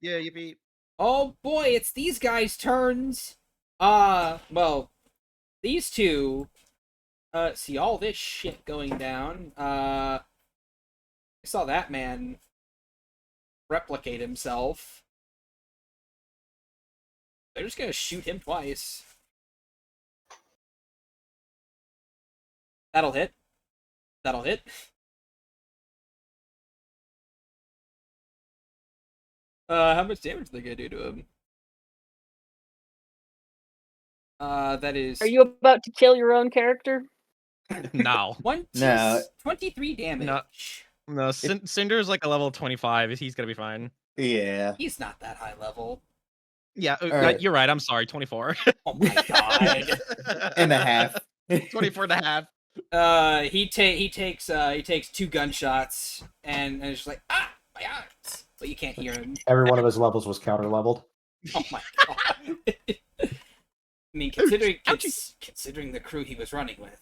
Yeah, you beat. Oh boy, it's these guys' turns. Well, these two see all this shit going down. I saw that man replicate himself. They're just gonna shoot him twice. That'll hit. That'll hit. How much damage are they gonna do to him? That is... Are you about to kill your own character? No. 23 damage. No, Cinder's like a level 25. He's gonna be fine. Yeah. He's not that high level. Yeah, right. you're right. I'm sorry. 24. Oh my god. And a half. 24 and a half. He takes 2 gunshots and it's just like, ah, my eyes. But you can't hear him. Every one of his levels was counter leveled. Oh my god. I mean, considering the crew he was running with.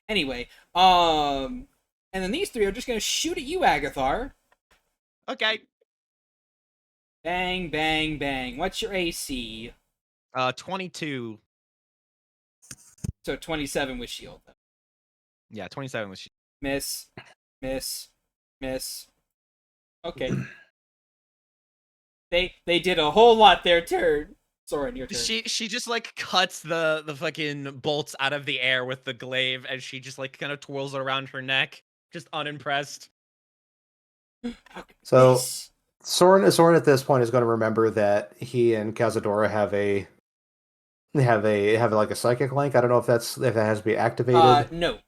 Anyway, and then these 3 are just gonna shoot at you, Agathar. Okay. Bang, bang, bang. What's your AC? 22. So 27 with shield. Yeah, 27 was. Miss, miss, miss. Okay. They did a whole lot their turn. Soren, your turn. She just like cuts the fucking bolts out of the air with the glaive, and she just like kind of twirls it around her neck, just unimpressed. So Soren at this point is going to remember that he and Cazadora have like a psychic link. I don't know if that has to be activated. No.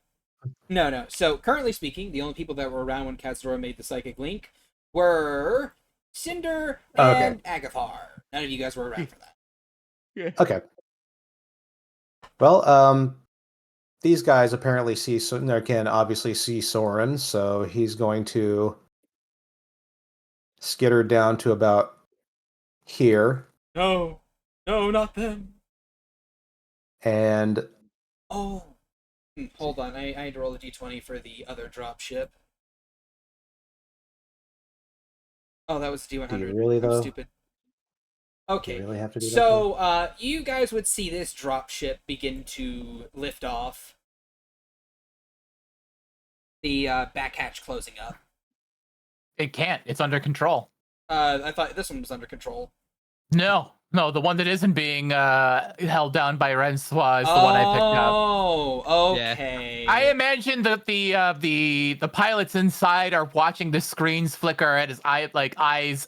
So currently speaking, the only people that were around when Cazadora made the psychic link were Cinder and Agathar. None of you guys were around for that. Yeah. Okay. Well, these guys apparently can obviously see Soren, so he's going to skitter down to about here. No, not them. And hold on, I had to roll a d20 for the other drop ship. Oh, that was D100. Do you really, I'm though? stupid. Okay. You really have to do that. So, you guys would see this dropship begin to lift off. The back hatch closing up. It can't. It's under control. I thought this one was under control. No, the one that isn't being held down by Rensois is the one I picked up. Oh, okay. I imagine that the pilots inside are watching the screens flicker at his eyes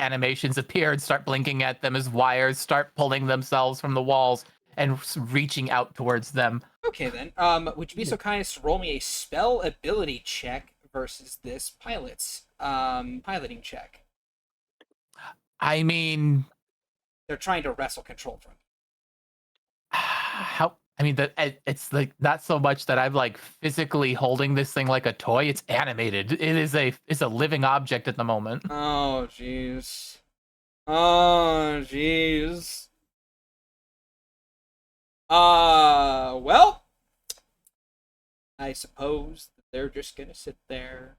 animations appear and start blinking at them as wires start pulling themselves from the walls and reaching out towards them. Okay then. Would you be so kind as to roll me a spell ability check versus this pilot's piloting check? I mean, they're trying to wrestle control from. How? I mean, it's like not so much that I'm like physically holding this thing like a toy. It's animated. It's a living object at the moment. Oh jeez. Oh jeez. Well, I suppose that they're just gonna sit there.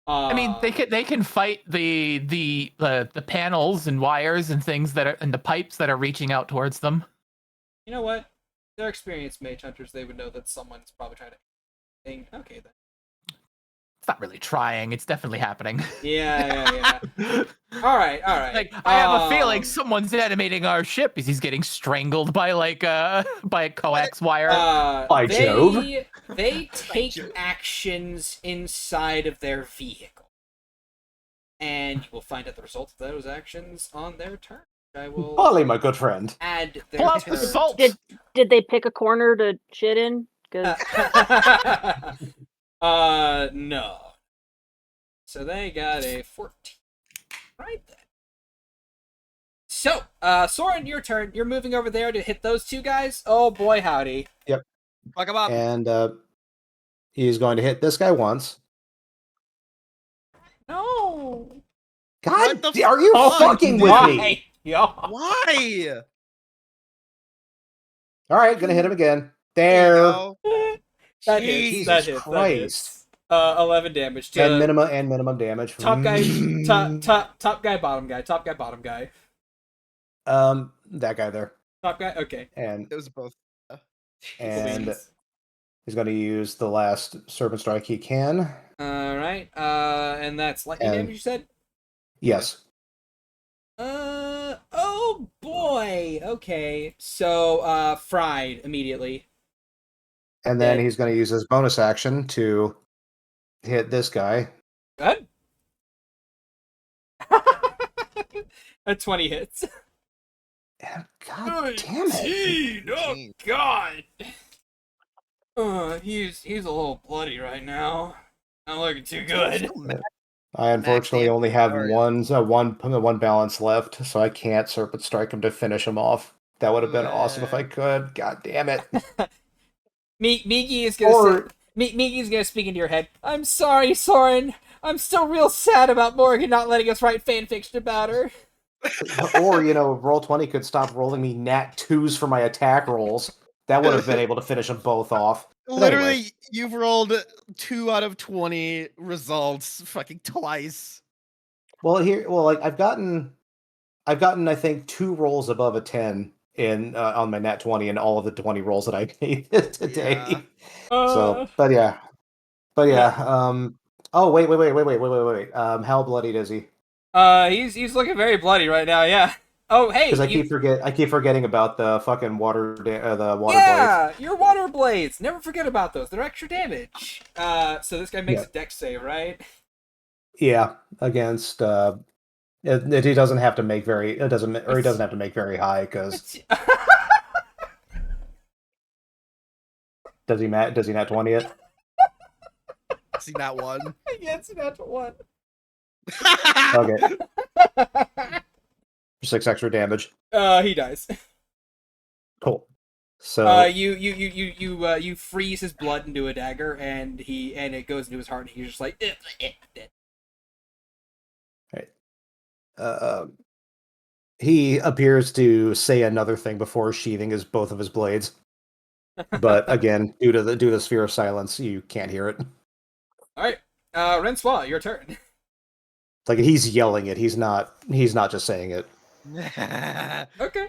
I mean, they can fight the panels and wires and things that are and the pipes that are reaching out towards them. You know what? They're experienced mage hunters. They would know that someone's probably trying to. Okay then. It's not really trying. It's definitely happening. Yeah. All right. Like I have a feeling someone's animating our ship because he's getting strangled by by a coax wire. By Jove. They take actions inside of their vehicle, and you will find out the results of those actions on their turn. I will. Polly, my good friend. Add their Plus turn. results. Did they pick a corner to shit in? 'Cause... No. So they got a 14. Right then. So, Soren, your turn. You're moving over there to hit those two guys. Oh boy, howdy. Yep. Fuck him up. And he's going to hit this guy once. No. God, What the are you fuck, fucking with me? Why? All right, gonna hit him again. There There. you go. That Jeez. hits. That hits. That hits. 11 damage to And minimum damage. top guy. Top guy. Bottom guy. Top guy. Bottom guy. That guy there. Top guy. Okay. And It was both. and he's going to use the last serpent strike he can. All right. And that's lightning And- damage. You said. Yes. Oh boy. Okay. So fried immediately. And then Okay. he's going to use his bonus action to hit this guy. Good. A 20 hits. God damn it. Oh god. He's a little bloody right now. Not looking too good. I unfortunately only have Sorry. one balance left, so I can't serpent strike him to finish him off. That would have been awesome if I could. God damn it. Miki is gonna Miki's gonna speak into your head. I'm sorry, Soren. I'm still real sad about Morgan not letting us write fanfiction about her. Or, Roll20 could stop rolling me nat 2s for my attack rolls. That would have been able to finish them both off. But Literally, anyway. you've rolled 2 out of 20 results fucking twice. I've gotten I think 2 rolls above a 10 in on my nat 20 and all of the 20 rolls that I made today. Yeah. So, but yeah. Oh wait. How bloodied is he? He's looking very bloody right now. Yeah. Oh hey. Because I keep forgetting about the fucking water blades. Yeah, your water blades. Never forget about those. They're extra damage. So this guy makes a dex save, right? Yeah, against he doesn't have to make very he doesn't have to make very high because does he nat 20 it? See that one? Yeah, it's not one. Okay. 6 extra damage. He dies. Cool. So you freeze his blood into a dagger, and it goes into his heart, and he's just like, dead. He appears to say another thing before sheathing both of his blades. But again, due to the sphere of silence, you can't hear it. All right, Rensois, your turn. Like he's yelling it. He's not just saying it. Okay.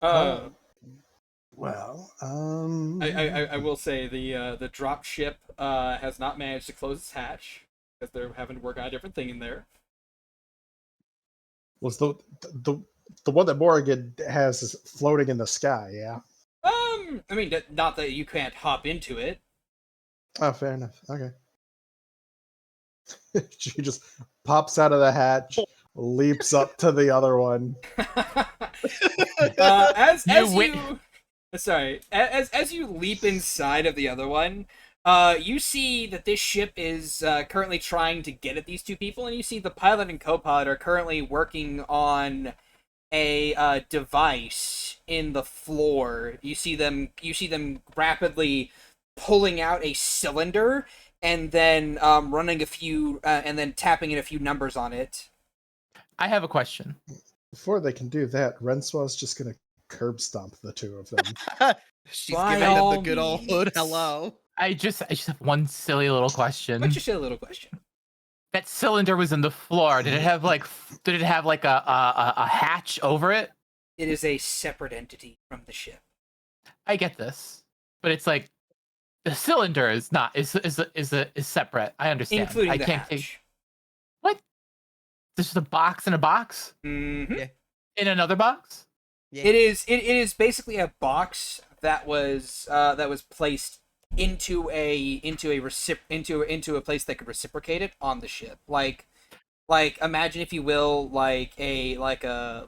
I will say the drop ship has not managed to close its hatch because they're having to work on a different thing in there. Was the one that Morrigan has is floating in the sky? Yeah. I mean, not that you can't hop into it. Oh, fair enough. Okay. She just pops out of the hatch, leaps up to the other one. As you leap inside of the other one, you see that this ship is currently trying to get at these two people, and you see the pilot and co-pilot are currently working on a device in the floor. You see them rapidly pulling out a cylinder and then running a few and then tapping in a few numbers on it. I have a question. Before they can do that, Renswaw's just gonna curb stomp the two of them. She's By giving them all the good old means. hello. I just have one silly little question. What's your silly little question? That cylinder was in the floor. Did it have like a hatch over it? It is a separate entity from the ship. I get this, but it's like the cylinder is not is separate. I understand. Including I the can't hatch. take what? This is a box in a box Mm-hmm. Yeah. in another box. Yeah. It is basically a box that was placed into a place that could reciprocate it on the ship. Like imagine, if you will, like you know,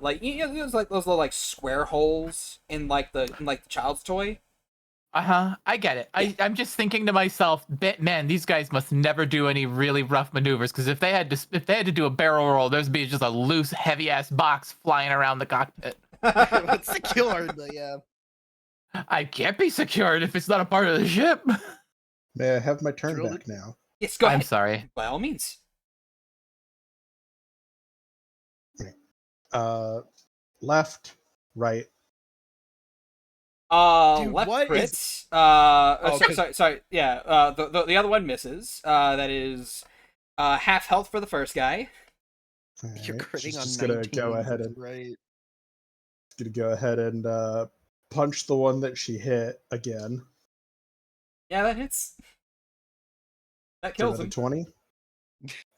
there's like those little like square holes in like the child's toy. I get it. I'm just thinking to myself, man, these guys must never do any really rough maneuvers, because if they had to do a barrel roll, there'd be just a loose, heavy ass box flying around the cockpit. What's secure? Yeah. I can't be secured if it's not a part of the ship. May I have my turn Drill back it. now? Yes, go I'm ahead. sorry. By all means. Left, right. Dude, Left what crits. is- Oh, Oh, 'cause- sorry. Yeah. The other one misses. That is half health for the first guy. You're Alright, critting she's on just 19. gonna go ahead and punch the one that she hit again. Yeah, that hits. That kills him. 20.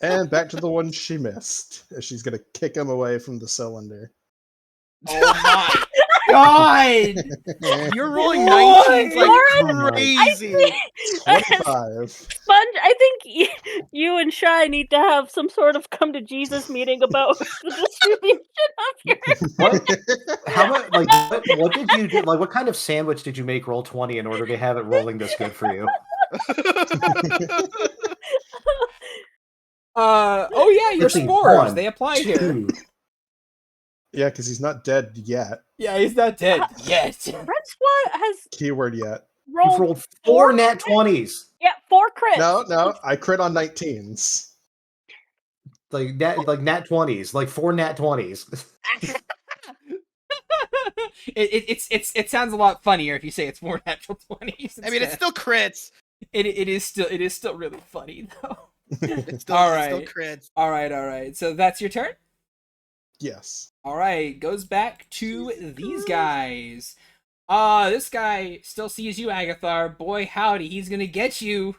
And back to the one she missed, as she's gonna kick him away from the cylinder. Oh my god! You're rolling What? 19s like Lauren, crazy. 25. Sponge, I think you and Shy need to have some sort of come to Jesus meeting about the distribution of your. What? How much? Like, what did you do? Like, what kind of sandwich did you make roll 20 in order to have it rolling this good for you? Oh yeah, your Let's see, spores. 1, They apply here. 2. Yeah, because he's not dead yet. Yeah, he's not dead yet. Renswa has Keyword yet. You've rolled rolled 4 nat 20s. 4 crits. No, I crit on 19s. Like nat 20s, like 4 nat 20s. It sounds a lot funnier if you say it's more natural 20s. I mean, it's still crits. it is still really funny though. It's still, All it's still right. crits. All right. So that's your turn. Yes. All right, goes back to these guys. This guy still sees you, Agathar. Boy, howdy, he's gonna get you.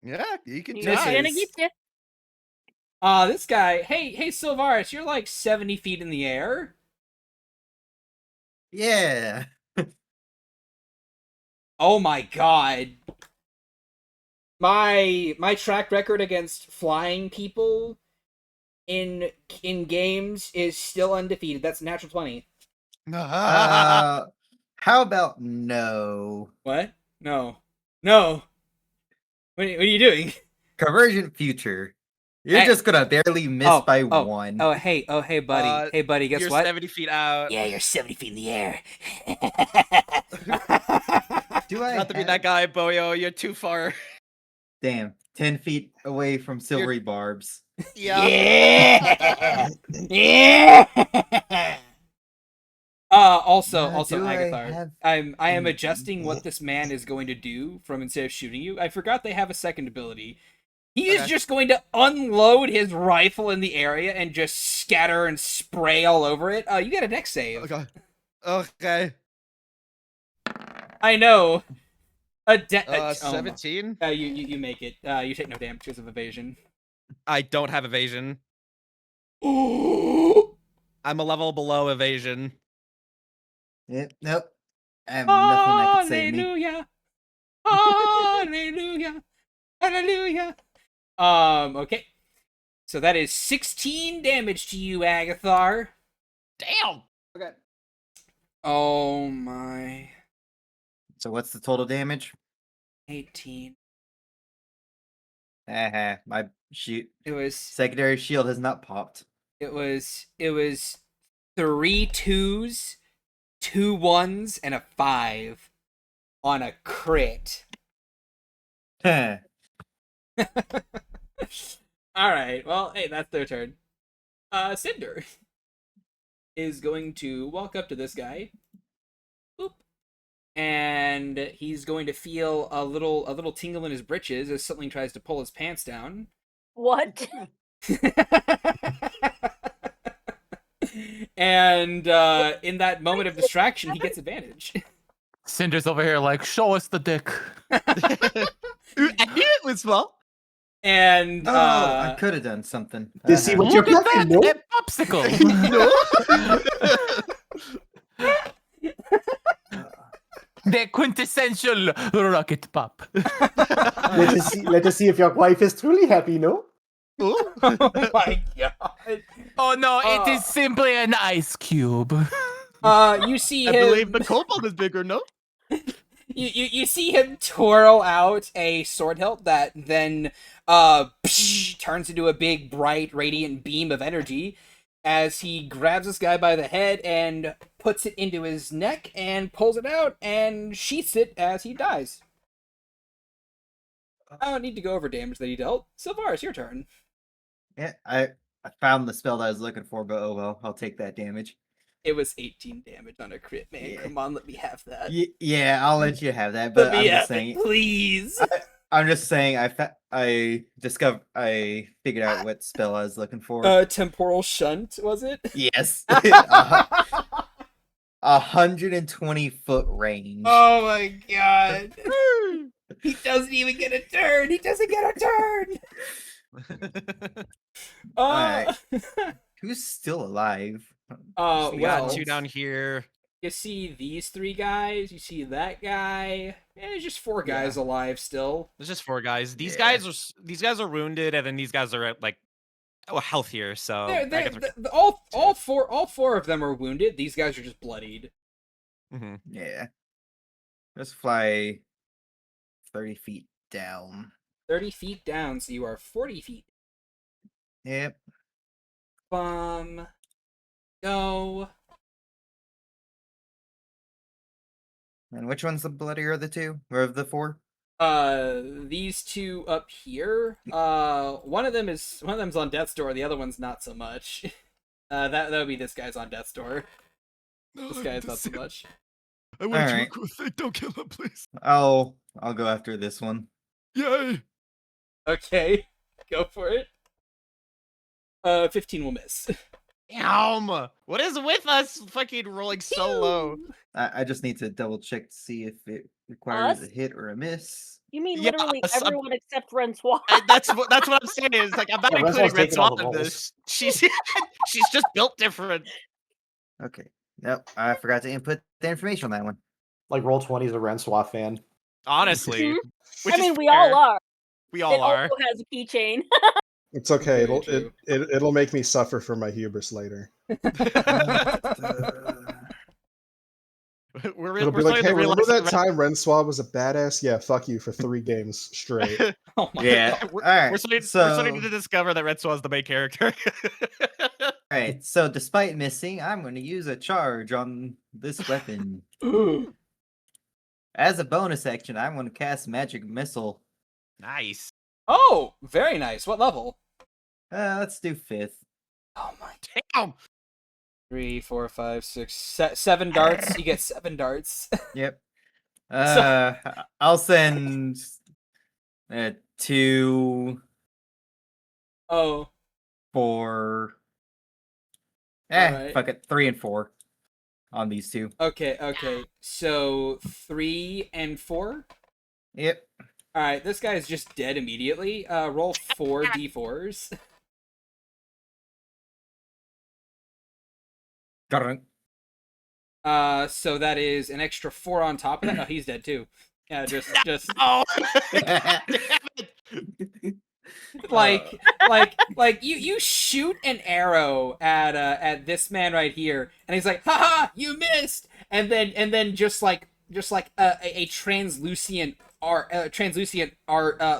Yeah, you can He's Misses. try. gonna get you. This guy, hey, Sylvaris, you're like 70 feet in the air. Yeah. Oh my god. My track record against flying people in games is still undefeated. That's a natural 20. How about no? What? No. What are you doing? Convergent future. You're Hey. just gonna barely miss by one. Oh, hey, buddy. Hey, buddy, guess You're what? 70 feet out. Yeah, you're 70 feet in the air. Do I Not to be have- that guy, Boyo. You're too far. Damn, 10 feet away from silvery barbs. Yeah. Yeah. Also, Do I Agathar, have I am any- adjusting what this man is going to do from instead of shooting you. I forgot they have a second ability. He is just going to unload his rifle in the area and just scatter and spray all over it. You get a dex save. Okay. I know. Oh my. 17. You make it. You take no damage because of evasion. I don't have evasion. Oh, I'm a level below evasion. Yep. Nope. I have nothing that can save me. hallelujah! Hallelujah! Hallelujah! Okay. So that is 16 damage to you, Agathar. Damn. Okay. Oh my. So what's the total damage? 18. My shoot. It was Secondary shield has not popped. it was 3 2s, 2 1s, and a 5 on a crit. Heh. Alright, well, hey, that's their turn. Cinder is going to walk up to this guy. Boop. And he's going to feel a little tingle in his britches as something tries to pull his pants down. What? And in that moment of distraction, he gets advantage. Cinder's over here like, show us the dick. I knew it was well. And I could have done something. You see what you're Look at playing, that, no? that popsicle. The quintessential rocket pop. Let us see if your wife is truly happy, no? oh my god. Oh no, it is simply an ice cube. You see I him. believe the kobold is bigger, no? You see him twirl out a sword hilt that then turns into a big, bright, radiant beam of energy as he grabs this guy by the head and puts it into his neck and pulls it out and sheaths it as he dies. I don't need to go over damage that he dealt. Silvar, it's your turn. Yeah, I found the spell that I was looking for, but oh well, I'll take that damage. It was 18 damage on a crit, man. Yeah. Come on, let me have that. Yeah, I'll let you have that. But Let I'm me just have saying, it, please. I'm just saying, I figured out what spell I was looking for. Temporal shunt, was it? Yes, 120-foot range. Oh my god. He doesn't even get a turn. He doesn't get a turn. Alright. Who's still alive? We got well, 2 down here. you see these 3 guys. You see that guy. And there's just 4 guys alive still. There's just 4 guys. These Yeah. guys are wounded, and then these guys are like healthier. So I guess All four of them are wounded. These guys are just bloodied. Mhm. Yeah. Just fly 30 feet down. 30 feet down, so you are 40 feet. Yep. Go. And which one's the bloodier of the two? Or of the 4? These 2 up here. One of them's on death's door. The other one's not so much. That would be this guy's on death's door. This guy's not so much. I want to work with it. Don't kill him, please. I'll go after this one. Yay! Okay, go for it. 15 will miss. Damn! What is with us fucking rolling so low? I just need to double check to see if it requires a Us? hit or a miss. You mean Yeah, literally I'm- everyone except Francois? That's what I'm saying. Is like I'm not Yeah, including Renzo's Red taking all Swan the in rolls. this. She's just built different. Okay. Nope, I forgot to input the information on that one. Like Roll20 is a Rensois fan. Honestly, Mhm. which I mean, is we fair. all are. We It all are. also has a keychain. It's okay. Very It'll true. it'll make me suffer for my hubris later. We're It'll be starting like, hey, to remember realize that time Rensois was a badass? Yeah, fuck you for 3 games straight. Oh my Yeah. god. we're, Alright, we're so starting to discover that Red Swan is the main character. alright, so despite missing, I'm going to use a charge on this weapon. As a bonus action, I'm going to cast Magic Missile. Nice. Oh, very nice. What level? Let's do 5th. Oh my. Damn. 3, 4, 5, 6, 7 darts. You get 7 darts. Yep. I'll send 2 Oh, For Alright. fuck it, 3 and 4 on these two. okay. So 3 and 4. Yep. All right, this guy is just dead immediately. Roll 4d4s. Got So that is an extra 4 on top of that. Oh, he's dead too. Yeah, just Oh, like you shoot an arrow at this man right here, and he's like, haha, you missed, and then just like a translucent art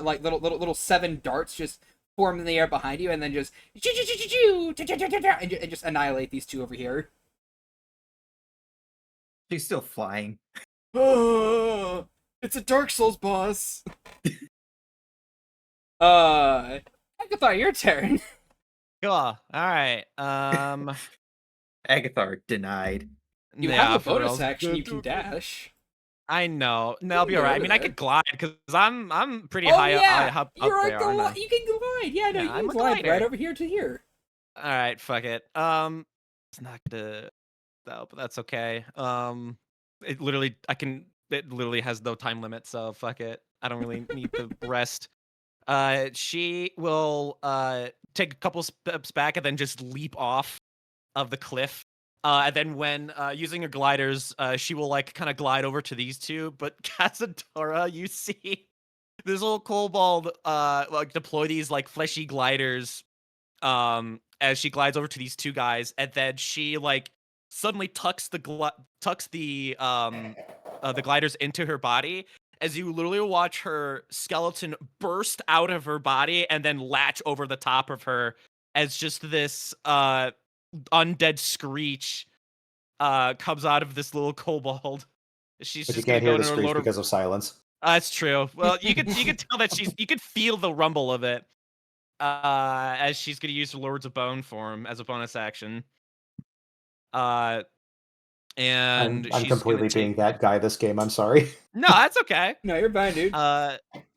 like little 7 darts just form in the air behind you, and then just and just annihilate these two over here. She's still flying. Oh, it's a Dark Souls boss. Agathar, your turn. cool. All right. Agathar denied. You yeah, have a for real. bonus action. You can dash. I know. No, I'll be can go alright. I over mean, I there. could glide because I'm pretty Oh high yeah, up you're there. a aren't I? You can glide. Yeah, no, Yeah, you I'm can a glide glider. right over here to here. All right, fuck it. It's not gonna though, but that's okay. It literally has no time limit, so fuck it. I don't really need the rest. She will take a couple steps back and then just leap off of the cliff. And then when using her gliders, she will like kind of glide over to these two. But Cazadora, you see this little kobold like deploy these like fleshy gliders as she glides over to these two guys, and then she like suddenly tucks the gliders into her body, as you literally watch her skeleton burst out of her body and then latch over the top of her as just this undead screech comes out of this little kobold. She's But you just gonna can't hear go the into her screech load of. because of silence. That's true. Well, you could tell that you could feel the rumble of it. As she's gonna use her Lords of Bone form as a bonus action. And I'm she's gonna completely take. being that guy this game. I'm sorry. No, that's okay. No, you're fine, dude.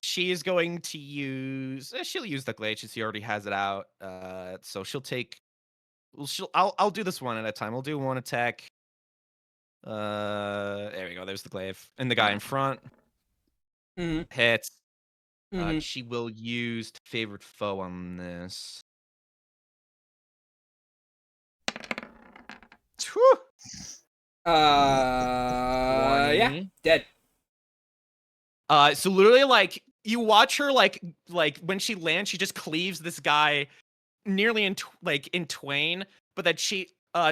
She is going to use. She'll use the glade. She already has it out. So she'll take. Well, I'll do this one at a time. I'll do one attack. There we go. There's the glaive and the guy in front. Mhm. Hits. Mhm. She will use favorite foe on this. Whew. Yeah, 20. dead. So literally, like you watch her, like when she lands, she just cleaves this guy nearly in twain, but then she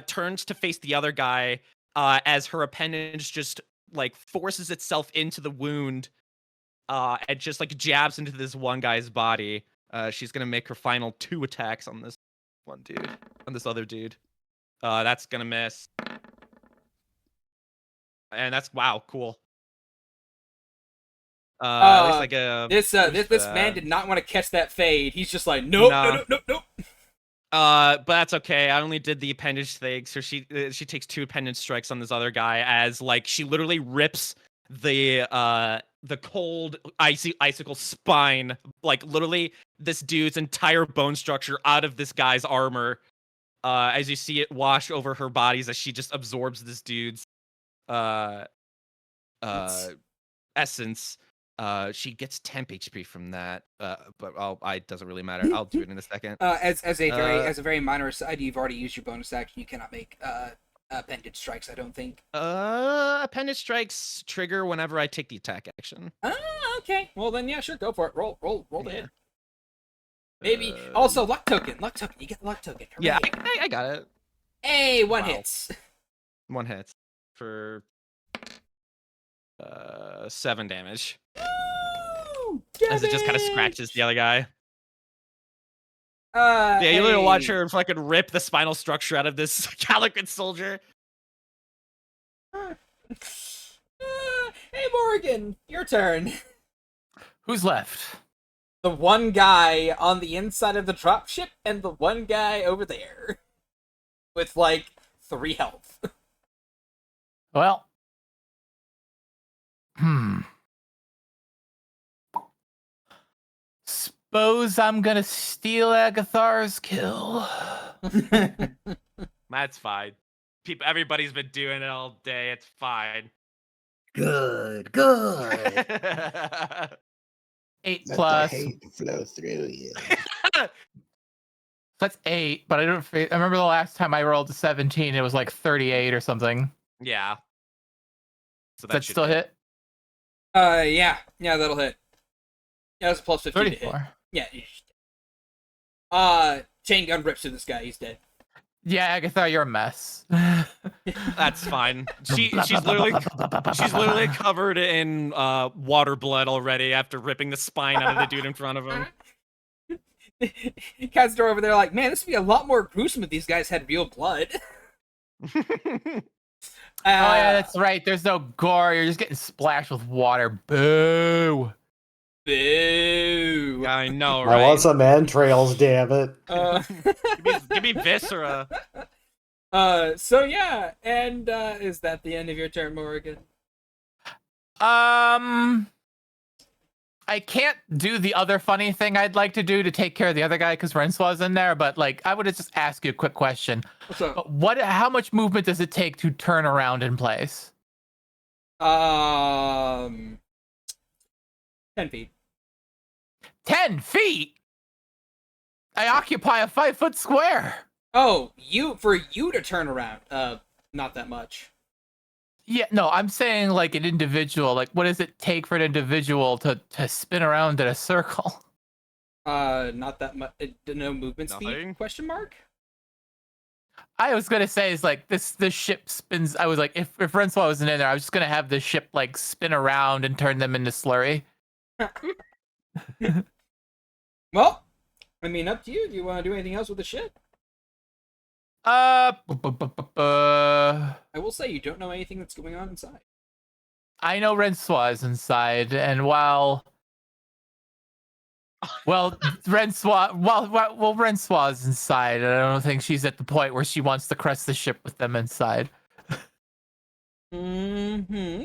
turns to face the other guy as her appendage just like forces itself into the wound and just like jabs into this one guy's body. She's gonna make her final 2 attacks on this one dude, on this other dude. That's gonna miss, and that's wow, cool. At least like a This man did not want to catch that fade. He's just like, nope, No. nope. But that's okay. I only did the appendage thing, so she takes 2 appendage strikes on this other guy as like she literally rips the cold icicle spine, like literally this dude's entire bone structure out of this guy's armor. As you see it wash over her bodies as she just absorbs this dude's essence. She gets temp HP from that, but it doesn't really matter. I'll do it in a second. As a very minor aside, you've already used your bonus action. You cannot make appendage strikes. I don't think. Appendage strikes trigger whenever I take the attack action. Okay. Well then, yeah, sure, go for it. Roll the Yeah. hit. Maybe also luck token. You get the luck token. Hooray. Yeah, I got it. Hey, one Wow. hits. 1 hit for 7 damage. Woo! As it just kind of scratches the other guy. Yeah, Yeah, you literally watch her fucking rip the spinal structure out of this Calicut soldier. Hey, Morgan, your turn. Who's left? The one guy on the inside of the dropship and the one guy over there. With, like, 3 health. Well. suppose I'm gonna steal Agathar's kill. That's fine. Everybody's been doing it all day. It's fine. Good. 8 Let plus. the hate flow through you. That's 8, but I remember the last time I rolled a 17, it was like 38 or something. Yeah. So Does that should still hit? Yeah, that'll hit. Yeah, that's a plus 15 to hit. 34. Yeah. Chain gun rips through this guy. He's dead. Yeah, Agathar, you're a mess. That's fine. She's literally covered in water blood already after ripping the spine out of the dude in front of him. Cat's over there like, man, this would be a lot more gruesome if these guys had real blood. Oh yeah, that's right. There's no gore. You're just getting splashed with water. Boo. Boo. I know, right? I want some entrails, damn it. Give me viscera. So yeah, and is that the end of your turn, Morgan? I can't do the other funny thing I'd like to do to take care of the other guy because Rensla's in there, but like I would just ask you a quick question. What's up? How much movement does it take to turn around in place? 10 feet. 10 feet? I occupy a 5-foot square. Oh, for you to turn around. Not that much. Yeah, no, I'm saying like an individual. Like, what does it take for an individual to spin around in a circle? Not that much. No movement speed? Nothing? Question mark? I was gonna say is like this ship spins. I was like, if Renswa wasn't in there, I was just gonna have the ship like spin around and turn them into slurry. Well, I mean, up to you. Do you want to do anything else with the ship? I I will say you don't know anything that's going on inside. know Renswa is inside, and Renswa is inside, and I don't think she's at the point where she wants to crest the ship with them inside. Mm-hmm.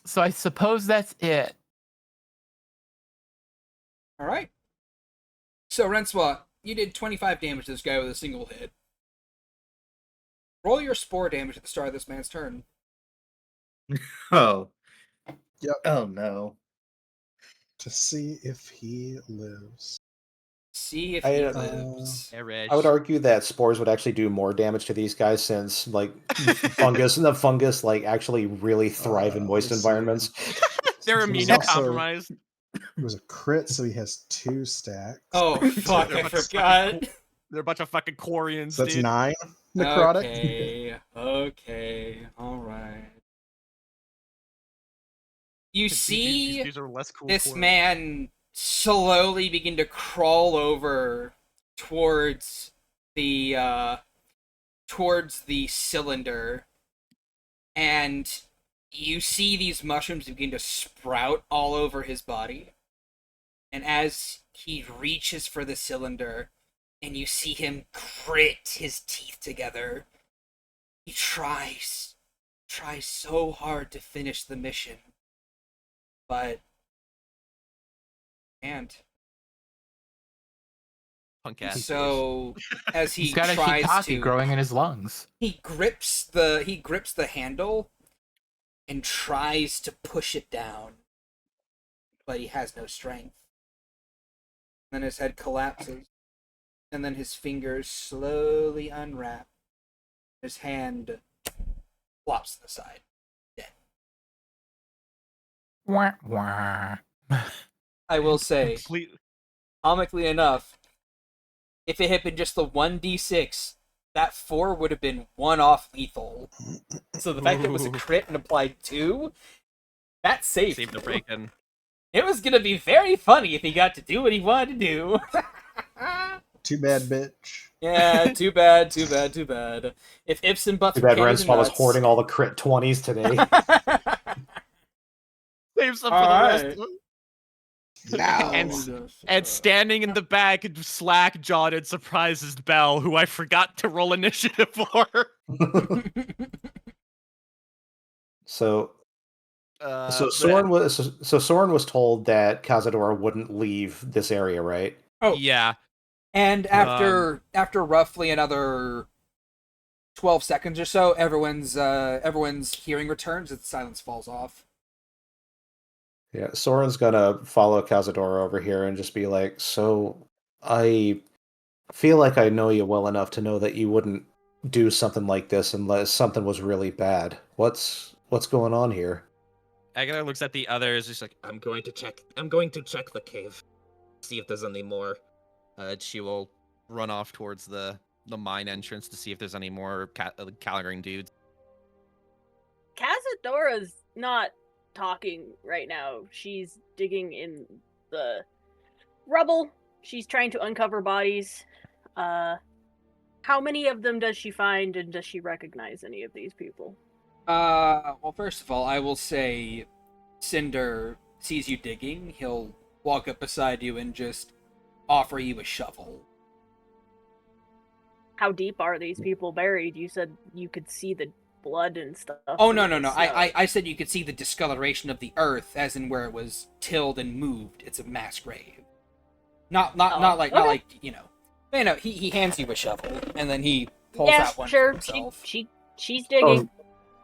So I suppose that's it. All right. So, Renswa, you did 25 damage to this guy with a single hit. Roll your spore damage at the start of this man's turn. Oh. Yep. Oh no. To see if he lives. See if he lives. I would argue that spores would actually do more damage to these guys since like the fungus like actually really thrive in moist let's see. environments. They're immunocompromised. It was a crit, so he has 2 stacks. Oh, fuck, I forgot. They're a bunch of fucking Quarians, So that's dude. 9 necrotic. Okay, alright. You see These are less cool this Quarians. man slowly begin to crawl over towards the cylinder, and you see these mushrooms begin to sprout all over his body. And as he reaches for the cylinder, and you see him grit his teeth together, he tries so hard to finish the mission, but can't. Punk ass. So as he He's got a tries shiitake to, growing in his lungs. he grips the handle and tries to push it down, but he has no strength. Then his head collapses, and then his fingers slowly unwrap. His hand flops to the side, dead. Wah, wah. I will say, Complete. comically enough, if it had been just the 1d6, that 4 would have been 1-off lethal. So the fact that it was a crit and applied 2, that saved Save the him. bacon. It was gonna be very funny if he got to do what he wanted to do. Too bad, bitch. Yeah, too bad. If ifs and buts Too were bad candies and Renspawn was nuts. hoarding all the crit 20s today. Save some for Alright. the rest of them. No. And standing in the back, slack-jawed and surprised is Belle, who I forgot to roll initiative for. So So but Soren was told that Cazador wouldn't leave this area, right? Oh, yeah, and after roughly another 12 seconds or so, everyone's hearing returns as the silence falls off. Yeah, Soren's gonna follow Cazador over here and just be like, "So, I feel like I know you well enough to know that you wouldn't do something like this unless something was really bad. What's going on here?" Agatha looks at the others, just like, I'm going to check the cave, see if there's any more. She will run off towards the mine entrance to see if there's any more Caligari dudes. Casadora's not talking right now. She's digging in the rubble. She's trying to uncover bodies. How many of them does she find, and does she recognize any of these people? Well, first of all, I will say Cinder sees you digging. He'll walk up beside you and just offer you a shovel. How deep are these people buried? You said you could see the blood and stuff. Oh, no. I said you could see the discoloration of the earth, as in where it was tilled and moved. It's a mass grave. Not like, you know. You know, he hands you a shovel, and then he pulls out one for himself. She's digging.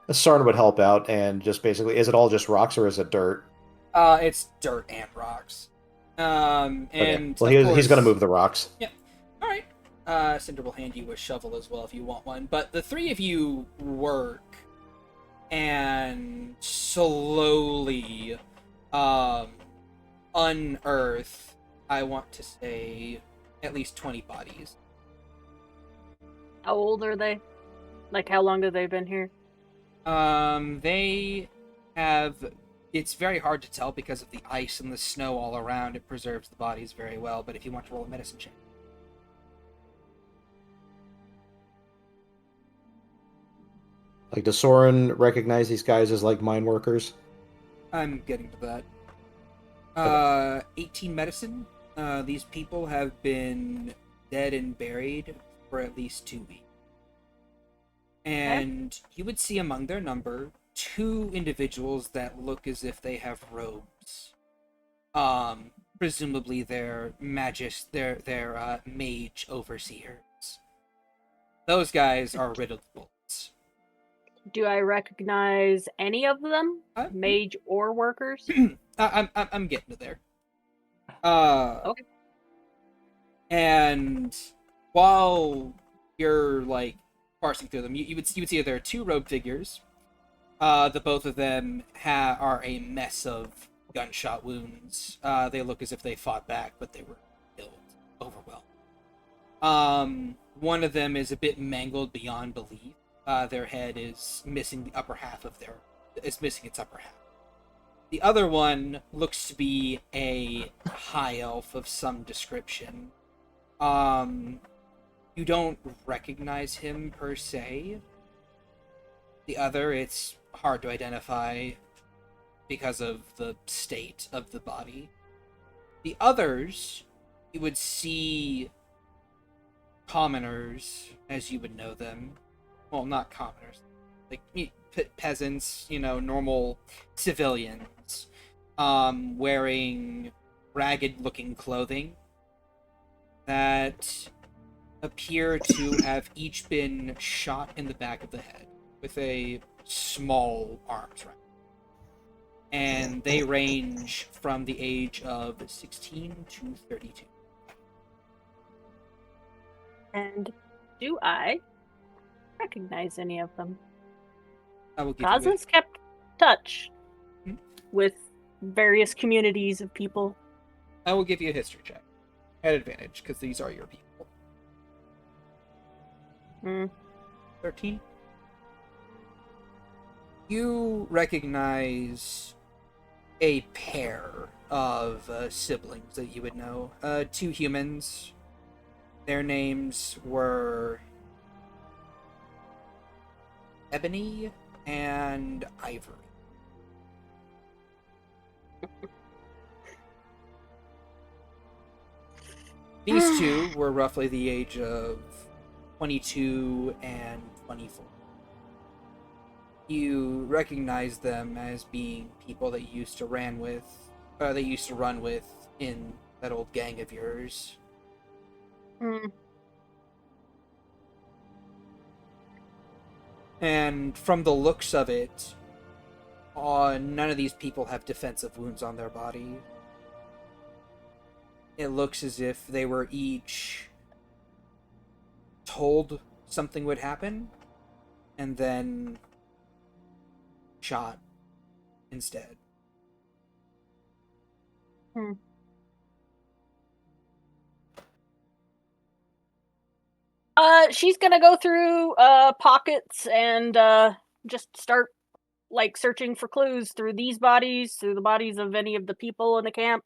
Soren would help out and just basically, is it all just rocks or is it dirt? It's dirt and rocks. And okay. Well, he's gonna move the rocks. Yeah. All right. Cinder will hand you a shovel as well if you want one. But the three of you work and slowly unearth, I want to say, at least 20 bodies. How old are they? Like, how long have they been here? They have... It's very hard to tell because of the ice and the snow all around. It preserves the bodies very well, but if you want to roll a medicine check. Like, does Soren recognize these guys as, like, mine workers? I'm getting to that. 18 medicine. These people have been dead and buried for at least 2 weeks. And you would see among their number 2 individuals that look as if they have robes. Presumably they're they're mage overseers. Those guys are riddled with bullets. Do I recognize any of them? Mage or workers? I'm getting to there. Okay. And while you're like parsing through them, you would see there are 2 robed figures. The both of them are a mess of gunshot wounds. They look as if they fought back, but they were killed, overwhelmed. One of them is a bit mangled beyond belief. Their head is missing the upper half of its upper half. The other one looks to be a high elf of some description. You don't recognize him per se. The other, it's hard to identify because of the state of the body. The others, you would see commoners, as you would know them. Well, not commoners. Like, peasants, normal civilians, wearing ragged-looking clothing that appear to have each been shot in the back of the head with a small arms round. And they range from the age of 16 to 32. And do I recognize any of them? I will give Kazan's kept touch with various communities of people. I will give you a history check at advantage because these are your people. 13. You recognize a pair of siblings that you would know. 2 humans. Their names were Ebony and Ivory. These 2 were roughly the age of 22 and 24. You recognize them as being people that you used to run with in that old gang of yours. Hmm. And from the looks of it, none of these people have defensive wounds on their body. It looks as if they were each told something would happen, and then shot instead. Hmm. She's gonna go through pockets and just start like searching for clues through these bodies, through the bodies of any of the people in the camp.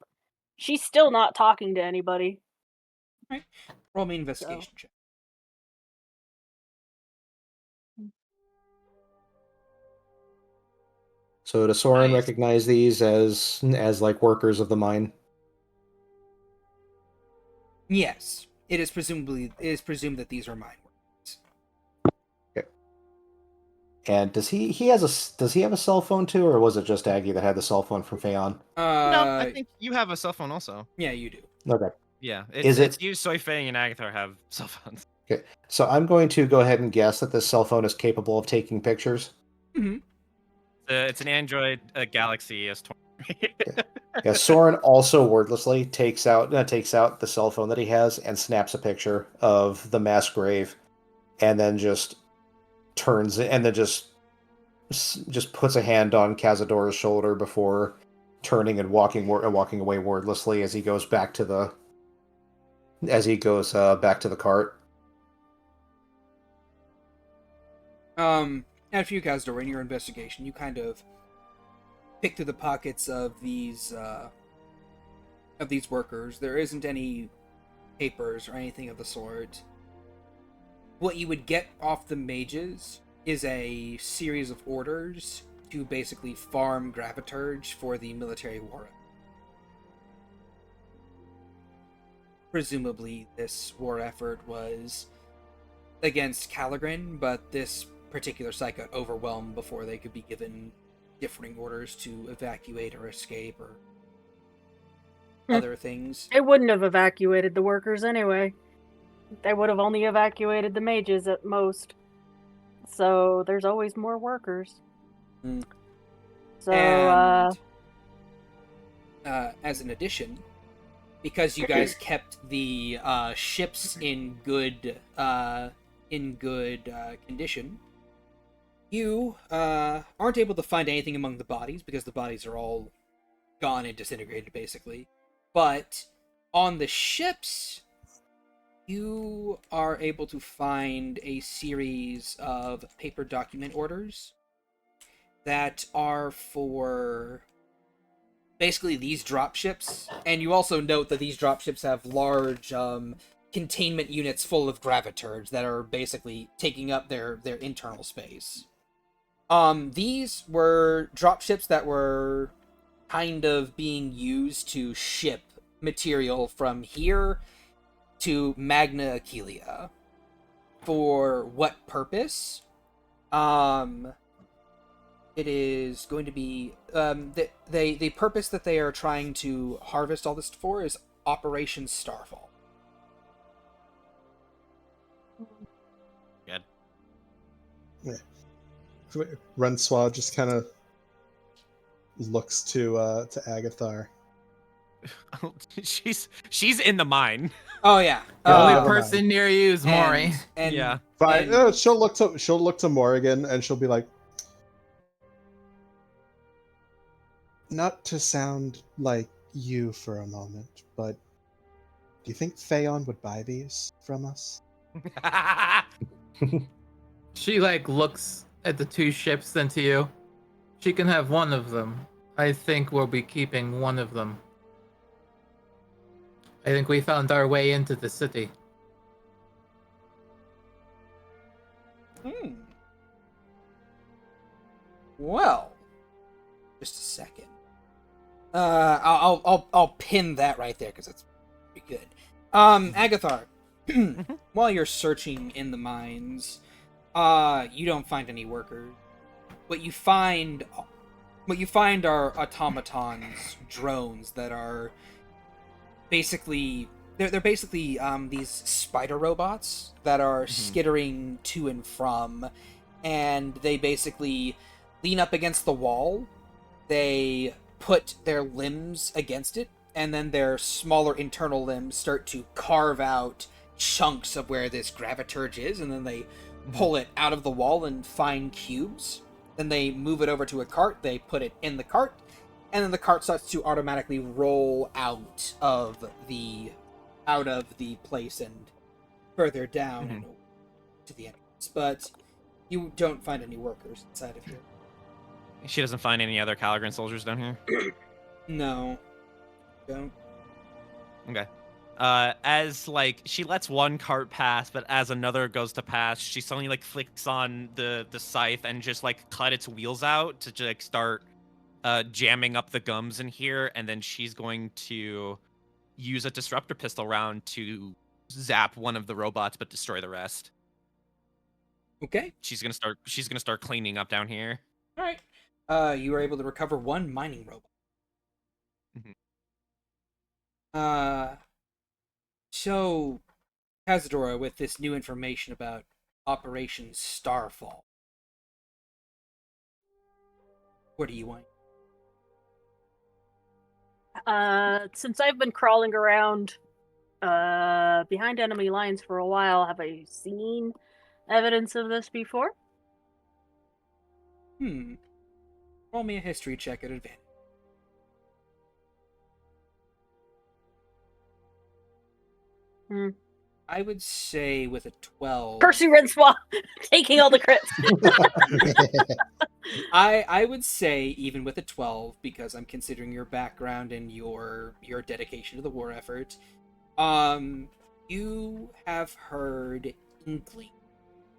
She's still not talking to anybody. Right. Roll me investigation check. So does Soren Nice. recognize these as like workers of the mine? Yes, it is presumed that these are mine workers. Okay. And does he have a cell phone too, or was it just Aggie that had the cell phone from Phaon? No, I think you have a cell phone also. Yeah, you do. Okay. Yeah, Is it's it- you, Soy Fang, and Agathar have cell phones. Okay. So I'm going to go ahead and guess that this cell phone is capable of taking pictures. Mm-hmm. It's an Android Galaxy S20. Yeah, Soren also wordlessly takes out the cell phone that he has and snaps a picture of the mass grave, and then just turns it and then just puts a hand on Cazador's shoulder before turning and walking away wordlessly as he goes back to the cart. After you guys in your investigation, you kind of pick through the pockets of these workers. There isn't any papers or anything of the sort. What you would get off the mages is a series of orders to basically farm graviturge for the military war. Presumably, this war effort was against ch-ldr-n, but this particular site got overwhelmed before they could be given differing orders to evacuate or escape or other things. They wouldn't have evacuated the workers anyway. They would have only evacuated the mages at most. So there's always more workers. Mm. So, And as an addition, because you guys kept the ships in good condition, you aren't able to find anything among the bodies because the bodies are all gone and disintegrated, basically. But on the ships, you are able to find a series of paper document orders that are for basically these dropships, and you also note that these dropships have large containment units full of graviturge that are basically taking up their internal space. These were dropships that were kind of being used to ship material from here to Magna Achellia. For what purpose? It is going to be the purpose that they are trying to harvest all this for is Operation Starfall. Good. Yeah. Renswa just kind of looks to Agathar. she's in the mine. Oh yeah, The only never person mind. near you is Maury. And Yeah. Fine. and- She'll look to Morrigan and she'll be like, not to sound like you for a moment, but do you think Phaon would buy these from us? She looks at the two ships, then to you. She can have one of them. I think we'll be keeping one of them. I think we found our way into the city. Well, just a second. I'll pin that right there because it's pretty good. Agathar, while you're searching in the mines, you don't find any workers. what you find are automatons, drones that are basically they're basically these spider robots that are skittering to and from, and they basically lean up against the wall. They put their limbs against it, and then their smaller internal limbs start to carve out chunks of where this graviturge is, and then they pull it out of the wall in fine cubes. Then they move it over to a cart, they put it in the cart, and then the cart starts to automatically roll out of the place and further down and to the entrance. But you don't find any workers inside of here. She doesn't find any other ch-ldr-n soldiers down here? No. Don't. Okay. As, like, she lets one cart pass, but as another goes to pass, she suddenly, like, flicks on the scythe and just, like, cut its wheels out to, just, like, start jamming up the gums in here, and then she's going to use a disruptor pistol round to zap one of the robots but destroy the rest. Okay. She's gonna start cleaning up down here. All right. You were able to recover one mining robot. So, Cazadora, with this new information about Operation Starfall, what do you want? Since I've been crawling around behind enemy lines for a while, have I seen evidence of this before? Roll me a history check at advantage. I would say with a 12. Percy Renswaw taking all the crits. I would say even with a 12, because I'm considering your background and your dedication to the war effort, you have heard inkling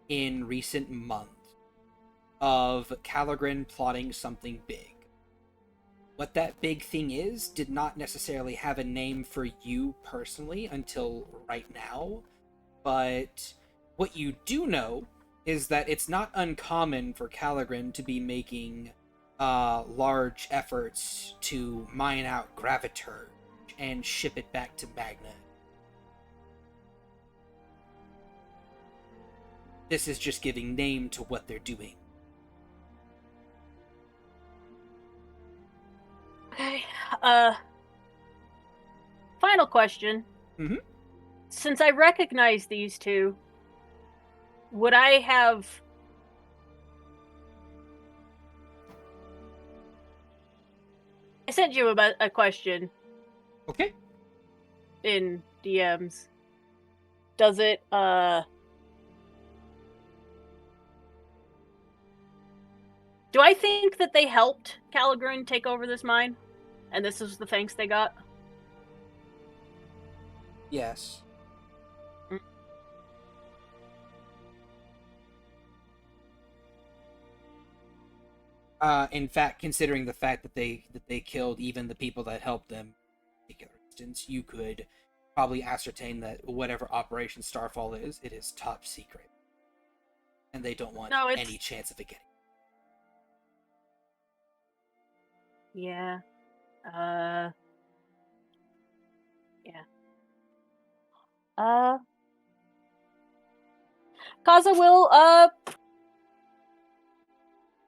in recent months of ch-ldr-n plotting something big. What that big thing is did not necessarily have a name for you personally until right now, but what you do know is that it's not uncommon for ch-ldr-n to be making large efforts to mine out graviturge and ship it back to Magna. This is just giving name to what they're doing. Okay. Final question. Since I recognize these two, would I have... I sent you a question. Okay. In DMs. Does it, do I think that they helped ch-ldr-n take over this mine? And this is the thanks they got? Yes. In fact, considering the fact that they killed even the people that helped them, in particular instance, you could probably ascertain that whatever Operation Starfall is, it is top secret, and they don't want any chance of it getting. Yeah. Kaza will,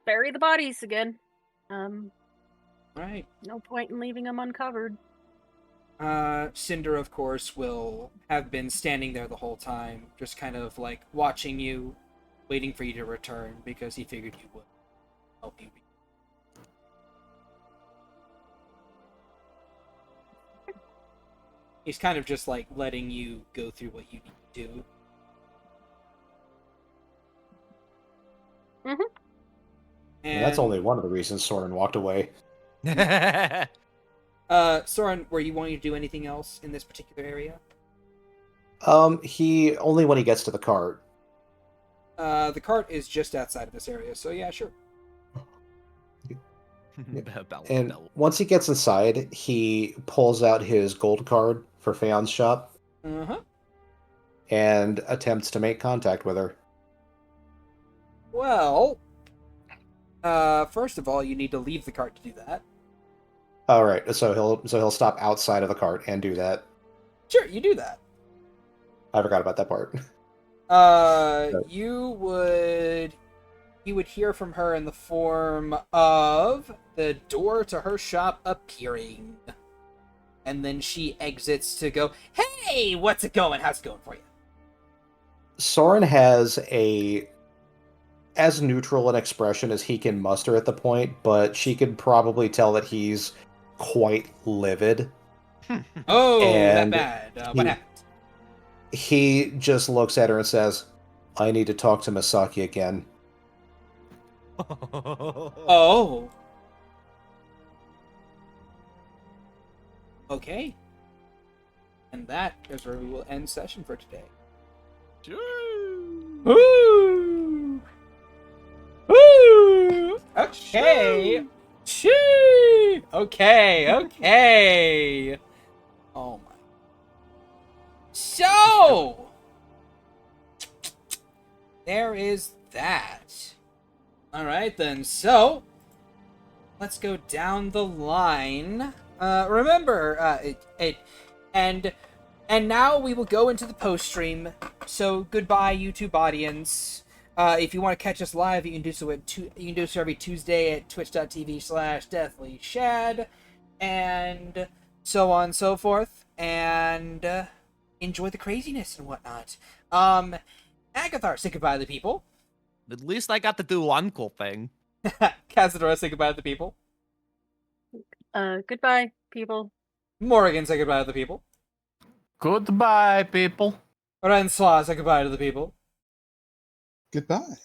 bury the bodies again. Right. No point in leaving them uncovered. Cinder, of course, will have been standing there the whole time, just kind of, like, watching you, waiting for you to return, because he figured you would help you. He's kind of just, like, letting you go through what you need to do. And that's only one of the reasons Soren walked away. Soren, were you wanting to do anything else in this particular area? He only when he gets to the cart. The cart is just outside of this area, so yeah, sure. And once he gets inside, he pulls out his gold card for Feon's shop. And attempts to make contact with her. Well, First of all, you need to leave the cart to do that. All right, so he'll stop outside of the cart and do that. Sure, you do that. I forgot about that part. You would hear from her in the form of the door to her shop appearing. And then she exits to go, "Hey, what's it going? How's it going for you?" Soren has as neutral an expression as he can muster at the point, but she can probably tell that he's quite livid. Oh, And that bad. What happened? He just looks at her and says, "I need to talk to Misaki again." Oh. Okay. And that is where we will end session for today. Woo! Woo! Okay. Choo! Okay. Oh my. So, there is that. All right then. So, let's go down the line. Remember, and now we will go into the post stream. So goodbye, YouTube audience. If you want to catch us live, you can do so every Tuesday at twitch.tv/deathlyshad, and so on and so forth. And enjoy the craziness and whatnot. Agathar, say goodbye to the people. At least I got to do one cool thing. Cazadora, say goodbye to the people. Goodbye, people. Morrigan, say goodbye to the people. Goodbye, people. Rensla, say goodbye to the people. Goodbye.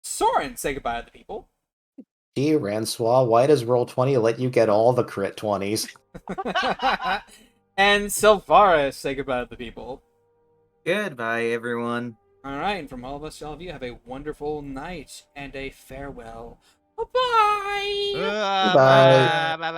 Soren, say goodbye to the people. Gee, Ranswa, why does Roll20 let you get all the crit 20s? And Sylvaris, say goodbye to the people. Goodbye, everyone. Alright, and from all of us, all of you, have a wonderful night and a farewell. Bye-bye! Bye. Bye.